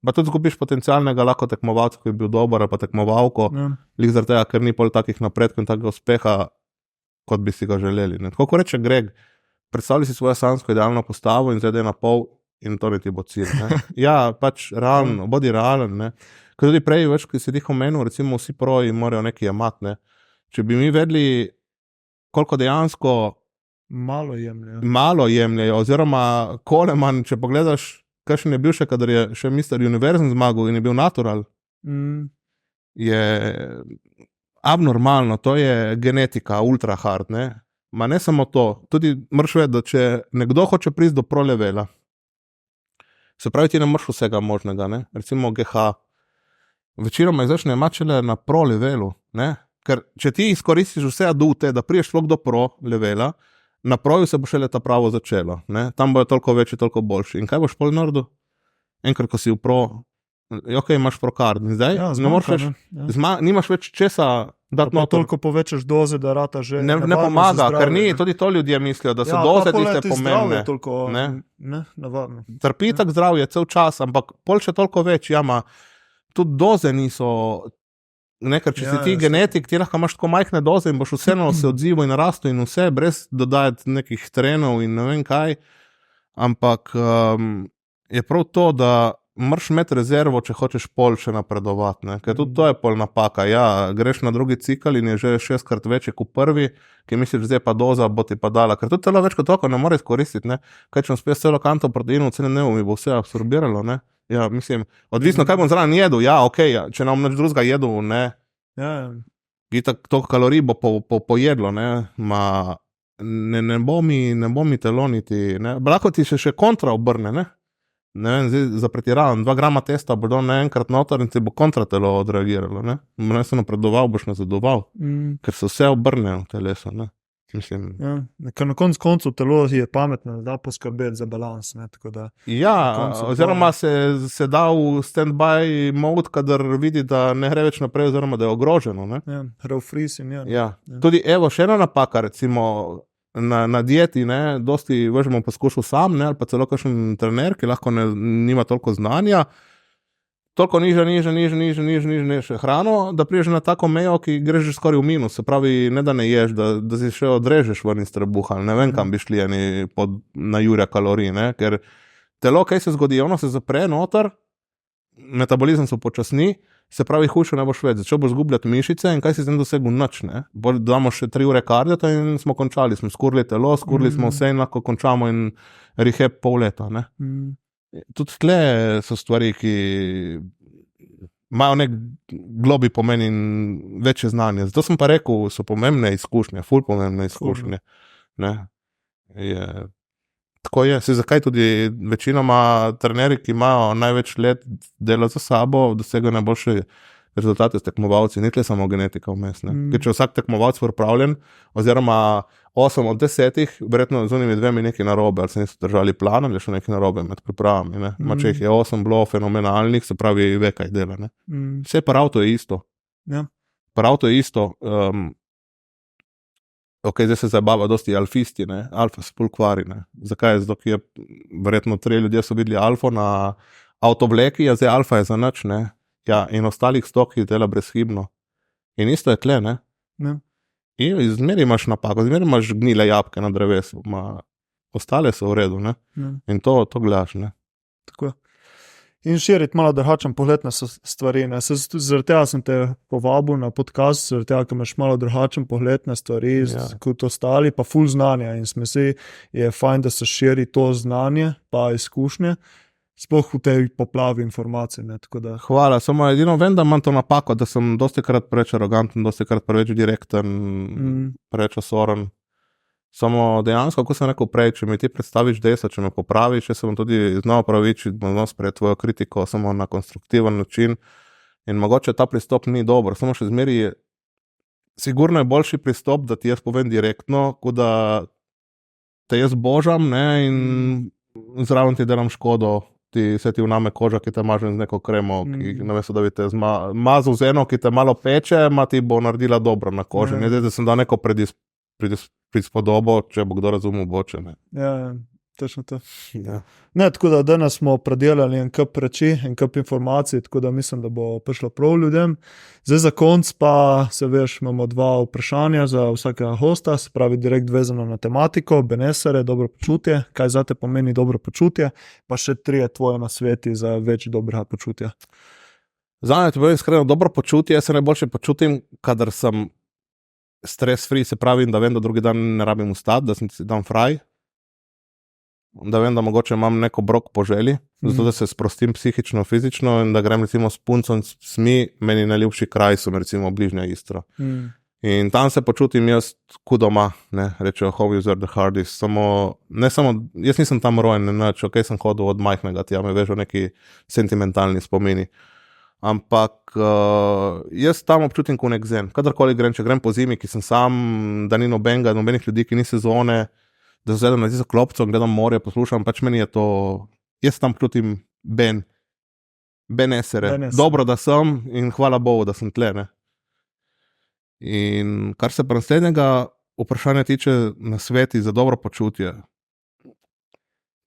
A: Pa tudi zgubiš potencialnega lahko tekmovalca, ki bi bil dober ali pa tekmovalko, lih zaradi tega, ker ni pol takih napredkov in takega uspeha, kot bi si ga želeli. Ne. Tako ko reče Greg, predstavlji si svojo sanjsko idealno postavo in zdaj na pol in to ne ti bo cilj. Ne. Ja, pač realno, bodi realen. Ne. Ker tudi prej, več, ki si jih omenil, recimo vsi proji morajo nekaj jemati. Ne. Če bi mi vedeli, koliko dejansko malo jemljajo, oziroma Coleman, če pogledaš, kakšen je bil še, kadar je še Mr. Univerzum zmagal in je bil natural, je abnormalno, to je genetika, ultra hard, ne. Ma ne samo to, tudi moraš vedeti, da če nekdo hoče priti do pro levela, se pravi, ti ne moreš vsega možnega, ne, recimo GH, večinoma začne mačele na pro levelu, ne, ker če ti izkoristiš vse adute, da priješ sploh do pro levela, na proju se bo šele ta pravo začelo, ne, tam bojo toliko večji, toliko boljši. In kaj boš pol naredil? Enkrat, ko si v pro, ok, imaš pro card, in zdaj ne moreš več, nimaš več česa dati noter.
B: Toliko povečaš doze, da rata že
A: ne pomaga, ker ni, tudi to ljudje mislijo, da so doze tiste pomembne.
B: Navadno.
A: Trpi tak zdravje cel čas, ampak pol še toliko več, jama, tudi doze niso, ne, ker če si ti genetik, ti lahko imaš tako majhne doze in boš vseeno se odzival in narastel in vse, brez dodajati nekih trenov in ne vem kaj, ampak je prav to, da moraš imeti rezervo, če hočeš pol še napredovati, ne? Ker tudi to je pol napaka. Ja, greš na drugi cikl in je že 6-krat večji kot prvi, ki misliš, zdaj pa doza bo ti pa dala, ker tudi telo več kot toliko ne more izkoristiti, ne? Kaj če spet celo kanto proteinov v celem dnevu mi bo vse absorbiralo, ne? Ja, mislim, odvisno, kaj bom zraven jedel, ja, okej, ja, če nam nič drugega jedel, ne?
B: Ja.
A: Itak toliko kalorij bo pojedlo, ne? Ne bo mi telo niti, ne? Lahko ti še kontra obrne, ne? Ne vem, zdaj za pretiravam, 2 grama testa bo dal naenkrat noter in ti bo kontratelo odreagiralo, ne? Ne se napredoval, boš nazadoval, ker se vse obrne v telesu, ne? Mislim.
B: Ja, ker na koncu telo je pametno, da poskrbeti za balans, ne? Tako da.
A: Ja, oziroma se da v stand-by mode, kadar vidi, da ne gre več naprej, oziroma da je ogroženo, ne?
B: Ja, refreezing, ja.
A: Ja. Tudi evo, še ena napaka, recimo, na dieti, ne, dosti vežemo poskušal sam, ne, ali pa celo kakšen trener, ki lahko nima toliko znanja, toliko nižje hrano, da priješ na tako mejo, ki greš že skoraj v minus, se pravi, ne da ne ješ, da si še odrežeš ven iz trebuha, ne vem, kam bi šli na jurja kalorij, ne, ker telo, kaj se zgodi, ono se zapre noter, metabolizem se počasni, se pravi, hujše ne boš več, začel boš zgubljati mišice in kaj si z tem dosegel nič, ne. Damo še 3 ure kardiota in smo končali, smo skurili telo, skurili smo vse in lahko končamo in rehab pol leta, ne. Tudi tle so stvari, ki imajo nek globi pomen in večje znanje. Zato sem pa rekel, so pomembne izkušnje, ful pomembne izkušnje, ne. Tako je, zakaj tudi večinoma trenerji, ki imajo največ let dela za sabo, dosegajo najboljše rezultate s tekmovalci, ni tle samo genetika vmes, ne. Ker če vsak tekmovalc pripravljen, oziroma 8 od 10, verjetno z unimi 2 nekaj narobe, ali se niso držali plana, ali še nekaj narobe med pripravami, ne. Če jih je 8 bilo fenomenalnih, se pravi, ve, kaj dela, ne. Vse pa to je isto.
B: Ja.
A: prav to je isto. Ok, zdaj se zabava dosti alfisti, ne? Alfa se pol kvari, ne? Zakaj? Zato, ker je verjetno 3 ljudje so videli alfo na avtovleki, zdaj alfa je za nič, ne? Ja, in ostalih 100, ki dela brezhibno. In isto je tle, ne?
B: Ja.
A: In izmeri imaš napako, izmeri imaš gnile jabke na drevesu, ostale so v redu, ne?
B: Ja.
A: In to gledaš, ne?
B: Tako. In širiti malo drugačen pogled na stvari. Zaradi tega sem te povabil na podcast, zaradi tega, ker imaš malo drugačen pogled na stvari, kot ostali, pa ful znanja. In smesi je fajn, da se širi to znanje, pa izkušnje, sploh v tej poplavi informacij.
A: Hvala, samo edino vem, da imam to napako, da sem dosti krat preveč aroganten, dosti krat preveč direkten, preveč osoren. Samo dejansko, kot sem rekel prej, če mi ti predstaviš desa, če me popraviš, jaz sem tudi znal pravičiti, bom sprejeti tvojo kritiko samo na konstruktiven način in mogoče ta pristop ni dober, samo še zmeri je, sigurno je boljši pristop, da ti jaz povem direktno, kot da te jaz božam, ne, in zraven ti delam škodo, se ti vname koža, ki te mažem z neko kremo, ki namesto, da bi te mazal z eno, ki te malo peče, ti bo naredila dobro na koži. Ne, da sem dal neko prispodobo, če bo kdo razumel, boče. Ne.
B: Ja, točno to. Ja. Ne, tako da danes smo predelali en kup reči, en kup informacij, tako da mislim, da bo prišlo prav ljudem. Zdaj za konc pa, se veš, imamo 2 vprašanja za vsakega hosta, se pravi direkt vezano na tematiko, benesere, dobro počutje, kaj zate pomeni dobro počutje, pa še 3 tvoje nasveti za več dobrega počutja.
A: Zame ti povem iskreno, dobro počutje, jaz se najboljše počutim, kadar sem stres free, se pravi, da vem, da drugi dan ne rabim vstati, da sem si dan fraj, da vem, da mogoče imam neko brok po želji, zato da se sprostim psihično, fizično in da grem recimo s puncom meni najljubši kraj so recimo bližnja Istra. In tam se počutim jaz kot doma, ne, rečejo home is where the heart is, jaz nisem tam rojen, ok, sem hodil od majhnega, tja me vežo neki sentimentalni spomini. Ampak jaz tam občutim kot nek zen. Kadarkoli grem, če grem po zimi, ki sem sam, da ni nobenih ljudi, ki ni sezone, da se zvedem na tisto klopco, gledam morje, poslušam, pač meni je to, jaz tam občutim benesere. Dobro, da sem in hvala Bogu, da sem tle, ne. In kar se pa naslednjega vprašanja tiče nasveti za dobro počutje,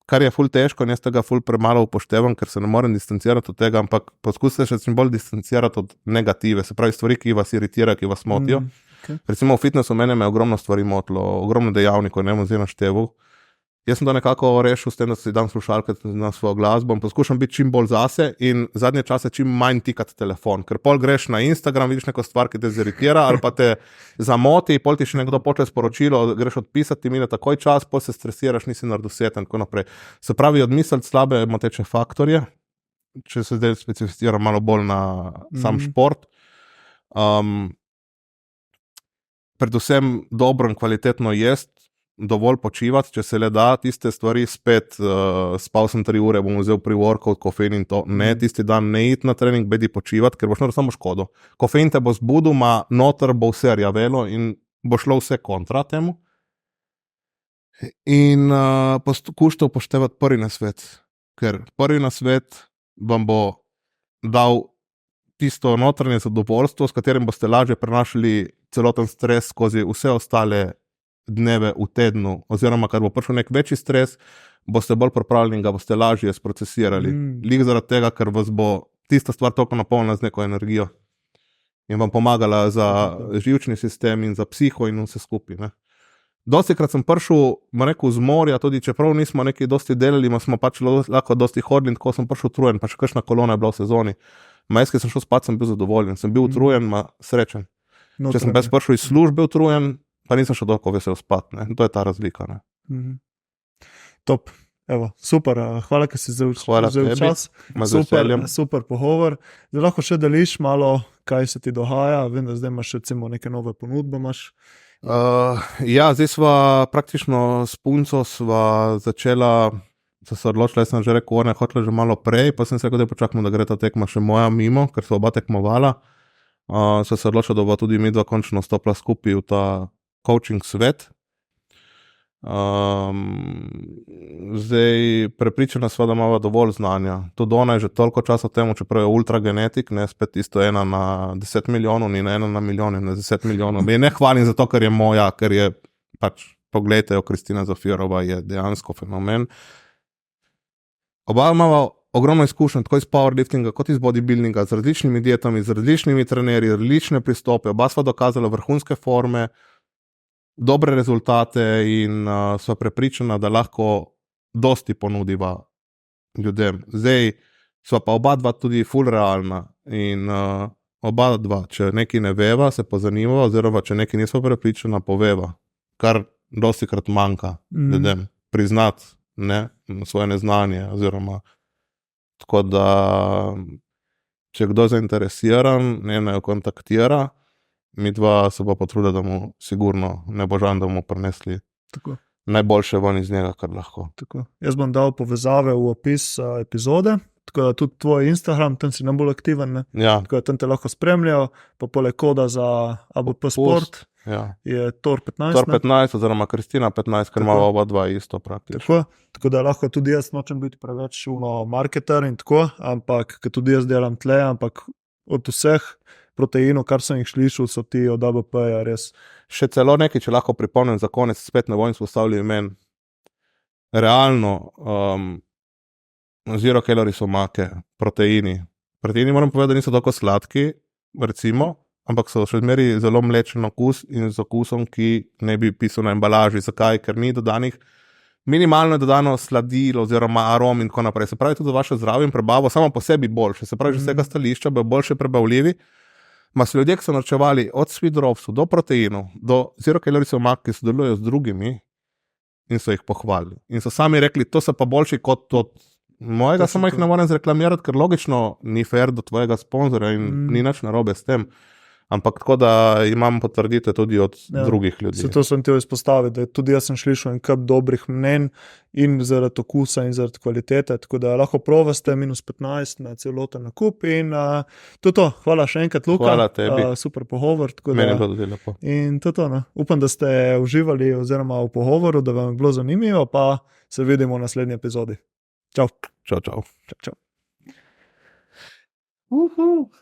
A: kar je ful težko in jaz tega ful premalo upoštevam, ker se ne morem distancirati od tega, ampak poskusite še čim bolj distancirati od negative, se pravi stvari, ki vas iritirajo, ki vas motijo. Okay. Recimo v fitnessu mene me ogromno stvari motilo, ogromno dejavnikov, ne bom zdaj našteval. Jaz sem to nekako rešil s tem, da si dam slušalke na svojo glasbo in poskušam biti čim bolj zase in zadnje čase čim manj tikati telefon, ker pol greš na Instagram, vidiš neko stvar, ki te ziritira ali pa te zamoti, pol ti še nekdo pošlje sporočilo, greš odpisati, mine takoj čas, pol se stresiraš, nisi naredoseten, tako naprej. Se pravi, odmisliti slabe moteče faktorje, če se zdaj specificiram malo bolj na sam šport. Predvsem dobro in kvalitetno jesti, dovolj počivati, če se le da, tiste stvari spet, spal sem 3 ure, bom vzel pre-workout, kofein in to, ne, tisti dan ne iti na trening, bedi počivati, ker boš naredil samo škodo. Kofein te bo zbudil, noter bo vse rjavelo in bo šlo vse kontra temu. In poskušajte upoštevati prvi nasvet, ker prvi nasvet vam bo dal tisto notranje zadovoljstvo, s katerim boste lažje prenašali celoten stres skozi vse ostale dneve v tednu, oziroma kar bo prišel nek večji stres, boste bolj pripravljeni in ga boste lažje sprocesirali. Lik zaradi tega, ker vas bo tista stvar toliko napolnila z neko energijo in vam pomagala za živčni sistem in za psiho in vse skupaj. Ne. Dostikrat sem prišel, z morja, tudi čeprav nismo nekaj dosti delali, smo pač lahko dosti hodili in tako sem prišel utrujen, pa še kakšna kolona je bila v sezoni. Jaz, ki sem šel spat, sem bil zadovoljen, sem bil utrujen, srečen. Če sem prišel iz službe utrujen, pa nisem še toliko vesel spat, ne. To je ta razlika, ne.
B: Top, evo, super, hvala, ker si vzel čas, super pogovor. Zdaj lahko še deliš malo, kaj se ti dogaja, vem, da zdaj imaš recimo neke nove ponudbe, imaš.
A: Ja, zdaj sva praktično s punco začela, so se odločila, jaz sem že rekel, ona je hotela že malo prej, pa sem se rekel, da počakamo, da gre ta tekma še moja mimo, ker so oba tekmovala. So se odločila, da bo tudi midva končno stopila skupaj v ta coaching svet. Zdaj, prepričana sva, da imava dovolj znanja. Tudi ona je že toliko časa temu, čeprav je ultragenetik, ne spet isto 1 na 10 milijonov, ni na 1 na milijon, na 10 milijonov. Me ne hvalim zato, ker je moja, ker je pač, poglejte jo, Kristina Zafirova je dejansko fenomen. Oba imava ogromno izkušnja, tako iz powerliftinga, kot iz bodybuildinga, z različnimi dietami, z različnimi trenerji, različne pristope. Oba sva dokazala vrhunske forme, dobre rezultate in sva prepričana, da lahko dosti ponudiva ljudem. Zdaj sva pa oba dva tudi ful realna in oba dva, če nekaj ne veva, se pozanimava, oziroma če nekaj nisva prepričana, poveva, kar dosti krat manjka ljudem. Priznati svoje neznanje, oziroma tako da, če kdo zainteresiran, naj jo kontaktira, mi dva se bo potrudila, da mu sigurno ne božan, da mu prinesli
B: Tako.
A: najboljše ven iz njega, kar lahko.
B: Tako. Jaz bom dal povezave v opis epizode, tako da tudi tvoj Instagram, tam si najbolj aktiven, ne?
A: Ja,
B: Tako da tam te lahko spremljajo, pa poleg koda za ABP Sport
A: ja.
B: je Tor 15.
A: Tor 15 oziroma Kristina 15, ker
B: Tako.
A: imava oba dva isto praktično.
B: Tako da lahko tudi jaz nočem biti preveč marketer in tako, ampak ker tudi jaz delam tle, ampak od vseh proteinov, kar sem jih slišal, so ti od ABP-ja res.
A: Še celo nekaj, če lahko pripomnim za konec, spet ne bom izpostavljal imen. Realno, zero calorie so omake, proteini. Proteini moram povedati, da niso tako sladki, recimo, ampak so še zmeraj zelo mlečen okus in z okusom, ki ne bi pisal na embalaži. Zakaj? Ker ni dodanih, minimalno je dodano sladilo oziroma arom in tako naprej. Se pravi, tudi za vaše zdravje in prebavo samo po sebi boljše. Se pravi, že z tega stališča bo boljše prebavljivi. Ma so ljudje, ki so naročevali od sweet dropsov do proteinov, do zero calorie omak, ki sodelujejo z drugimi in so jih pohvalili. In so sami rekli, to so pa boljši kot od mojega, samo jih ne morem zreklamirati, ker logično ni fair do tvojega sponzorja in ni nič narobe s tem. Ampak tako, da imam potrdite tudi od drugih ljudi.
B: Zato sem te izpostavil, da tudi jaz sem slišal en kup dobrih mnenj in zaradi okusa in zaradi kvalitete, tako da lahko provaste -15 na celoten nakup in to je to. Hvala še enkrat, Luka.
A: Hvala tebi.
B: Super pogovor.
A: Meni je bilo tudi lepo.
B: In to je to, ne. Upam, da ste uživali oziroma v pogovoru, da vam je bilo zanimivo, pa se vidimo v naslednji epizodi. Čau.
A: Čau, čau.
B: Čau.